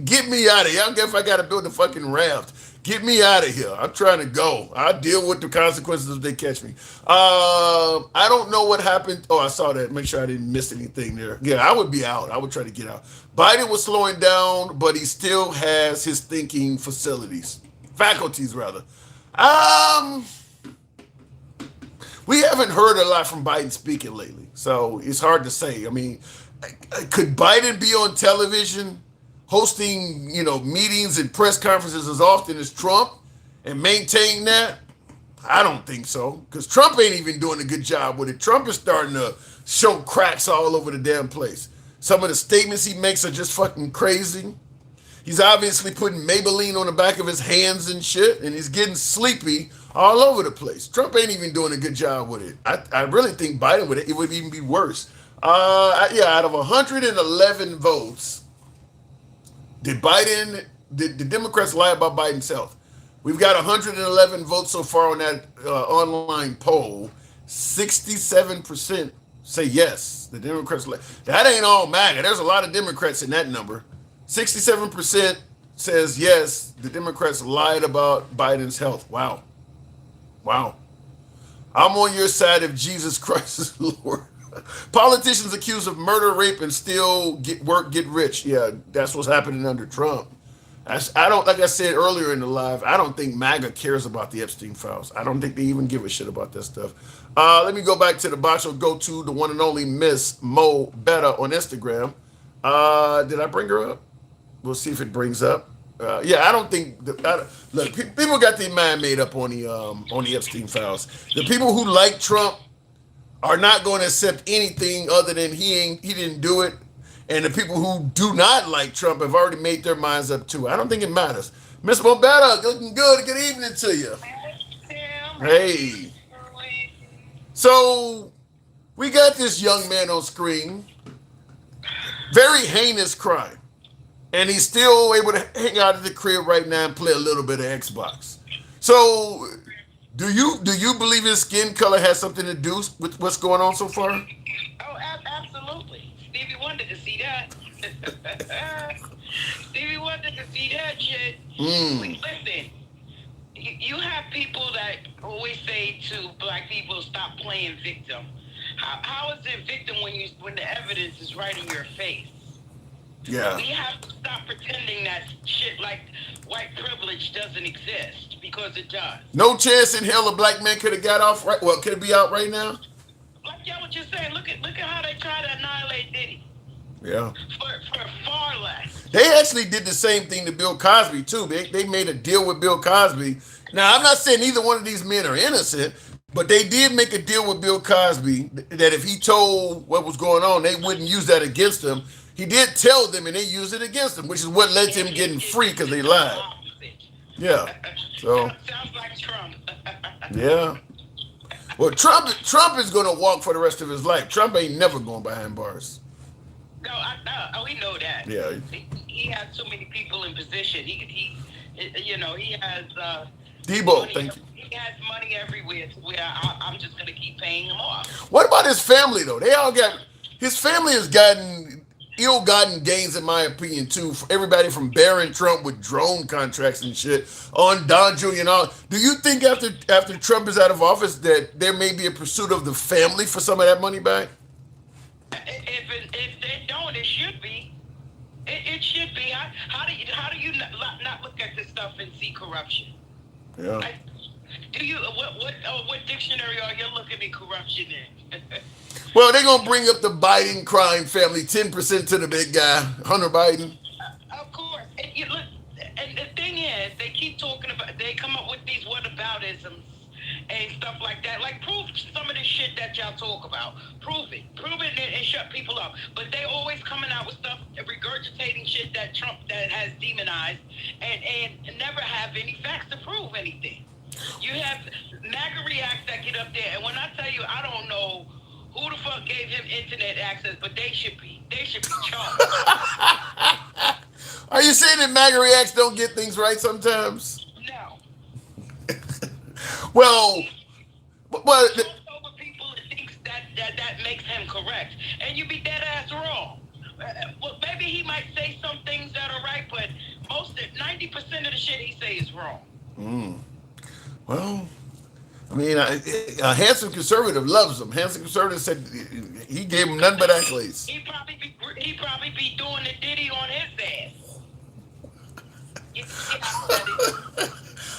Get me out of here. I don't care if I gotta build a fucking raft. Get me out of here. I'm trying to go. I'll deal with the consequences if they catch me. I don't know what happened. Oh, I saw that. Make sure I didn't miss anything there. Yeah, I would be out. I would try to get out. Biden was slowing down, but he still has his thinking faculties rather. We haven't heard a lot from Biden speaking lately, so it's hard to say. I mean, could Biden be on television hosting, meetings and press conferences as often as Trump and maintain that? I don't think so, because Trump ain't even doing a good job with it. Trump is starting to show cracks all over the damn place. Some of the statements he makes are just fucking crazy. He's obviously putting Maybelline on the back of his hands and shit, and he's getting sleepy all over the place. Trump ain't even doing a good job with it. I really think Biden it would even be worse. Out of 111 votes, did the Democrats lie about Biden's health? We've got 111 votes so far on that online poll. 67% say yes. The Democrats lie. That ain't all MAGA. There's a lot of Democrats in that number. 67% says yes, the Democrats lied about Biden's health. Wow. I'm on your side if Jesus Christ is Lord. Politicians accused of murder, rape, and still get rich. Yeah, that's what's happening under Trump. Like I said earlier in the live, I don't think MAGA cares about the Epstein files. I don't think they even give a shit about that stuff. Let me go back to the Bacho go-to, the one and only Miss Mo Betta on Instagram. Did I bring her up? We'll see if it brings up. I don't think. Look, people got their mind made up on the Epstein files. The people who like Trump are not going to accept anything other than he didn't do it, and the people who do not like Trump have already made their minds up too. I don't think it matters. Miss Mobetta, looking good. Good evening to you. Hey. So we got this young man on screen. Very heinous crime. And he's still able to hang out at the crib right now and play a little bit of Xbox. So, do you believe his skin color has something to do with what's going on so far? Oh, absolutely. Stevie Wonder could see that. Stevie Wonder could see that shit. Listen, you have people that always say to black people, stop playing victim. How is it victim when the evidence is right in your face? Yeah. We have to stop pretending that shit like white privilege doesn't exist, because it does. No chance in hell a black man could have got off right. Well, could it be out right now? Like y'all what you're saying. Look at how they try to annihilate Diddy. Yeah. For far less. They actually did the same thing to Bill Cosby too. They made a deal with Bill Cosby. Now I'm not saying either one of these men are innocent, but they did make a deal with Bill Cosby that if he told what was going on, they wouldn't use that against him. He did tell them, and they used it against him, which is what led to him getting free because they lied. Yeah. So. Sounds like Trump. Yeah. Well, Trump is going to walk for the rest of his life. Trump ain't never going behind bars. No, we know that. Yeah. He has too many people in position. He has. Debo, thank you. He has money everywhere to where I'm just gonna keep paying him off. What about his family though? His family has gotten ill-gotten gains, in my opinion, too. For everybody from Barron Trump with drone contracts and shit on Don Jr. and all. Do you think after Trump is out of office that there may be a pursuit of the family for some of that money back? If they don't, it should be. It should be. How do you not look at this stuff and see corruption? Yeah. Do you what dictionary are you looking at corruption in? Well, they're gonna bring up the Biden crime family, 10% to the big guy, Hunter Biden. Of course. And the thing is, they keep talking about. They come up with these whataboutisms and stuff like that. Like, prove some of the shit that y'all talk about. Prove it and shut people up. But they always coming out with stuff, regurgitating shit that Trump that has demonized, and never have any facts to prove anything. You have MAGA reacts that get up there, and when I tell you, I don't know who the fuck gave him internet access, but they should be charged. Are you saying that MAGA reacts don't get things right sometimes? No. Well, over people that thinks that makes him correct, and you be dead ass wrong. Well, maybe he might say some things that are right, but 90% of the shit he say is wrong. Well, I mean, a handsome conservative loves him. Handsome conservative said he gave him nothing but accolades. He probably be doing the Diddy on his ass.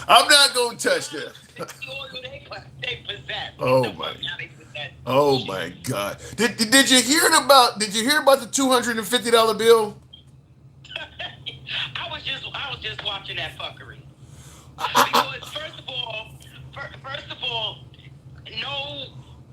I'm not gonna touch that. Oh my God! Did you hear about the $250 bill? I was just watching that fuckery. Because first of all, no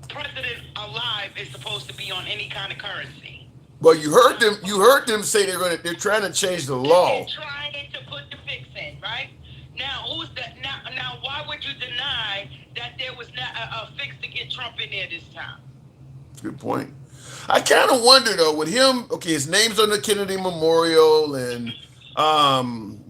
president alive is supposed to be on any kind of currency. Well, you heard them say they're trying to change the law. They're trying to put the fix in, right? Now, who's that? Now, why would you deny that there was not a fix to get Trump in there this time? Good point. I kind of wonder though, with him. Okay, his name's on the Kennedy Memorial, and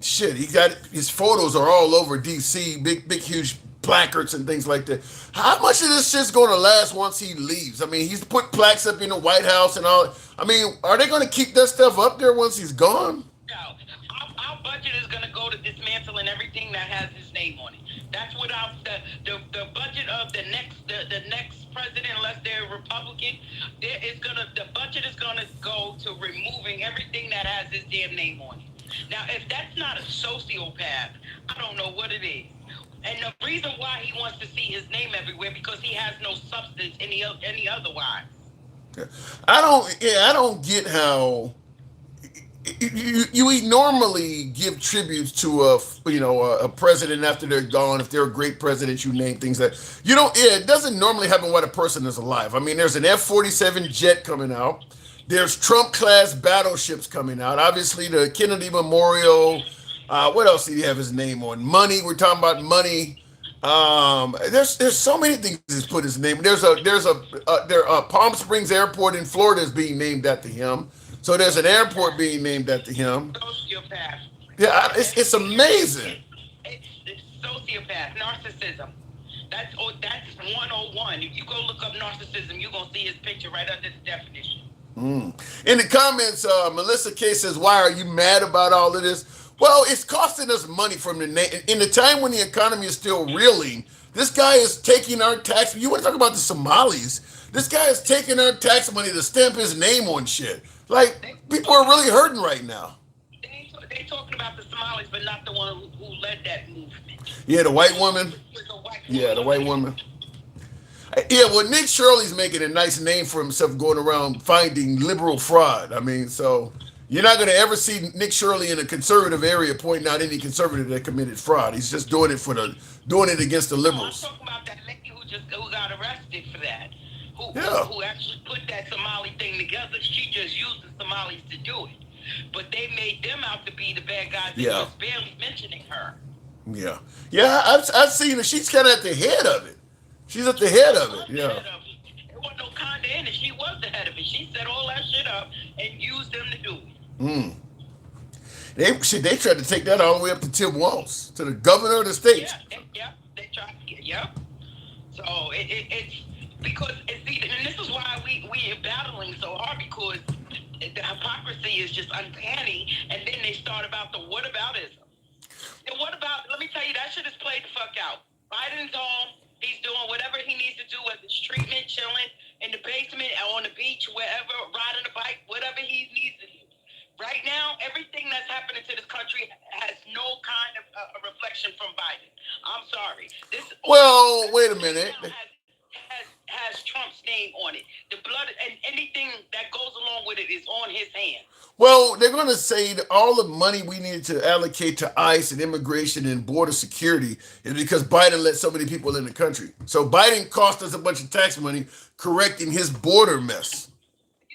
he got his photos are all over DC, big huge placards and things like that. How much of this shit's going to last once he leaves? I mean, he's put plaques up in the White House and all. I mean, are they going to keep that stuff up there once he's gone? No, our budget is going to go to dismantling everything that has his name on it. That's what the budget of the next president, unless they're Republican, the budget is gonna go to removing everything that has his damn name on it. Now, if that's not a sociopath, I don't know what it is. And the reason why he wants to see his name everywhere because he has no substance any otherwise. I don't get how you normally give tributes to a president after they're gone. If they're a great president, you name things that you don't. Yeah, it doesn't normally happen when a person is alive. I mean, there's an F-47 jet coming out. There's Trump-class battleships coming out. Obviously, the Kennedy Memorial. What else do you have his name on? Money. We're talking about money. There's so many things he's put his name. There's Palm Springs Airport in Florida is being named after him. So there's an airport being named after him. Sociopath. Yeah, it's amazing. It's sociopath, narcissism. That's 101. If you go look up narcissism, you're gonna see his picture right under the definition. In the comments, Melissa K says, "Why are you mad about all of this?" Well, it's costing us money from in the time when the economy is still reeling. This guy is taking our tax. You want to talk about the Somalis? This guy is taking our tax money to stamp his name on shit. Like, people are really hurting right now. They talking about the Somalis, but not the one who led that movement. Yeah, the white woman. Yeah, the white woman. Yeah, well, Nick Shirley's making a nice name for himself going around finding liberal fraud. I mean, so you're not going to ever see Nick Shirley in a conservative area pointing out any conservative that committed fraud. He's just doing it doing it against the No, I'm liberals. talking about that lady who got arrested for that. Yeah. Who actually put that Somali thing together. She just used the Somalis to do it. But they made them out to be the bad guys and Yeah. just barely mentioning her. Yeah. Yeah, I've seen her. She's kind of at the head of it. She's at the head of it. Yeah. There wasn't no kinda in it. She was the head of it. She set all that shit up and used them to do it. Mm. They tried to take that all the way up to Tim Walz, to the governor of the state. Yeah, they tried to get, yeah. So it's because see, and this is why we are battling so hard, because the hypocrisy is just uncanny. And then they start about the whataboutism. And what about? Let me tell you, that shit is played the fuck out. Biden's home. He's doing whatever he needs to do, whether it's treatment, chilling in the basement, on the beach, wherever, riding a bike, whatever he needs to do. Right now, everything that's happening to this country has no kind of reflection from Biden. I'm sorry. Well, wait a minute. Has Trump's name on it. The blood and anything that goes along with it is on his hands. Well, they're going to say that all the money we needed to allocate to ICE and immigration and border security is because Biden let so many people in the country. So Biden cost us a bunch of tax money correcting his border mess.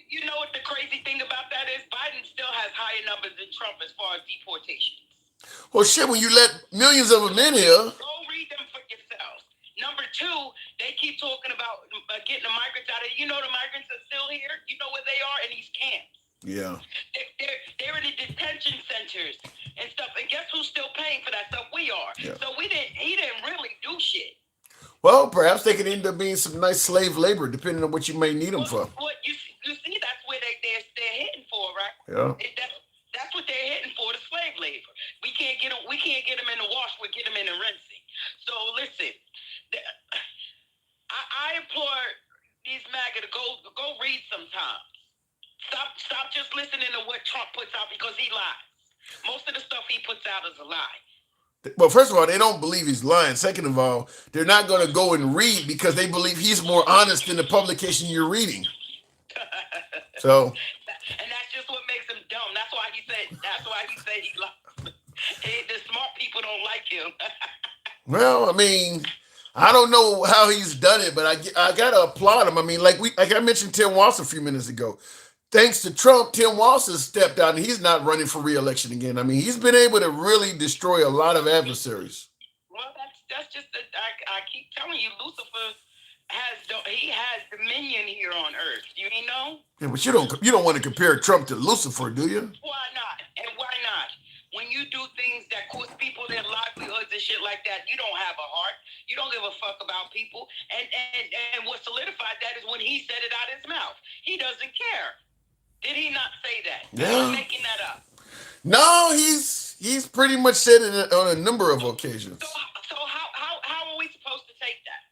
You know what the crazy thing about that is? Biden still has higher numbers than Trump as far as deportations. Well, shit, when you let millions of them in here. Go read them for yourselves. Number two, they keep talking about getting the migrants out of here. You know the migrants are still here. You know where they are in these camps. Yeah. They're in the detention centers and stuff. And guess who's still paying for that stuff? We are. Yeah. So he didn't really do shit. Well, perhaps they could end up being some nice slave labor, depending on what you may need them for. What you see, that's where they're hitting for, right? Yeah. That's what they're hitting for, the slave labor. We can't get them in the wash. We get them in the rinsing. So listen, I implore these MAGA to go read sometimes. Stop just listening to what Trump puts out, because he lies. Most of the stuff he puts out is a lie. Well, first of all, they don't believe he's lying. Second of all, they're not going to go and read because they believe he's more honest than the publication you're reading. So. And that's just what makes him dumb. That's why he said he lies. The smart people don't like him. Well, I mean, I don't know how he's done it, but I gotta applaud him. I mean, like I mentioned Tim Walz a few minutes ago. Thanks to Trump, Tim Walz has stepped out and he's not running for re-election again. I mean, he's been able to really destroy a lot of adversaries. Well, that's just I keep telling you, Lucifer has dominion here on Earth. You know? Yeah, but you don't want to compare Trump to Lucifer, do you? Why not? And why not? When you do things that cost people their livelihoods and shit like that, you don't have a heart. You don't give a fuck about people. And what solidified that is when he said it out his mouth. He doesn't care. Did he not say that? Yeah. I'm making that up. No, he's pretty much said it on a number of occasions. So how are we supposed to take that?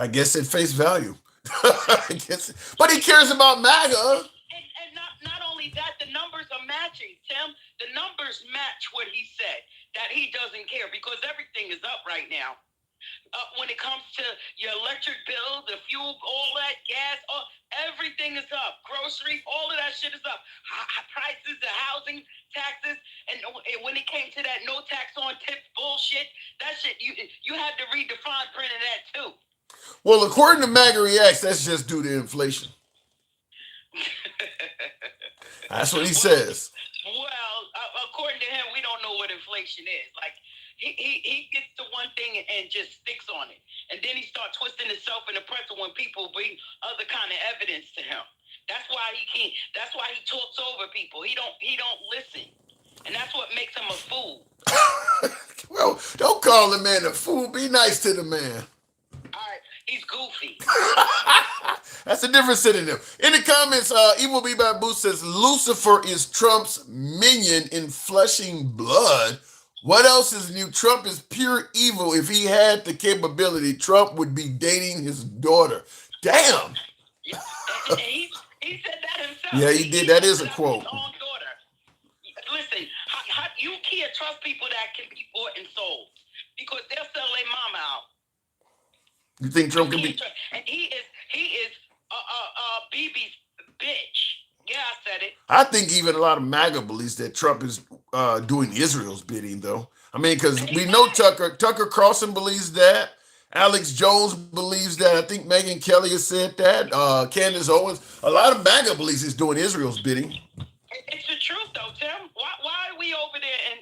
I guess at face value. I guess, but he cares about MAGA. And not only that, the numbers are matching, Tim. The numbers match what he said, that he doesn't care, because everything is up right now. When it comes to your electric bill, the fuel, all that, gas, everything is up. Groceries, all of that shit is up. Prices, the housing, taxes, and when it came to that no tax on tips bullshit, that shit, you had to read the fine print of that too. Well, according to MAGA Reacts, that's just due to inflation. That's what he says. Well, according to him, we don't know what inflation is. Like, he gets to one thing and just sticks on it. And then he starts twisting himself in the pretzel when people bring other kind of evidence to him. That's why he can't. That's why he talks over people. He don't listen. And that's what makes him a fool. Well, don't call the man a fool. Be nice to the man. All right, he's goofy. That's a different synonym. In the comments, Evil B. Babu says Lucifer is Trump's minion in flushing blood. What else is new? Trump is pure evil. If he had the capability, Trump would be dating his daughter. Damn. Yeah, and he said that himself. Yeah, he did. That is a quote. His own daughter. Listen, you can't trust people that can be bought and sold, because they'll sell their mama out. You think Trump can be? And he is BB's bitch. Yeah, I said it. I think even a lot of MAGA believes that Trump is doing Israel's bidding, though. I mean, because we know Tucker Carlson believes that. Alex Jones believes that. I think Megyn Kelly has said that. Candace Owens. A lot of MAGA believes he's doing Israel's bidding. It's the truth, though, Tim. Why are we over there in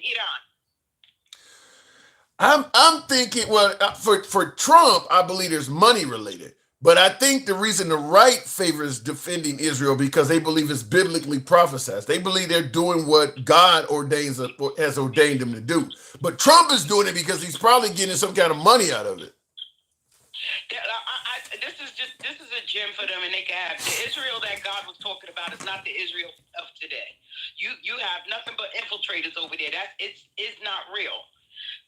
Iran? I'm thinking, well, for Trump, I believe there's money related. But I think the reason the right favors defending Israel because they believe it's biblically prophesied. They believe they're doing what God has ordained them to do. But Trump is doing it because he's probably getting some kind of money out of it. This is a gem for them, and they can have the Israel that God was talking about is not the Israel of today. You have nothing but infiltrators over there. It's not real.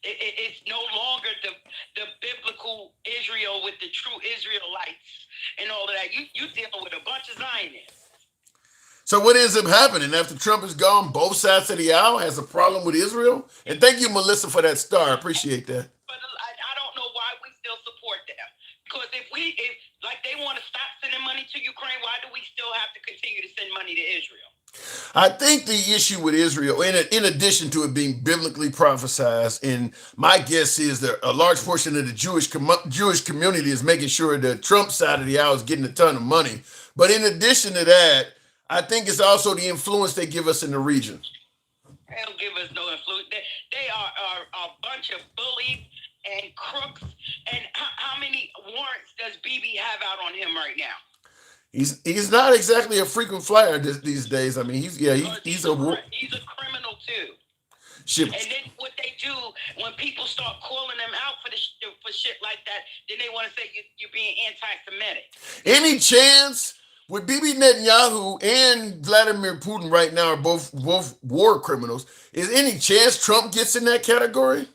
It's no longer the biblical Israel with the true Israelites and all of that. You dealing with a bunch of Zionists. So what ends up happening after Trump is gone? Both sides of the aisle has a problem with Israel. And thank you, Melissa, for that star. I appreciate that. But I don't know why we still support them. Because if like they want to stop sending money to Ukraine, why do we still have to continue to send money to Israel? I think the issue with Israel, in addition to it being biblically prophesied, and my guess is that a large portion of the Jewish community is making sure the Trump side of the aisle is getting a ton of money. But in addition to that, I think it's also the influence they give us in the region. They don't give us no influence. They are a bunch of bullies and crooks. And how many warrants does BB have out on him right now? He's not exactly a frequent flyer these days. I mean, he's a criminal too. Shit. And then what they do when people start calling them out for shit like that, then they want to say you're being anti-Semitic. Any chance with Bibi Netanyahu and Vladimir Putin right now are both war criminals? Is any chance Trump gets in that category?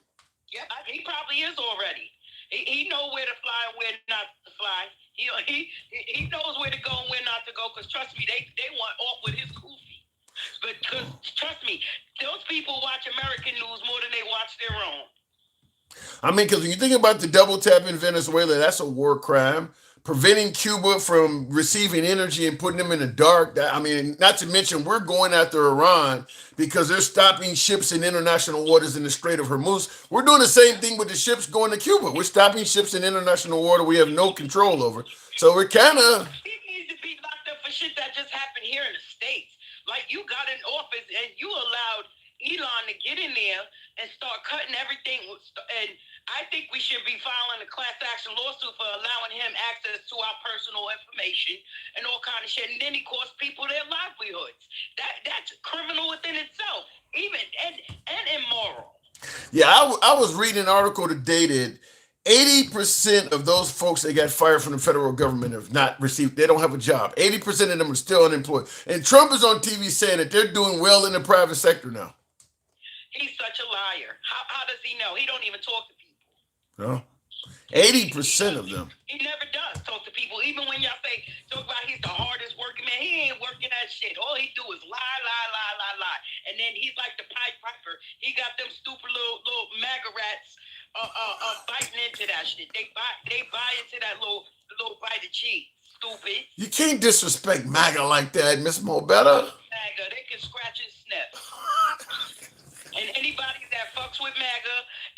Yeah, he probably is already. He knows where to fly and where not to fly. He knows where to go and where not to go. Because trust me, they want off with his goofy. But trust me, those people watch American news more than they watch their own. I mean, because when you think about the double tap in Venezuela, that's a war crime. Preventing Cuba from receiving energy and putting them in the dark. Not to mention we're going after Iran because they're stopping ships in international waters in the Strait of Hormuz. We're doing the same thing with the ships going to Cuba. We're stopping ships in international water we have no control over. So we're kind of... He needs to be locked up for shit that just happened here in the States. Like you got in office and you allowed Elon to get in there and start cutting everything. And I think we should be filing a class action lawsuit for allowing him access to our personal information and all kind of shit. And then he costs people their livelihoods. That's criminal within itself, even and immoral. Yeah, I was reading an article today that 80% of those folks that got fired from the federal government have not received, they don't have a job. 80% of them are still unemployed. And Trump is on TV saying that they're doing well in the private sector now. He's such a liar. How does he know? He don't even talk to people. No. 80% of them. He never does talk to people. Even when y'all talk about he's the hardest working man, he ain't working that shit. All he do is lie. And then he's like the Pied Piper. He got them stupid little MAGA rats biting into that shit. They buy into that little bite of cheese. Stupid. You can't disrespect MAGA like that, Miss Mobetta. MAGA, they can scratch and sniff. And anybody that fucks with MAGA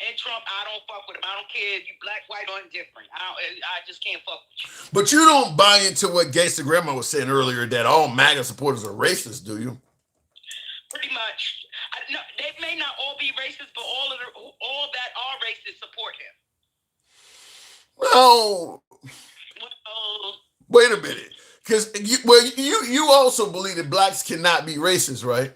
and Trump, I don't fuck with him. I don't care if you black, white, or indifferent. I just can't fuck with you. But you don't buy into what Gangsta Grandma was saying earlier that all MAGA supporters are racist, do you? Pretty much. No, they may not all be racist, but all that are racist support him. No. Wait a minute. Because you also believe that blacks cannot be racist, right?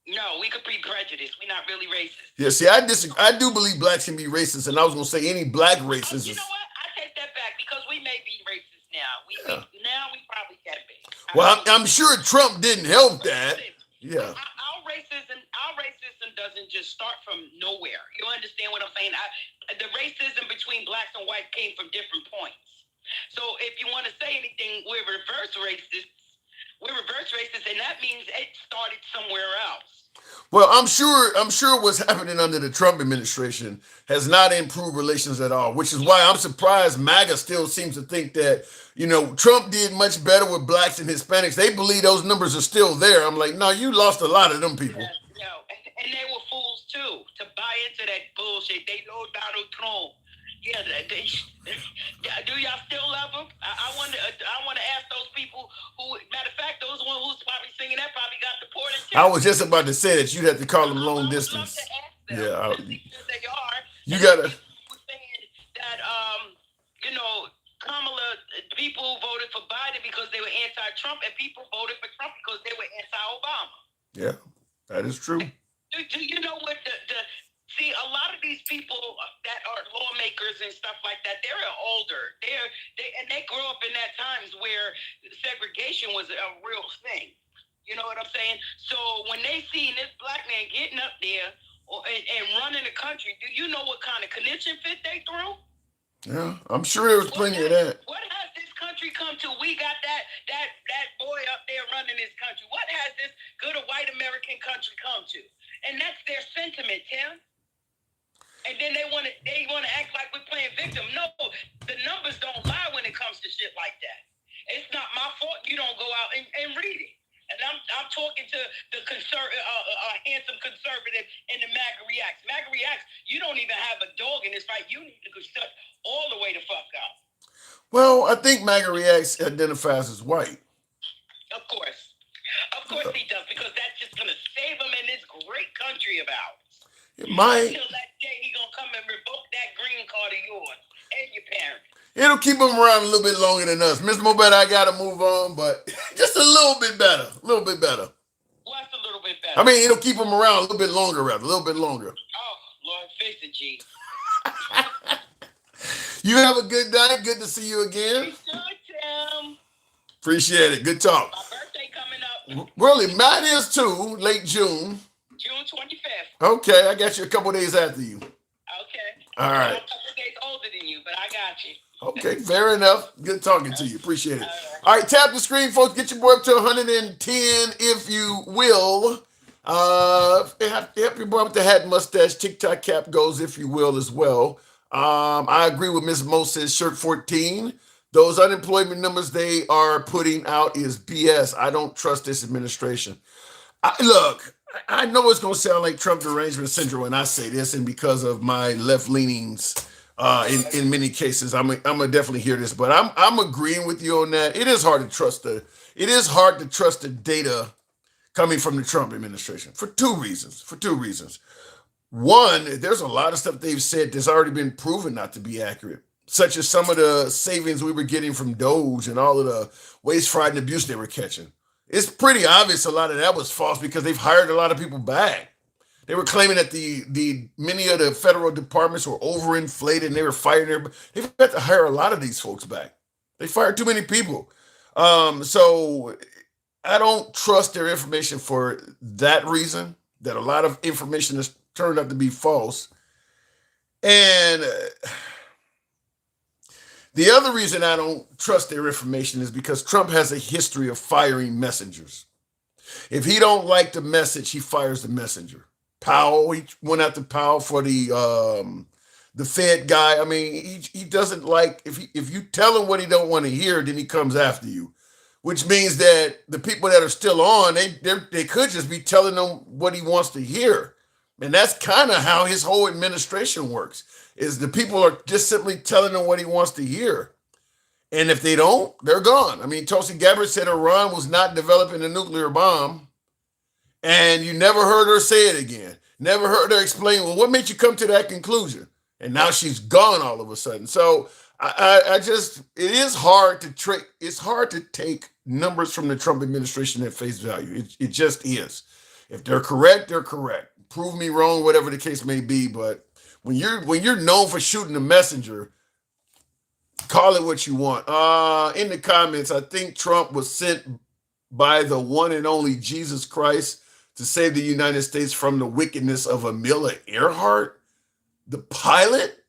No, we could be prejudiced. We're not really racist. Yeah, see, I disagree. I do believe blacks can be racist, and I was going to say any black racist You know what? I take that back because we may be racist now. Now we probably can be. Well, I'm sure Trump didn't help that. Yeah. Our racism doesn't just start from nowhere. You understand what I'm saying? The racism between blacks and whites came from different points. So if you want to say anything, we're reverse racists. We're reverse racists, and that means it started somewhere else. Well, I'm sure what's happening under the Trump administration has not improved relations at all, which is why I'm surprised MAGA still seems to think that, Trump did much better with blacks and Hispanics. They believe those numbers are still there. I'm like, no, you lost a lot of them people. And they were fools too to buy into that bullshit. They know Donald Trump. Yeah, do y'all still love him? I want to ask those people who, matter of fact, those one who's probably singing that probably got deported too. I was just about to say that you'd have to call them long distance. Yeah, They are. you gotta. Saying that Kamala, people voted for Biden because they were anti-Trump, and people voted for Trump because they were anti-Obama. Yeah, that is true. Do you know what see, a lot of these people that are lawmakers and stuff like that, they're older. They grew up in that times where segregation was a real thing. You know what I'm saying? So when they see this black man getting up there and running the country, do you know what kind of condition fit they threw? Yeah, I'm sure there was plenty of that. What has this country come to? We got that boy up there running this country. What has this good white American country come to? And that's their sentiment, Tim. And then they want to act like we're playing victim. No, the numbers don't lie when it comes to shit like that. It's not my fault you don't go out and read it. And I'm talking to the handsome conservative in the MAGA Reacts. MAGA Reacts, you don't even have a dog in this fight. You need to go shut all the way the fuck out. Well, I think MAGA Reacts identifies as white. Of course he does, because that's just gonna save him in this great country of ours. It might. Until that day he gonna come and revoke that green card of yours and your parents. It'll keep them around a little bit longer than us. Miss Mobet, I gotta move on, but just a little bit better. A little bit better. What's a little bit better? I mean, it'll keep them around a little bit longer, rather. A little bit longer. Oh, Lord, fix it, G. You have a good night. Good to see you again. Tim. Appreciate it. Good talk. My birthday coming up. Really, mine is too. Late June. June 25th. Okay, I got you a couple days after you. Okay. All right. I'm a couple days older than you, but I got you. Okay, fair enough. Good talking to you. Appreciate it. All right, tap the screen, folks. Get your boy up to 110, if you will. Help your boy with the hat and mustache. TikTok cap goes, if you will, as well. I agree with Ms. Moses, shirt 14. Those unemployment numbers they are putting out is BS. I don't trust this administration. Look, I know it's going to sound like Trump derangement syndrome when I say this, and because of my left leanings in many cases, I'm gonna definitely hear this. But I'm agreeing with you on that. It is hard to trust the data coming from the Trump administration for two reasons. One, there's a lot of stuff they've said that's already been proven not to be accurate, such as some of the savings we were getting from Doge and all of the waste, fraud, and abuse they were catching. It's pretty obvious a lot of that was false because they've hired a lot of people back. They were claiming that the many of the federal departments were overinflated and they were firing everybody. They've got to hire a lot of these folks back. They fired too many people. So I don't trust their information for that reason, that a lot of information has turned out to be false. And the other reason I don't trust their information is because Trump has a history of firing messengers. If he don't like the message, he fires the messenger. Powell, he went after Powell for the Fed guy. I mean, he doesn't like, if you tell him what he don't want to hear, then he comes after you, which means that the people that are still on, they could just be telling them what he wants to hear. And that's kind of how his whole administration works, is the people are just simply telling them what he wants to hear. And if they don't, they're gone. I mean, Tulsi Gabbard said Iran was not developing a nuclear bomb. And you never heard her say it again. Never heard her explain, well, what made you come to that conclusion? And now she's gone all of a sudden. So it is hard to it's hard to take numbers from the Trump administration at face value. It just is. If they're correct, they're correct. Prove me wrong, whatever the case may be. But when you're known for shooting a messenger, call it what you want. In the comments, I think Trump was sent by the one and only Jesus Christ to save the United States from the wickedness of Amelia Earhart, the pilot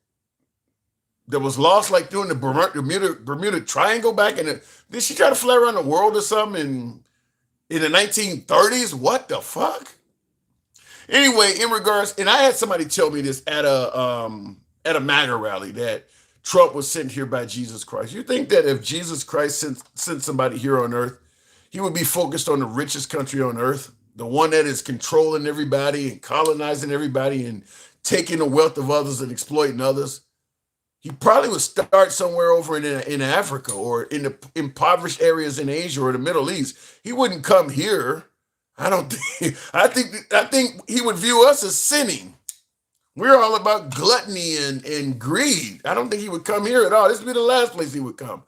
that was lost like during the Bermuda Triangle back in the, did she try to fly around the world or something in the 1930s? What the fuck? Anyway, in regards, and I had somebody tell me this at a MAGA rally that Trump was sent here by Jesus Christ. You think that if Jesus Christ sent somebody here on earth, he would be focused on the richest country on earth, the one that is controlling everybody and colonizing everybody and taking the wealth of others and exploiting others? He probably would start somewhere over in Africa or in the impoverished areas in Asia or the Middle East. He wouldn't come here. I don't think. I think he would view us as sinning. We're all about gluttony and greed. I don't think he would come here at all. This would be the last place he would come.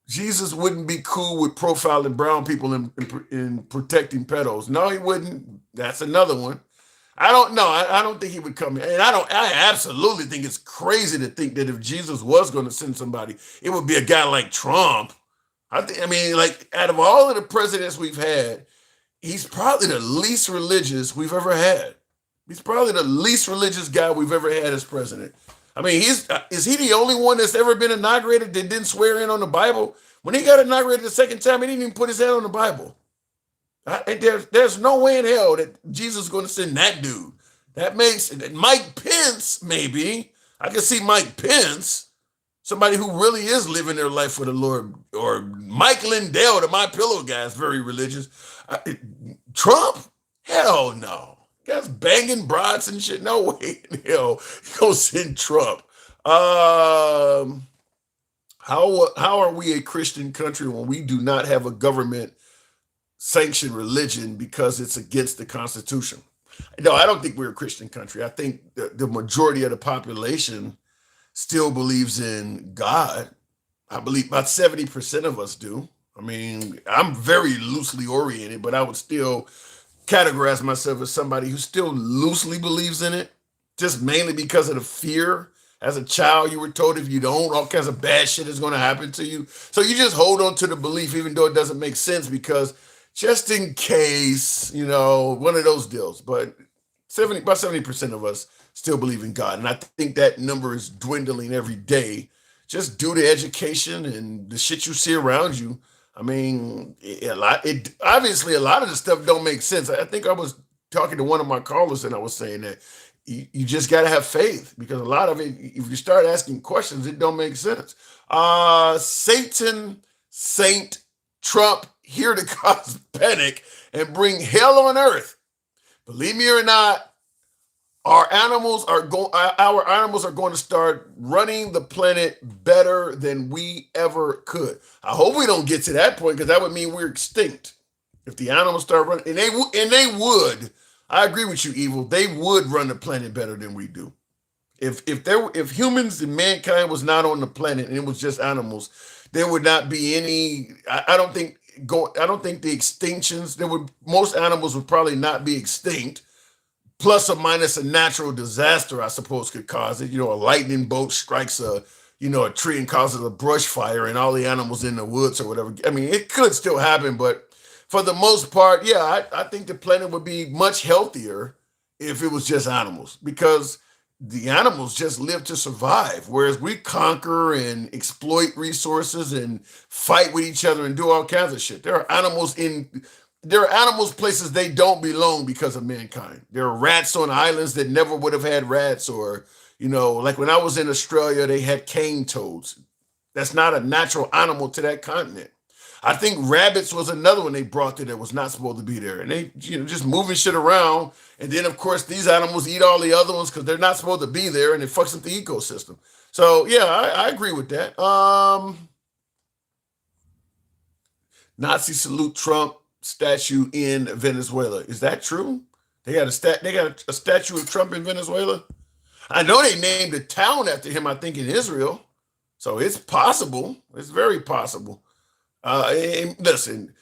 Jesus wouldn't be cool with profiling brown people and protecting pedos. No, he wouldn't. That's another one. I don't know. I don't think he would come here. And I absolutely think it's crazy to think that if Jesus was going to send somebody, it would be a guy like Trump. I mean, like, out of all of the presidents we've had, he's probably the least religious we've ever had. He's probably the least religious guy we've ever had as president. I mean, is he the only one that's ever been inaugurated that didn't swear in on the Bible? When he got inaugurated the second time, he didn't even put his hand on the Bible. There's no way in hell that Jesus is going to send that dude. That makes Mike Pence, maybe. I can see Mike Pence, somebody who really is living their life for the Lord, or Mike Lindell, the My Pillow guy, is very religious. Trump? Hell no. Guy's banging broads and shit. No way in hell you gonna send Trump. How are we a Christian country when we do not have a government sanctioned religion because it's against the Constitution? No, I don't think we're a Christian country. I think the majority of the population still believes in God. I believe about 70% of us do. I mean, I'm very loosely oriented, but I would still categorize myself as somebody who still loosely believes in it, just mainly because of the fear. As a child, you were told if you don't, all kinds of bad shit is going to happen to you. So you just hold on to the belief, even though it doesn't make sense, because just in case, one of those deals. But about 70% of us still believe in God. And I think that number is dwindling every day, just due to education and the shit you see around you. I mean, obviously a lot of the stuff don't make sense. I think I was talking to one of my callers and I was saying that you just got to have faith, because a lot of it, if you start asking questions, it don't make sense. Satan, Saint, Trump, here to cause panic and bring hell on earth. Believe me or not, our animals are going to start running the planet better than we ever could. I hope we don't get to that point, because that would mean we're extinct. If the animals start running, and they would. I agree with you, Evil. They would run the planet better than we do. If humans and mankind was not on the planet and it was just animals, there would not be any. I don't think the extinctions. Most animals would probably not be extinct. Plus or minus a natural disaster, I suppose, could cause it. A lightning bolt strikes a tree and causes a brush fire, and all the animals in the woods or whatever. I mean, it could still happen, but for the most part, yeah, I think the planet would be much healthier if it was just animals, because the animals just live to survive, whereas we conquer and exploit resources and fight with each other and do all kinds of shit. There are animals places they don't belong because of mankind. There are rats on islands that never would have had rats, or, like when I was in Australia, they had cane toads. That's not a natural animal to that continent. I think rabbits was another one they brought there that was not supposed to be there. And they, just moving shit around. And then, of course, these animals eat all the other ones because they're not supposed to be there, and it fucks up the ecosystem. So, yeah, I agree with that. Nazi salute Trump statue in Venezuela. Is that true? They got a statue of Trump in Venezuela? I know they named a town after him, I think, in Israel. So it's possible. It's very possible. Listen,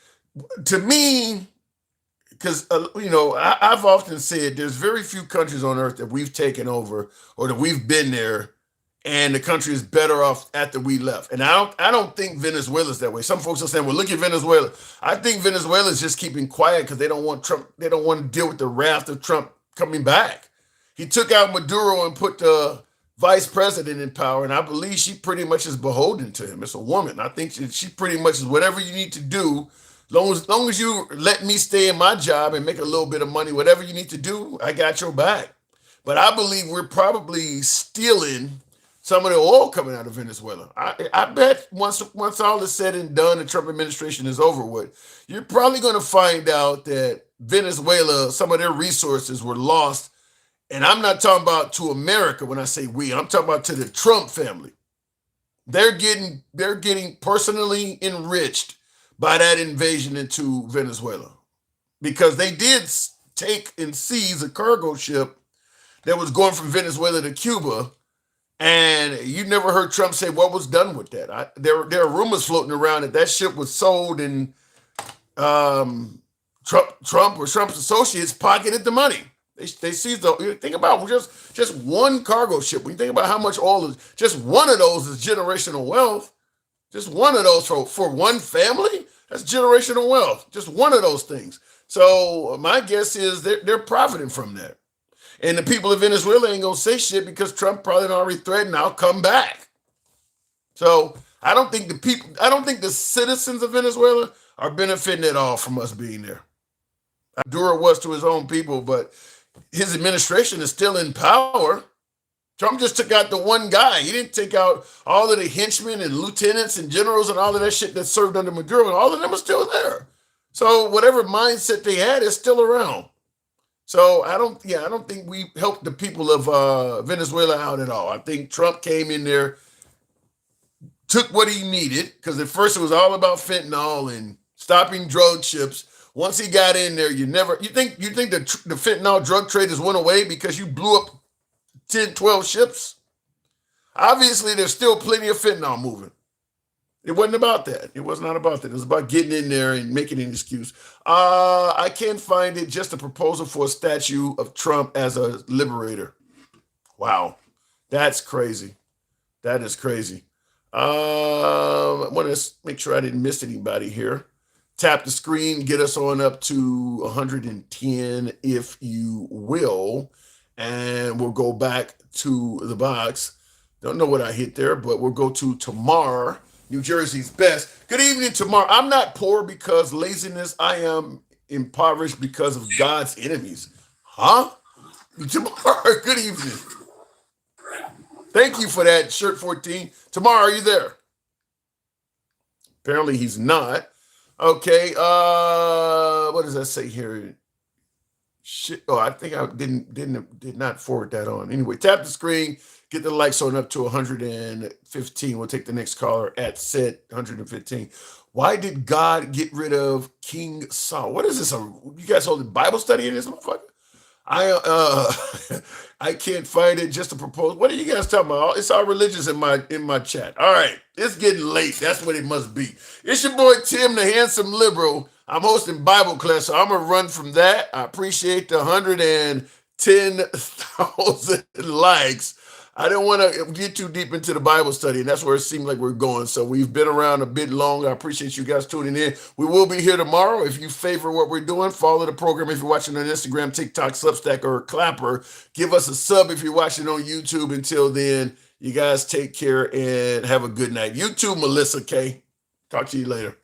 to me, because, I've often said there's very few countries on earth that we've taken over or that we've been there and the country is better off after we left. And I don't think Venezuela's that way. Some folks are saying, well, look at Venezuela. I think Venezuela is just keeping quiet because they don't want Trump. They don't want to deal with the wrath of Trump coming back. He took out Maduro and put the vice president in power, and I believe she pretty much is beholden to him. It's a woman. I think she pretty much is whatever you need to do. Long as you let me stay in my job and make a little bit of money, whatever you need to do, I got your back. But I believe we're probably stealing some of the oil coming out of Venezuela. I bet once all is said and done, the Trump administration is over with, you're probably going to find out that Venezuela, some of their resources were lost. And I'm not talking about to America when I say we, I'm talking about to the Trump family. They're getting personally enriched by that invasion into Venezuela, because they did take and seize a cargo ship that was going from Venezuela to Cuba, and you never heard Trump say what was done with that. There are rumors floating around that ship was sold, and Trump or Trump's associates pocketed the money. They seized the. Think about just one cargo ship. When you think about how much oil is, just one of those is generational wealth. Just one of those for one family, that's generational wealth. Just one of those things. So my guess is they're profiting from that. And the people of Venezuela ain't gonna say shit because Trump probably already threatened, I'll come back. So I don't think the citizens of Venezuela are benefiting at all from us being there. Maduro was to his own people, but his administration is still in power. Trump just took out the one guy. He didn't take out all of the henchmen and lieutenants and generals and all of that shit that served under Maduro, and all of them are still there. So whatever mindset they had is still around. So I don't think we helped the people of Venezuela out at all. I think Trump came in there, took what he needed, because at first it was all about fentanyl and stopping drug ships. Once he got in there, you think the fentanyl drug traders went away because you blew up 10, 12 ships? Obviously, there's still plenty of fentanyl moving. It wasn't about that. It was not about that. It was about getting in there and making an excuse. I can't find it. Just a proposal for a statue of Trump as a liberator. Wow. That's crazy. That is crazy. I want to make sure I didn't miss anybody here. Tap the screen. Get us on up to 110 if you will. And we'll go back to the box. Don't know what I hit there, but we'll go to Tamar, New Jersey's best. Good evening, Tamar. I'm not poor because laziness. I am impoverished because of God's enemies. Huh? Tamar, good evening. Thank you for that, Shirt 14. Tamar, are you there? Apparently he's not. Okay. What does that say here? Shit. Oh, I think I did not forward that on. Anyway, tap the screen, get the likes on up to 115. We'll take the next caller at set 115. Why did God get rid of King Saul? What is this? You guys holding Bible study in this motherfucker? I can't find it. Just a proposal. What are you guys talking about? It's all religious in my chat. All right, it's getting late. That's what it must be. It's your boy Tim, the handsome liberal. I'm hosting Bible class, so I'm gonna run from that. I appreciate the 110,000 likes. I don't want to get too deep into the Bible study, and that's where it seems like we're going. So we've been around a bit long. I appreciate you guys tuning in. We will be here tomorrow. If you favor what we're doing, follow the program. If you're watching on Instagram, TikTok, Substack, or Clapper, give us a sub if you're watching on YouTube. Until then, you guys take care and have a good night. You too, Melissa K. Talk to you later.